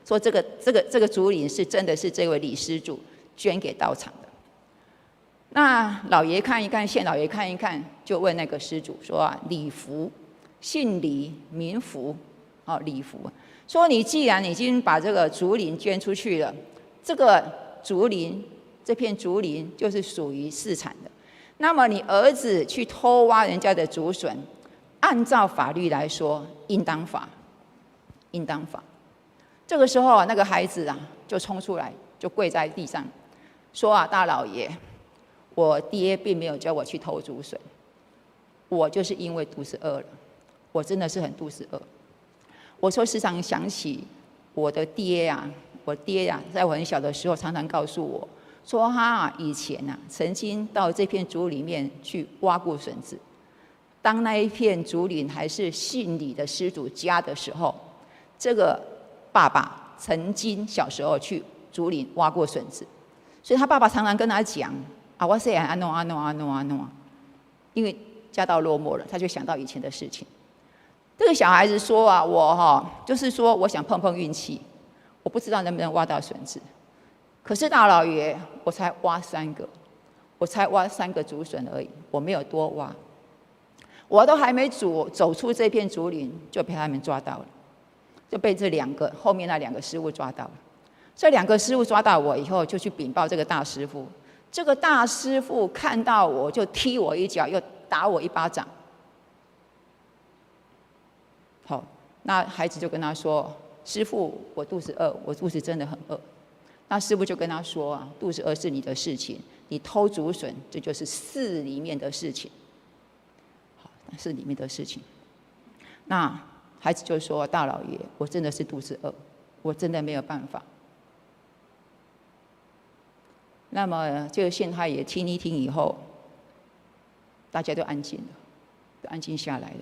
说这个竹林是真的是这位李施主捐给道场的。那老爷看一看，县老爷看一看，就问那个施主说啊，李福，姓李，名福，李福，说你既然已经把这个竹林捐出去了，这个竹林这片竹林就是属于私产的，那么你儿子去偷挖人家的竹笋，按照法律来说，应当罚，应当罚。这个时候那个孩子啊，就冲出来，就跪在地上，说啊，大老爷，我爹并没有叫我去偷竹笋，我就是因为肚子饿了，我真的是很肚子饿。我说时常想起我的爹啊，我爹啊，在我很小的时候常常告诉我，说他以前啊，曾经到这片竹里面去挖过笋子。当那一片竹林还是姓李的施主家的时候，这个爸爸曾经小时候去竹林挖过笋子，所以他爸爸常常跟他讲啊，我虽然安诺，因为家道落寞了，他就想到以前的事情。这个小孩子说啊，我就是说我想碰碰运气，我不知道能不能挖到笋子。可是大老爷，我才挖3个竹笋而已，我没有多挖。我都还没走出这片竹林，就被他们抓到了，就被后面那2个师傅抓到了。这2个师傅抓到我以后，就去禀报这个大师傅。这个大师傅看到我就踢我一脚，又打我1巴掌。好，那孩子就跟他说：“师傅，我肚子饿，我肚子真的很饿。”那师傅就跟他说啊，肚子饿是你的事情，你偷竹笋，这就是寺里面的事情。好，寺里面的事情。那孩子就说：“大老爷，我真的是肚子饿，我真的没有办法。”那么这个县太爷听一听以后，大家都安静了，都安静下来了。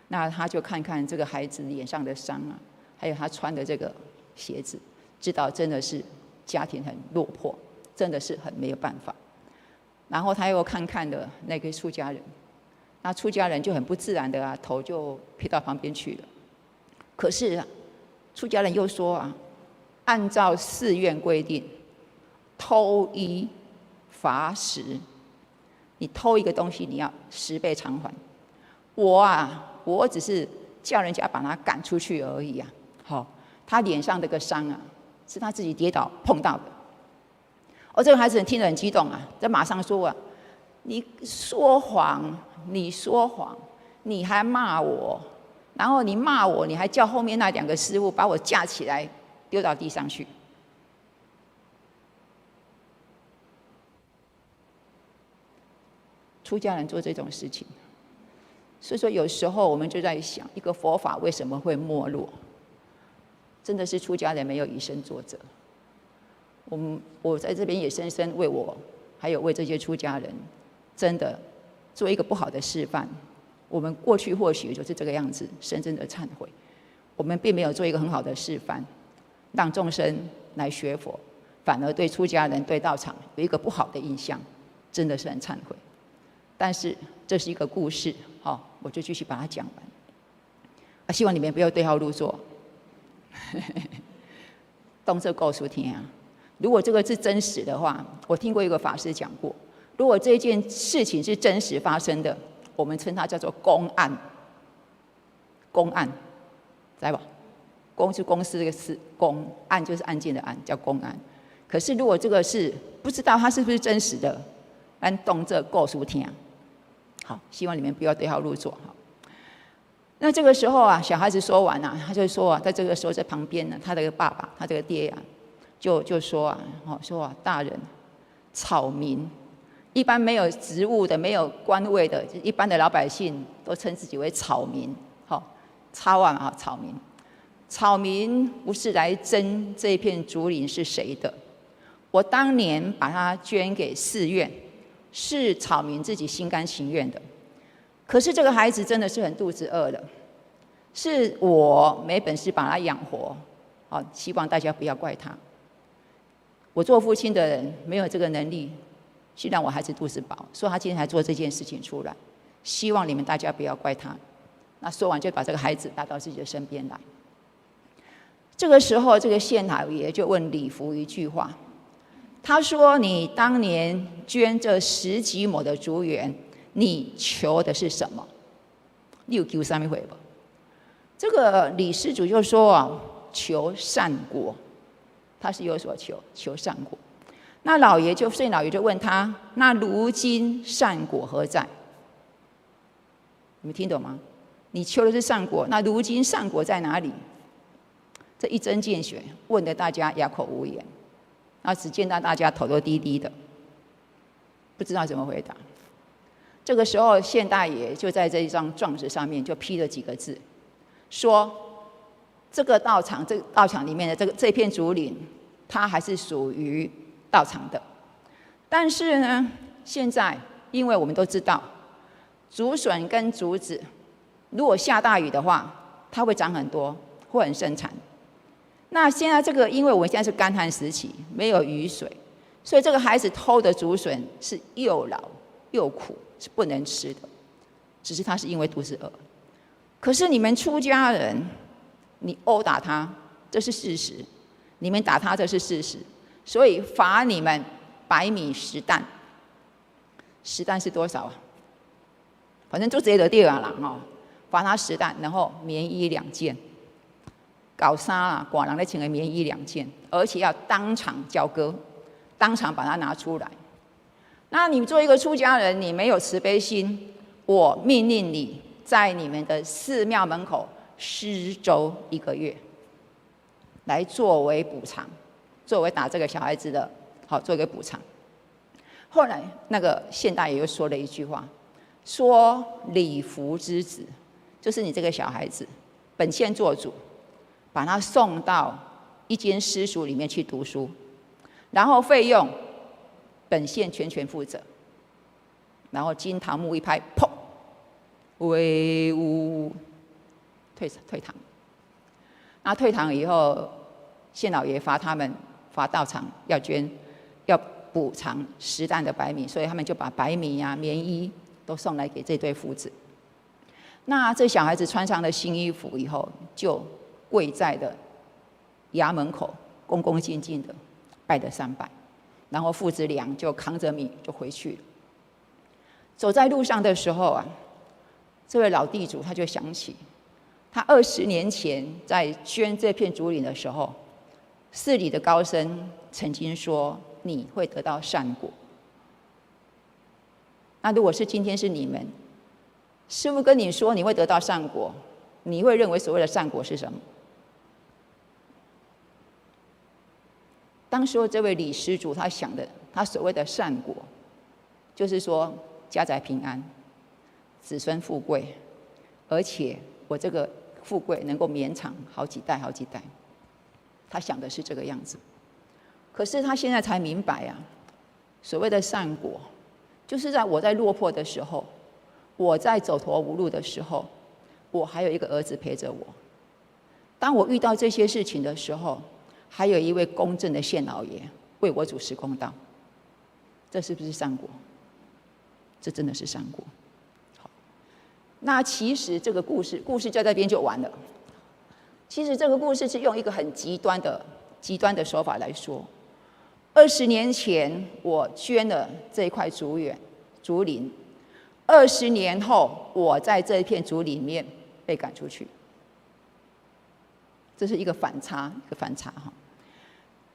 那他就看看这个孩子脸上的伤啊，还有他穿的这个鞋子，知道真的是家庭很落魄，真的是很没有办法。然后他又看看的那个出家人，那出家人就很不自然的啊，头就撇到旁边去了。可是啊，出家人又说啊，按照寺院规定，偷1罚10，你偷一个东西，你要10倍偿还。我只是叫人家把他赶出去而已啊。好，他脸上这个伤啊，是他自己跌倒碰到的。这个孩子听得很激动啊，他马上说啊，你说谎，你还骂我，然后你骂我，你还叫后面那2个师傅把我架起来丢到地上去。出家人做这种事情，所以说有时候我们就在想，一个佛法为什么会没落？真的是出家人没有以身作则。我在这边也深深为我，还有为这些出家人，真的做一个不好的示范。我们过去或许就是这个样子，深深的忏悔。我们并没有做一个很好的示范，让众生来学佛，反而对出家人、对道场有一个不好的印象，真的是很忏悔。但是这是一个故事，我就继续把它讲完。希望你们不要对号入座。动这告诉听啊！如果这个是真实的话，我听过一个法师讲过，如果这件事情是真实发生的，我们称它叫做公案。公案，知道吧？公是公司这个司，公案就是案件的案，叫公案。可是如果这个是不知道它是不是真实的，咱动这告诉听。好，希望你们不要对号入座。好，那这个时候啊，小孩子说完啊，他就说啊，在这个时候在旁边呢，他的爸爸，他这个爹啊，就说啊，大人，草民，一般没有职务的、没有官位的，一般的老百姓都称自己为草民。草啊，草民，草民不是来争这片竹林是谁的，我当年把它捐给寺院。是草民自己心甘情愿的，可是这个孩子真的是很肚子饿了，是我没本事把他养活。好，希望大家不要怪他。我做父亲的人没有这个能力虽然我孩子肚子饱，说他今天才做这件事情出来，希望你们大家不要怪他。那说完就把这个孩子带到自己的身边来。这个时候，这个县老爷就问李福一句话，他说：“你当年捐这10几亩的竹园，你求的是什么？你有求什么回不？”这个李施主就说啊，求善果，他是有所求，求善果。那县老爷就问他，那如今善果何在？你们听懂吗？你求的是善果，那如今善果在哪里？这一针见血，问得大家哑口无言。那只见到大家头都低低的，不知道怎么回答。这个时候，县大爷就在这一张状纸上面就批了几个字，说这个道场里面的这片竹林，它还是属于道场的。但是呢，现在因为我们都知道，竹笋跟竹子，如果下大雨的话，它会长很多，会很生产。那现在因为我们现在是干旱时期，没有雨水，所以这个孩子偷的竹笋是又老又苦，是不能吃的。只是他是因为肚子饿。可是你们出家人，你殴打他，这是事实；你们打他，这是事实。所以罚你们100米10担。10担是多少啊？反正就这个地方啦哦，罚他10担，然后棉衣2件。搞啥啦？寡人在请个棉衣2件，而且要当场交割，当场把它拿出来。那你作为一个出家人，你没有慈悲心，我命令你在你们的寺庙门口施粥1个月，来作为补偿，作为打这个小孩子的好，做一个补偿。后来那个县大爷又说了一句话，说礼服之子，就是你这个小孩子，本县做主。把他送到一间私塾里面去读书，然后费用本县全负责。然后金堂木一拍，砰，威武，退堂。那退堂以后，县老爷罚道场要补偿10担的白米，所以他们就把白米啊、棉衣都送来给这对父子。那这小孩子穿上了新衣服以后，就跪在的衙门口，恭恭敬敬的拜了3拜，然后父子俩就扛着米就回去了。走在路上的时候啊，这位老地主他就想起，他20年前在捐这片竹林的时候，寺里的高僧曾经说你会得到善果。那如果是今天是你们，师父跟你说你会得到善果，你会认为所谓的善果是什么？当时这位李施主他想的，他所谓的善果，就是说家宅平安，子孙富贵，而且我这个富贵能够绵长好几代。他想的是这个样子。可是他现在才明白啊，所谓的善果，就是我在落魄的时候，我在走投无路的时候，我还有一个儿子陪着我。当我遇到这些事情的时候，还有一位公正的县老爷为我主持公道，这是不是善果？这真的是善果。好，那其实这个故事在这边就完了。其实这个故事是用一个很极端的手法来说。20年前我捐了这一块竹林，20年后我在这一片竹林里面被赶出去，这是一个反差哈。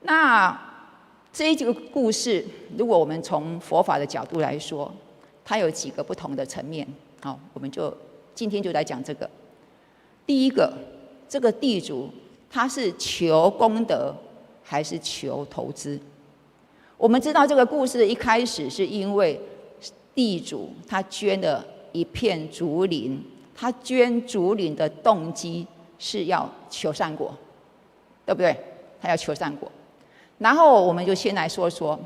那这一个故事，如果我们从佛法的角度来说，它有几个不同的层面。好，我们今天就来讲这个。第一个，这个地主他是求功德还是求投资？我们知道这个故事的一开始是因为地主他捐了一片竹林，他捐竹林的动机是要求善果，对不对？他要求善果。然后我们就先来说，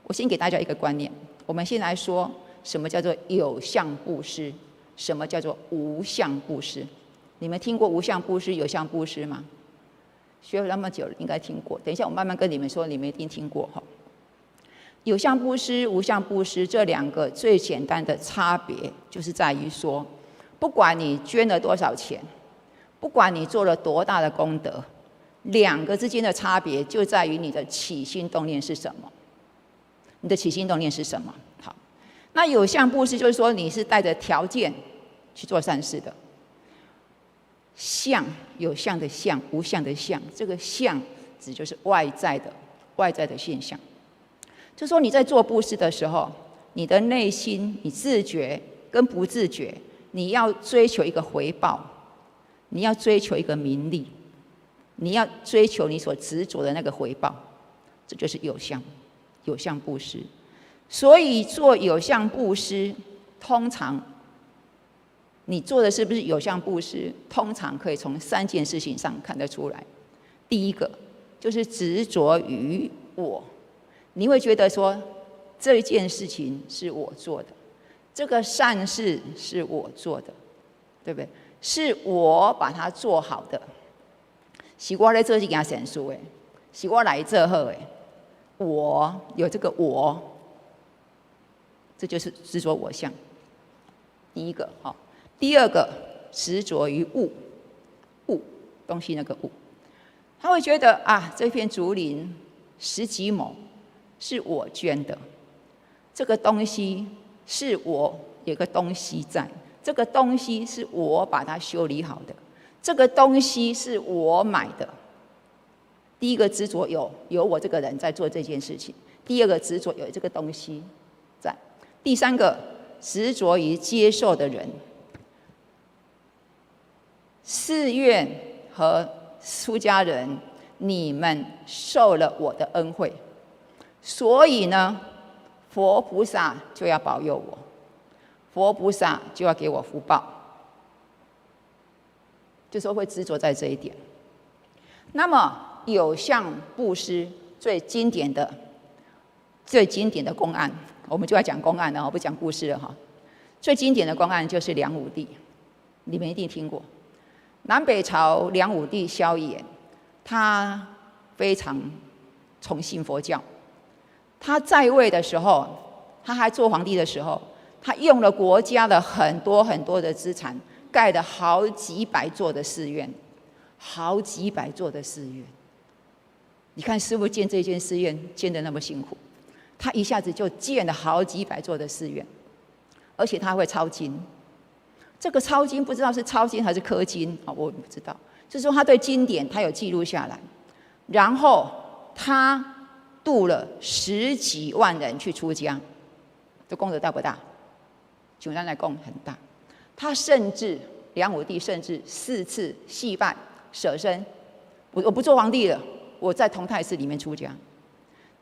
我先给大家一个观念，我们先来说什么叫做有相布施，什么叫做无相布施。你们听过无相布施、有相布施吗？学了那么久了，应该听过。等一下我慢慢跟你们说，你们一定听过哈。有相布施、无相布施这两个最简单的差别，就是在于说，不管你捐了多少钱，不管你做了多大的功德，两个之间的差别就在于你的起心动念是什么。你的起心动念是什么？好，那有相布施就是说你是带着条件去做善事的。相，有相的相，无相的相，这个相指就是外在的现象。就说你在做布施的时候，你的内心，你自觉跟不自觉，你要追求一个回报，你要追求一个名利，你要追求你所执着的那个回报，这就是有相布施。所以做有相布施，通常你做的是不是有相布施，通常可以从3件事情上看得出来。第一个就是执着于我，你会觉得说这一件事情是我做的，这个善事是我做的，对不对？是我把它做好的，是我来做这件善事的，是我来做好的，我有这个我，这就是执着我相。第一个，好。第二个，执着于物，东西那个物，他会觉得啊，这片竹林10几亩是我捐的，这个东西是我有个东西在，这个东西是我把它修理好的，这个东西是我买的。第一个执着有我这个人在做这件事情，第二个执着有这个东西在，第三个执着于接受的人。寺院和出家人，你们受了我的恩惠，所以呢，佛菩萨就要保佑我，佛菩萨就要给我福报，就说会执着在这一点。那么有相布施最经典的公案，我们就要讲公案了，不讲布施了哈。最经典的公案就是梁武帝，你们一定听过。南北朝梁武帝萧衍，他非常崇信佛教。他在位的时候，他还做皇帝的时候，他用了国家的很多的资产，盖了好几百座的寺院，好几百座的寺院。你看师父建这间寺院建得那么辛苦，他一下子就建了好几百座的寺院，而且他会抄经。这个抄经不知道是抄经还是刻经，我不知道。就是说他对经典他有记录下来，然后他度了10几万人去出家，这功德大不大？就咱来讲很大。他梁武帝甚至4次戏拜舍身，我不做皇帝了，我在同泰寺里面出家。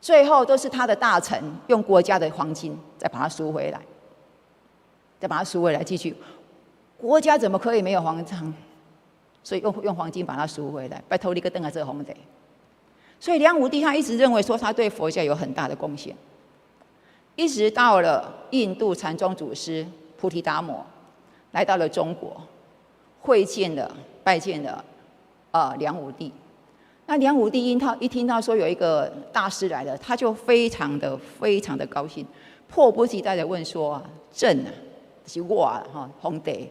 最后都是他的大臣用国家的黄金再把它赎回来，继续。国家怎么可以没有皇上？所以用黄金把它赎回来，拜托你个登来这个皇帝。所以梁武帝他一直认为说他对佛教有很大的贡献，一直到了印度禅宗祖师菩提达摩来到了中国，拜见了梁武帝。那梁武帝一听到说有一个大师来了，他就非常的高兴，迫不及待的问说：“朕啊，是我皇帝。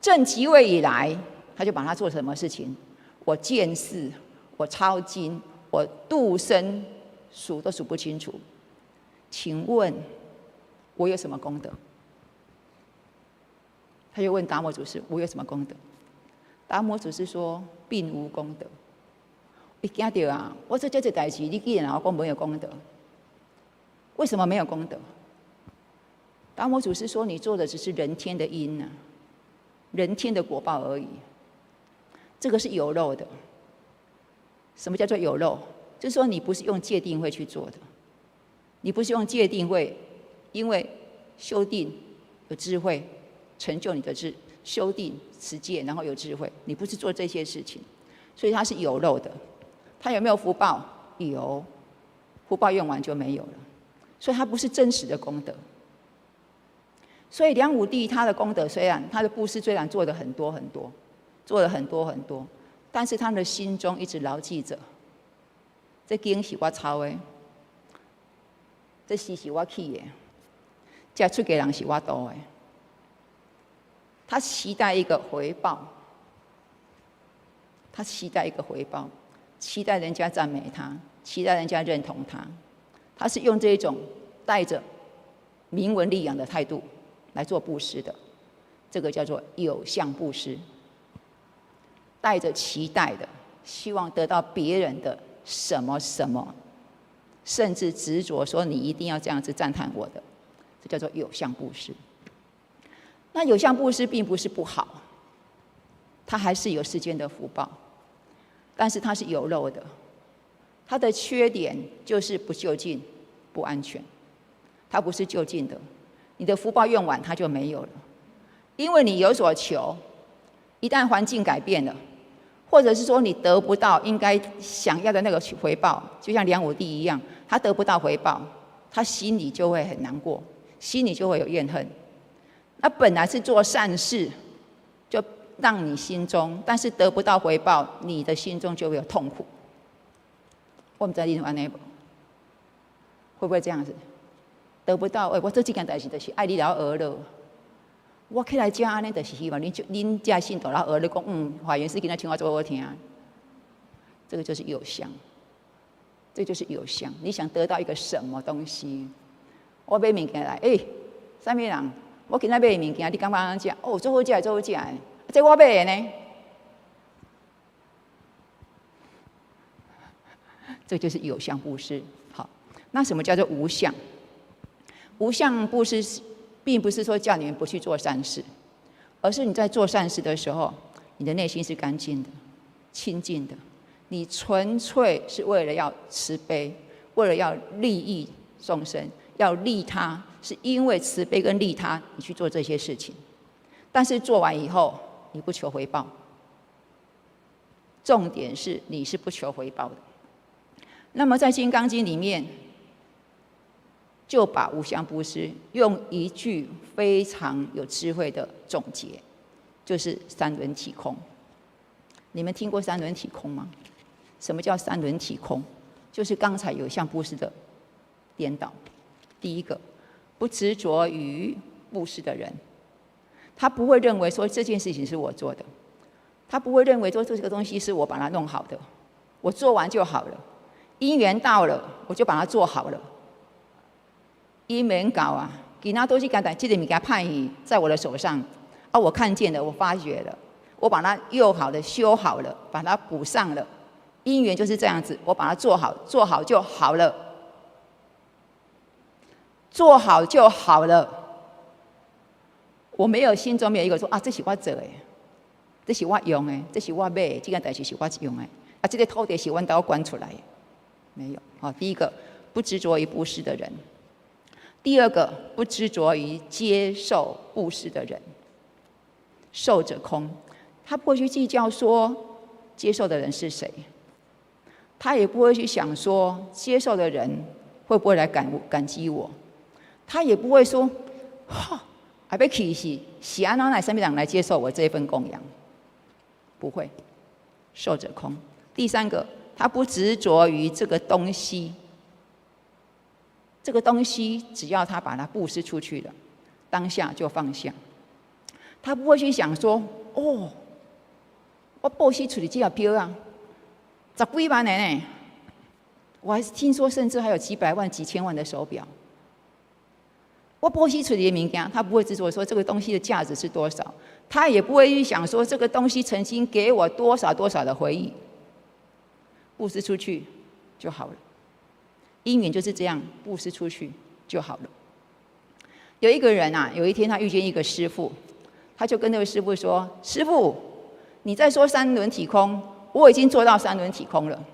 朕即位以来，他就把他做什么事情？我建寺，我抄经，我度生，数都数不清楚。请问，我有什么功德？”他就问达摩祖师：“我有什么功德？”达摩祖师说：“并无功德。”你惊到啊！我做这件代志，你既然讲没有功德，为什么没有功德？达摩祖师说：“你做的只是人天的因啊。人天的果报而已，这个是有漏的。什么叫做有漏？就是说你不是用戒定慧去做的，你不是用戒定慧，因为修定有智慧，成就你的修定持戒，然后有智慧，你不是做这些事情，所以它是有漏的。它有没有福报？有，福报用完就没有了，所以它不是真实的功德。所以梁武帝他的功德他的布施虽然做了很多，但是他的心中一直牢记着，这经是我抄的，这事是我起的，这出给人是我多的。他期待一个回报，他期待一个回报，期待人家赞美他，期待人家认同他。他是用这种带着铭文力养的态度来做布施的，这个叫做有相布施。带着期待的，希望得到别人的什么什么，甚至执着说你一定要这样子赞叹我的，这叫做有相布施。那有相布施并不是不好，它还是有世间的福报，但是它是有漏的，它的缺点就是不就近、不安全，它不是就近的，你的福报用完它就没有了，因为你有所求，一旦环境改变了，或者是说你得不到应该想要的那个回报，就像梁武帝一样，他得不到回报，他心里就会很难过，心里就会有怨恨。那本来是做善事，就让你心中，但是得不到回报，你的心中就会有痛苦。我们在利用安内会不会这样子？得不到，我做这件代志就是爱你老儿了。我起来家安尼，就是希望恁家信徒老儿咧讲，华严师今仔听我做好听。这个就是有相，这就是有相。你想得到一个什么东西？我买物件来，啥物人？我今仔买的物件，你感觉安怎食？哦，做好食，做好食的，这我买的呢。这就是有相布施。好，那什么叫做无相？无相布施并不是说叫你们不去做善事，而是你在做善事的时候，你的内心是干净的、清净的，你纯粹是为了要慈悲，为了要利益众生，要利他，是因为慈悲跟利他，你去做这些事情。但是做完以后，你不求回报。重点是你是不求回报的。那么在《金刚经》里面，就把无相布施用一句非常有智慧的总结，就是三轮体空。你们听过三轮体空吗？什么叫三轮体空？就是刚才有相布施的颠倒。第一个，不执着于布施的人，他不会认为说这件事情是我做的，他不会认为说这个东西是我把它弄好的，我做完就好了，因缘到了我就把它做好了。因缘到啊，其他东西简单，这个物件派你在我的手上啊，我看见了，我发觉了，我把它用好了、修好了，把它补上了。因缘就是这样子，我把它做好，做好就好了，做好就好了。我没有心中没有一个说啊，这是我做的，这是我用的，这是我买的，这件代志是我用的啊，这个土地是我都管出来的，没有。好，第一个不执着于布施的人。第二个，不执着于接受布施的人，受者空，他不会去计较说接受的人是谁，他也不会去想说接受的人会不会来感激我，他也不会说，哈，还被气死，是安怎来什么人来接受我这一份供养，不会，受者空。第三个，他不执着于这个东西。这个东西只要他把它布施出去了，当下就放下。他不会去想说，哦，我布施出去这条票啊，10几万的呢，我还是听说甚至还有几百万、几千万的手表。我布施出去的物件，他不会执着说这个东西的价值是多少，他也不会去想说这个东西曾经给我多少多少的回忆。布施出去就好了。因缘就是这样，布施出去就好了。有一个人啊，有一天他遇见一个师父，他就跟那位师父说：“师父，你在说三轮体空，我已经做到三轮体空了。”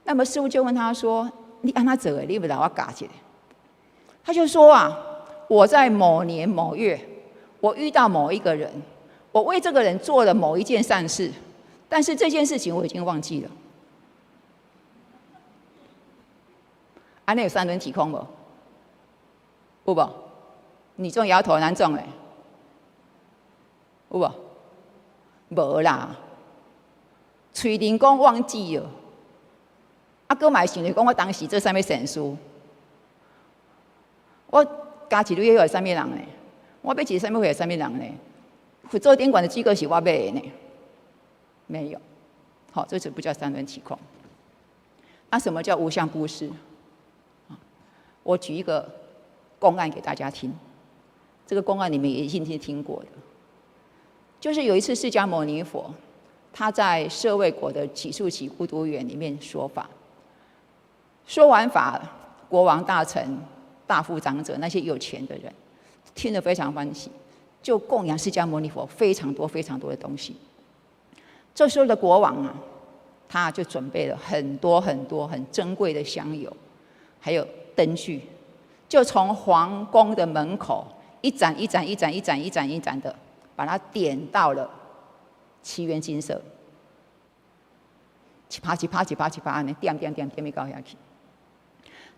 那么师父就问他说：“你按他走的，你不让我嘎起来？”他就说啊：“我在某年某月，我遇到某一个人，我为这个人做了某一件善事，但是这件事情我已经忘记了。”安内有三轮体空无？有无？你中摇头，难中嘞？有无？无啦。嘴顶讲忘记了，啊，搁嘛想着讲我当时做啥物善事？我加一月有啥物人呢？我要一啥物会有啥物人呢？辅助典管的机构是我买的呢？没有。好，这就不叫三轮体况。那什么叫无相布施？我举一个公案给大家听，这个公案你们也一定听过的，就是有一次释迦牟尼佛他在舍卫国的祇树祇孤独园里面说法，说完法，国王大臣、大富长者那些有钱的人听得非常欢喜，就供养释迦牟尼佛非常多非常多的东西。这时候的国王啊，他就准备了很多很多很珍贵的香油，还有灯具，就从皇宫的门口一盏一盏一盏一盏一盏一盏的把它点到了祇园精舍，一啪一啪一啪一啪呢，点点点点咪高下去。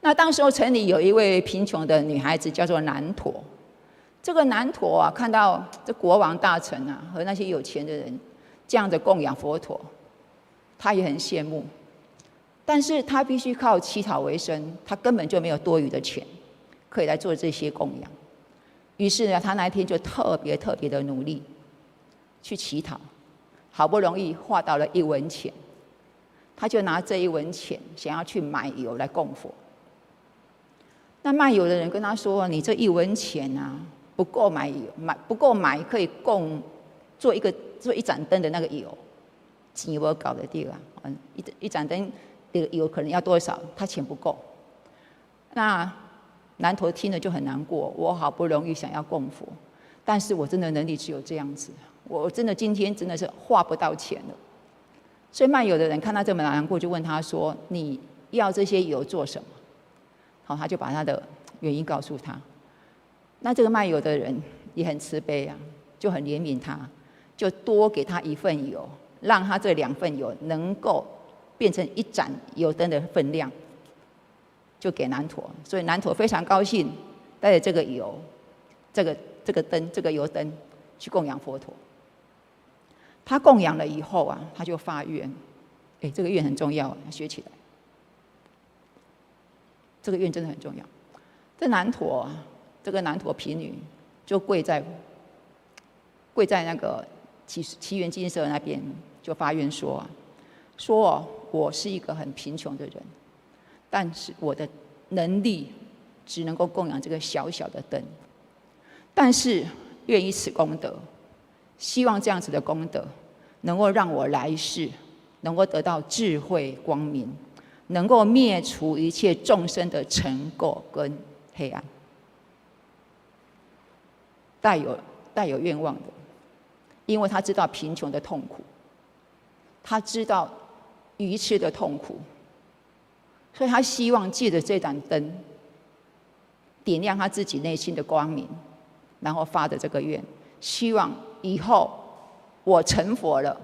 那当时候城里有一位贫穷的女孩子，叫做南陀。这个南陀啊，看到这国王大臣啊和那些有钱的人这样的供养佛陀，他也很羡慕，但是他必须靠乞讨为生，他根本就没有多余的钱可以来做这些供养。于是呢，他那一天就特别特别的努力去乞讨，好不容易花到了1文钱，他就拿这1文钱想要去买油来供佛。那卖油的人跟他说：“你这1文钱啊，不够买油，不够买可以供做一盏灯的那个油，钱我搞得定啊！一盏灯的油可能要多少？他钱不够。”那南陀听了就很难过，我好不容易想要供佛，但是我真的能力只有这样子，我真的今天真的是花不到钱了。所以卖油的人看他这么难过，就问他说：“你要这些油做什么？”好，他就把他的原因告诉他。那这个卖油的人也很慈悲啊，就很怜悯他，就多给他1份油，让他这2份油能够变成1盏油灯的分量，就给南陀。所以南陀非常高兴，带着这个油、这个灯、这个油灯去供养佛陀。他供养了以后啊，他就发愿，这个愿很重要，要学起来。这个愿真的很重要。这个南陀贫女就跪在那个祇园精舍那边，就发愿说我是一个很贫穷的人，但是我的能力只能够供养这个小小的灯，但是愿以此功德，希望这样子的功德能够让我来世能够得到智慧光明，能够灭除一切众生的尘垢跟黑暗。带有愿望的，因为他知道贫穷的痛苦，他知道愚痴的痛苦，所以他希望借着这盏灯点亮他自己内心的光明，然后发的这个愿，希望以后我成佛了，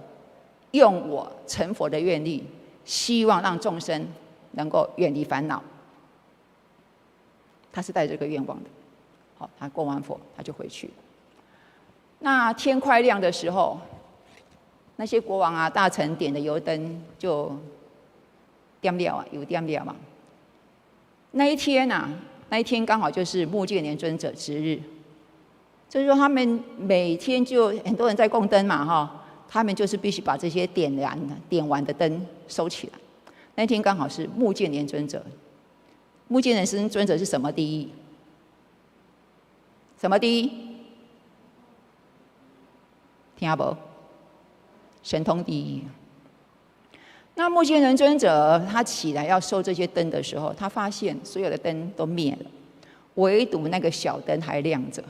用我成佛的愿力，希望让众生能够远离烦恼。他是带着这个愿望的。好，他供完佛，他就回去了。那天快亮的时候，那些国王啊、大臣点的油灯就点了啊，有点了嘛。那一天刚好就是目犍连尊者值日，就是说他们每天就很多人在供灯嘛，哈，他们就是必须把这些点完的灯收起来。那天刚好是目犍连尊者，目犍连尊者是什么第一？什么第一？听不？神通第一。那目犍连尊者他起来要收这些灯的时候，他发现所有的灯都灭了，唯独那个小灯还亮着。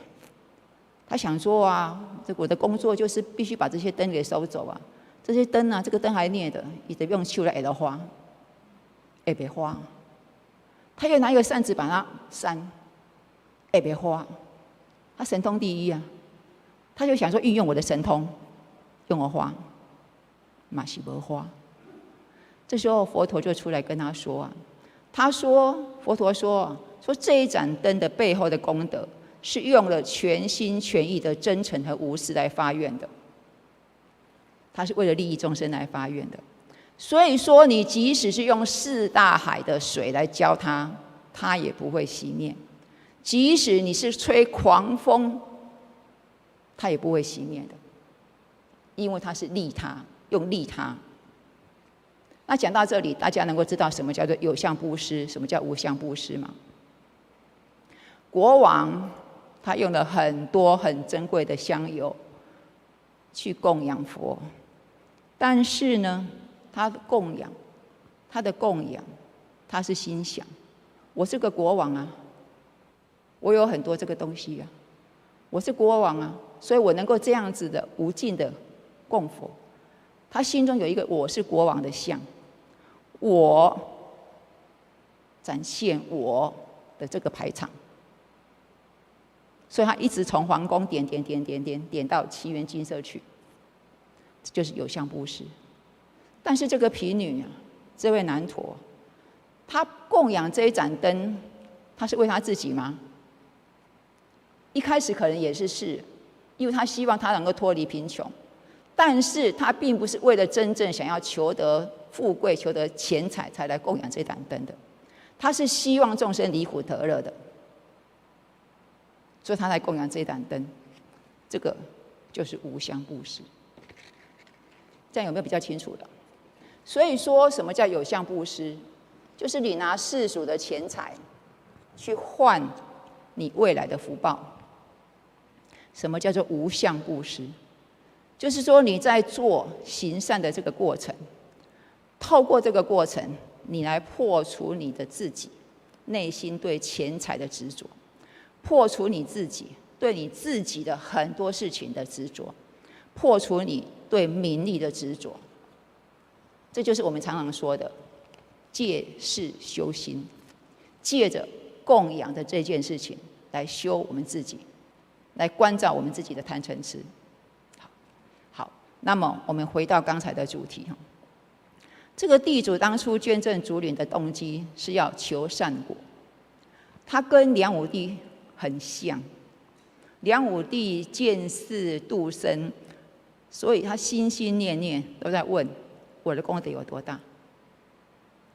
他想说啊，我的工作就是必须把这些灯给收走啊，这些灯啊，这个灯还灭的，也得用手来下花，下别花。他又拿一个扇子把它扇，下别花。他神通第一啊，他就想说运用我的神通，用我花，嘛是没花。这时候佛陀就出来跟他说啊，佛陀说这一盏灯的背后的功德，是用了全心全意的真诚和无私来发愿的，他是为了利益众生来发愿的。所以说，你即使是用4大海的水来浇它，它也不会熄灭。即使你是吹狂风，它也不会熄灭的，因为它是利他，用利他。那讲到这里，大家能够知道什么叫做有相布施，什么叫无相布施吗？国王他用了很多很珍贵的香油去供养佛，但是呢，他的供养，他是心想，我是个国王啊，我有很多这个东西啊，我是国王啊，所以我能够这样子的无尽的供佛。他心中有一个我是国王的像，我展现我的这个排场，所以他一直从皇宫点到祇园精舍去，这就是有相布施。但是这个婢女啊，这位男陀，他供养这一盏灯，他是为他自己吗？一开始可能也是，因为他希望他能够脱离贫穷，但是他并不是为了真正想要求得富贵、求得钱财才来供养这盏灯的，他是希望众生离苦得乐的，所以他来供养这盏灯，这个就是无相布施。这样有没有比较清楚的？所以说什么叫有相布施？就是你拿世俗的钱财去换你未来的福报。什么叫做无相布施？就是说你在做行善的这个过程，透过这个过程，你来破除你的自己内心对钱财的执着，破除你自己对你自己的很多事情的执着，破除你对名利的执着。这就是我们常常说的借势修心，借着供养的这件事情来修我们自己，来关照我们自己的贪嗔痴。好，那么我们回到刚才的主题，这个地主当初捐赠竹林的动机是要求善果，他跟梁武帝很像。梁武帝见士度生，所以他心心念念都在问我的功德有多大。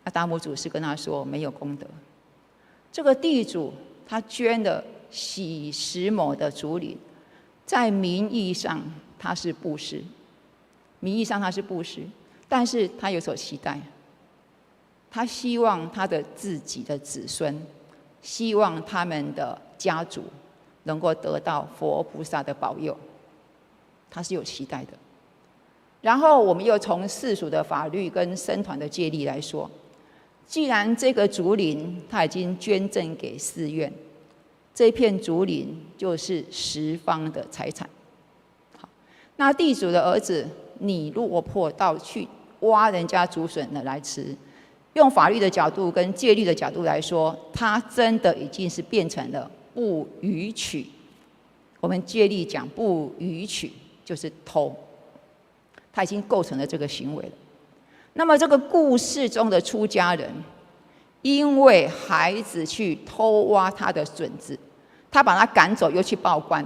那达摩祖师跟他说没有功德。这个地主他捐了几十亩的竹林，在名义上他是布施，但是他有所期待，他希望他的自己的子孙，希望他们的家族能够得到佛菩萨的保佑，他是有期待的。然后我们又从世俗的法律跟僧团的戒律来说，既然这个竹林他已经捐赠给寺院，这片竹林就是十方的财产。好，那地主的儿子你落魄到去挖人家竹笋的来吃，用法律的角度跟戒律的角度来说，他真的已经是变成了不逾矩。我们戒律讲不逾矩就是偷，他已经构成了这个行为了。那么这个故事中的出家人，因为孩子去偷挖他的笋子，他把他赶走，又去报官。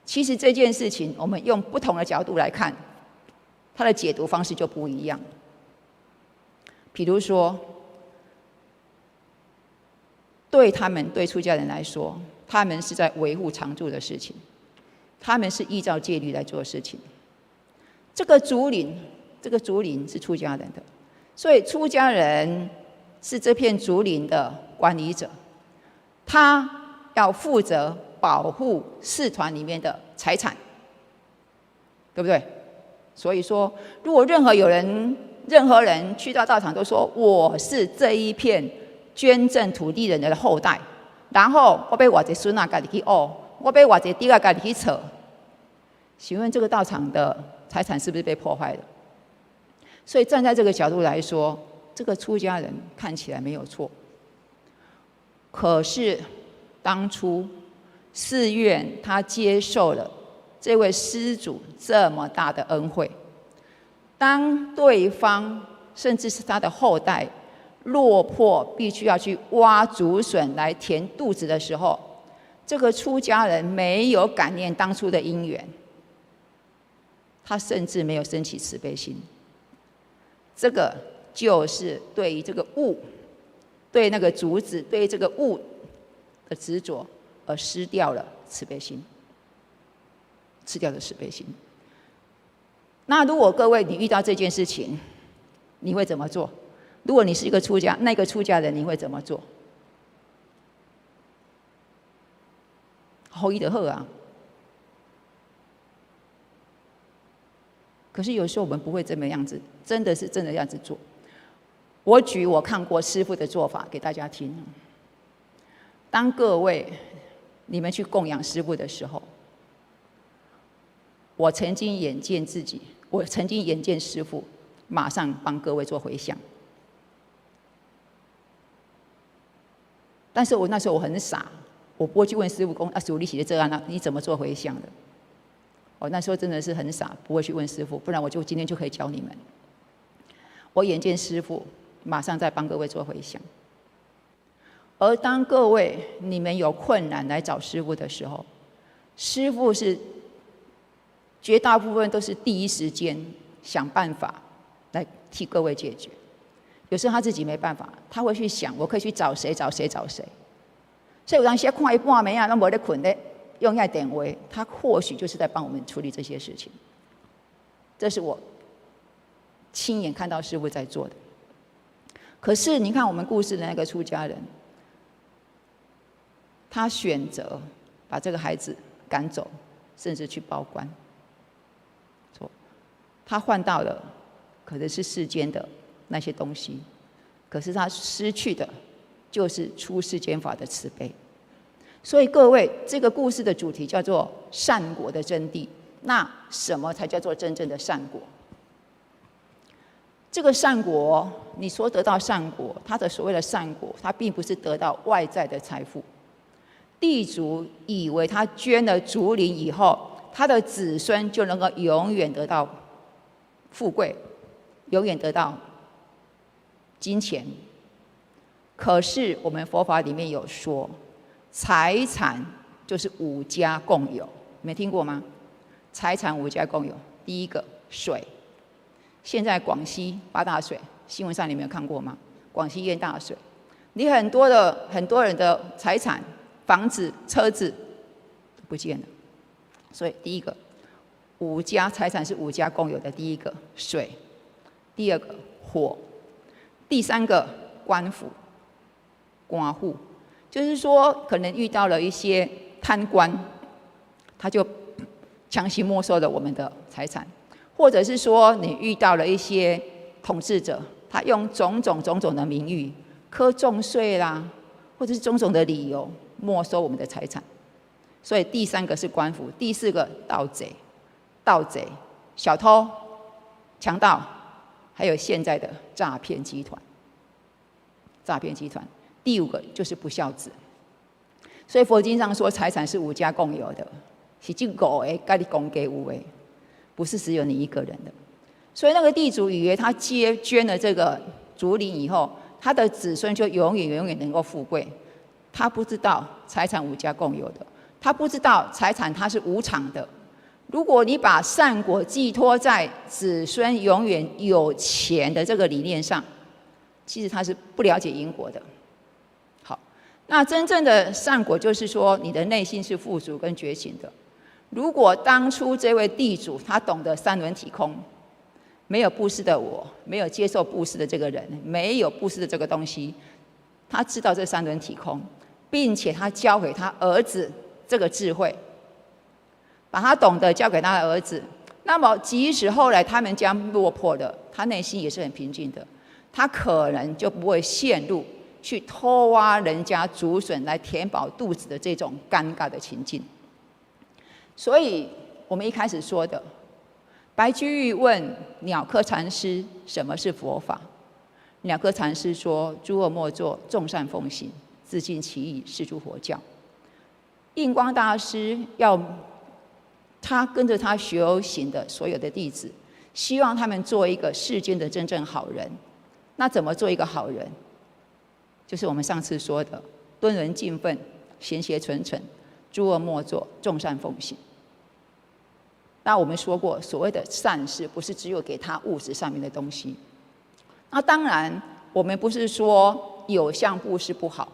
其实这件事情，我们用不同的角度来看，他的解读方式就不一样。比如说，对出家人来说，他们是在维护常住的事情，他们是依照戒律来做事情。这个竹林是出家人的，所以出家人是这片竹林的管理者，他要负责保护寺团里面的财产，对不对？所以说，如果任何人去到道场都说我是这一片捐赠土地人的后代，然后我被我这孙啊家己去哦，我被我这弟啊家己去扯，请问这个道场的财产是不是被破坏了？所以站在这个角度来说，这个出家人看起来没有错。可是当初寺院他接受了这位施主这么大的恩惠，当对方甚至是他的后代落魄必须要去挖竹笋来填肚子的时候，这个出家人没有感念当初的因缘，他甚至没有升起慈悲心。这个就是对于这个物，对那个竹子，对这个物的执着而失掉了慈悲心，吃掉了慈悲心。那如果各位你遇到这件事情，你会怎么做？如果你是一个出家，那个出家人你会怎么做？好意的好啊。可是有时候我们不会这么样子，真的这样子做。我举我看过师父的做法给大家听。当各位你们去供养师父的时候，我曾经眼见师父马上帮各位做回向。但是我那时候我很傻，我不会去问师父公师父你写的这样，你怎么做回向的？我那时候真的是很傻，不会去问师父，不然我就今天就可以教你们。我眼见师父马上在帮各位做回向。而当各位你们有困难来找师父的时候，师父是绝大部分都是第一时间想办法来替各位解决。有时候他自己没办法，他会去想我可以去找谁。所以有当时看一半暝啊，都没得困的，用那电话，他或许就是在帮我们处理这些事情。这是我亲眼看到师父在做的。可是你看我们故事的那个出家人，他选择把这个孩子赶走，甚至去报官。他换到了可能是世间的那些东西，可是他失去的就是出世间法的慈悲。所以各位，这个故事的主题叫做善果的真谛。那什么才叫做真正的善果？这个善果，你说得到善果，他的所谓的善果，他并不是得到外在的财富。地主以为他捐了竹林以后，他的子孙就能够永远得到富贵，永远得到金钱。可是我们佛法里面有说，财产就是五家共有，没听过吗？财产五家共有，第一个水。现在广西八大水，新闻上你没有看过吗？广西淹大水，你很多人的财产、房子、车子都不见了。所以第一个，五家财产是五家共有的。第一个水，第二个火，第三个官府、官户，就是说可能遇到了一些贪官，他就强行没收了我们的财产。或者是说你遇到了一些统治者，他用种种的名誉苛重税啦，或者是种种的理由没收我们的财产。所以第三个是官府，第四个盗贼、小偷、强盗，还有现在的诈骗集团。第五个就是不孝子。所以佛经上说财产是五家共有的，是这五个跟你公家有的，不是只有你一个人的。所以那个地主以为他捐了这个竹林以后，他的子孙就永远能够富贵。他不知道财产五家共有的，他不知道财产它是无常的。如果你把善果寄托在子孙永远有钱的这个理念上，其实他是不了解因果的。好，那真正的善果就是说你的内心是富足跟觉醒的。如果当初这位地主他懂得三轮体空，没有布施的我，没有接受布施的这个人，没有布施的这个东西，他知道这三轮体空，并且他教给他儿子这个智慧，把他懂得教给他的儿子，那么即使后来他们家落魄了，他内心也是很平静的，他可能就不会陷入去偷挖人家竹笋来填饱肚子的这种尴尬的情境。所以我们一开始说的，白居易问鸟窠禅师什么是佛法，鸟窠禅师说：诸恶莫作，众善奉行，自尽其意，是诸佛教。印光大师要他跟着他修行的所有的弟子，希望他们做一个世间的真正好人。那怎么做一个好人？就是我们上次说的敦伦敬分，贤邪纯诚，诸恶莫作，众善奉行。那我们说过，所谓的善事不是只有给他物质上面的东西。那当然我们不是说有相布施不好，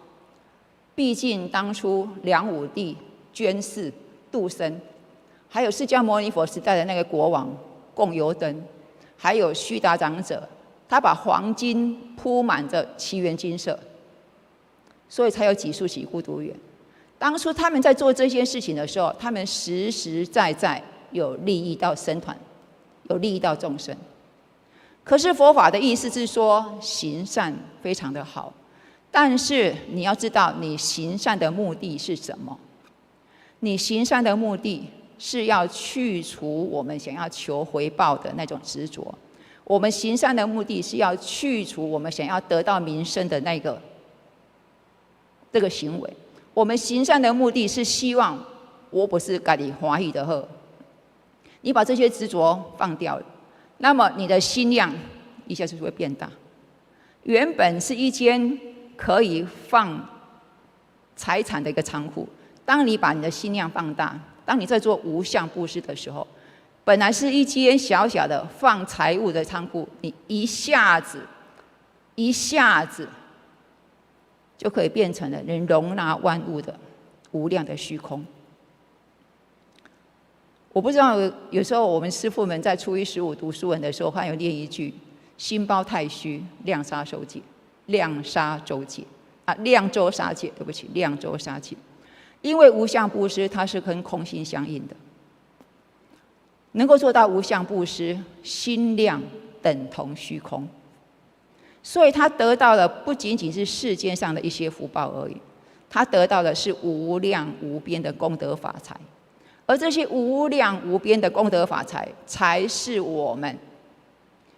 毕竟当初梁武帝、捐士、杜升，还有释迦牟尼佛时代的那个国王供油灯，还有须达长者，他把黄金铺满着祇园精舍，所以才有几数起孤独园。当初他们在做这些事情的时候，他们实实在在有利益到僧团，有利益到众生。可是佛法的意思是说，行善非常的好，但是你要知道你行善的目的是什么。你行善的目的是要去除我们想要求回报的那种执着，我们行善的目的是要去除我们想要得到名声的这个行为。我们行善的目的是希望我不是自己欢喜的好。你把这些执着放掉了，那么你的心量一下就会变大。原本是一间可以放财产的一个仓库，当你把你的心量放大，当你在做无相布施的时候，本来是一间小小的放财物的仓库，你一下子就可以变成了能容纳万物的无量的虚空。我不知道，有时候我们师父们在初一十五读书文的时候，还有念一句：心包太虚，量沙收戒，量沙周戒啊，量周沙戒，对不起，量周沙戒。因为无相布施它是跟空心相应的，能够做到无相布施，心量等同虚空。所以他得到的不仅仅是世间上的一些福报而已，他得到的是无量无边的功德法财，而这些无量无边的功德法财，才是我们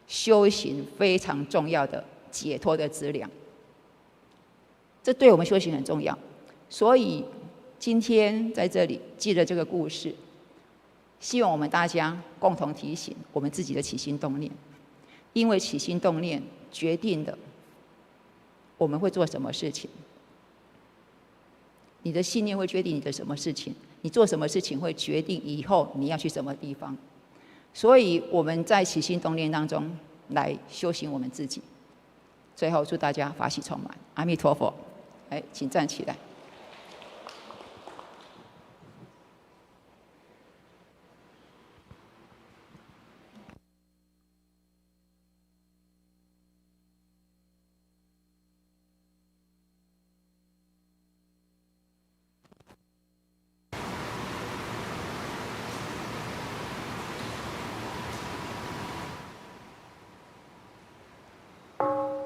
修行非常重要的解脱的资粮。这对我们修行很重要。所以今天在这里记得这个故事，希望我们大家共同提醒我们自己的起心动念，因为起心动念决定了我们会做什么事情。你的信念会决定你的什么事情，你做什么事情会决定以后你要去什么地方。所以我们在起心动念当中来修行我们自己。最后祝大家法喜充满，阿弥陀佛。请站起来。Oh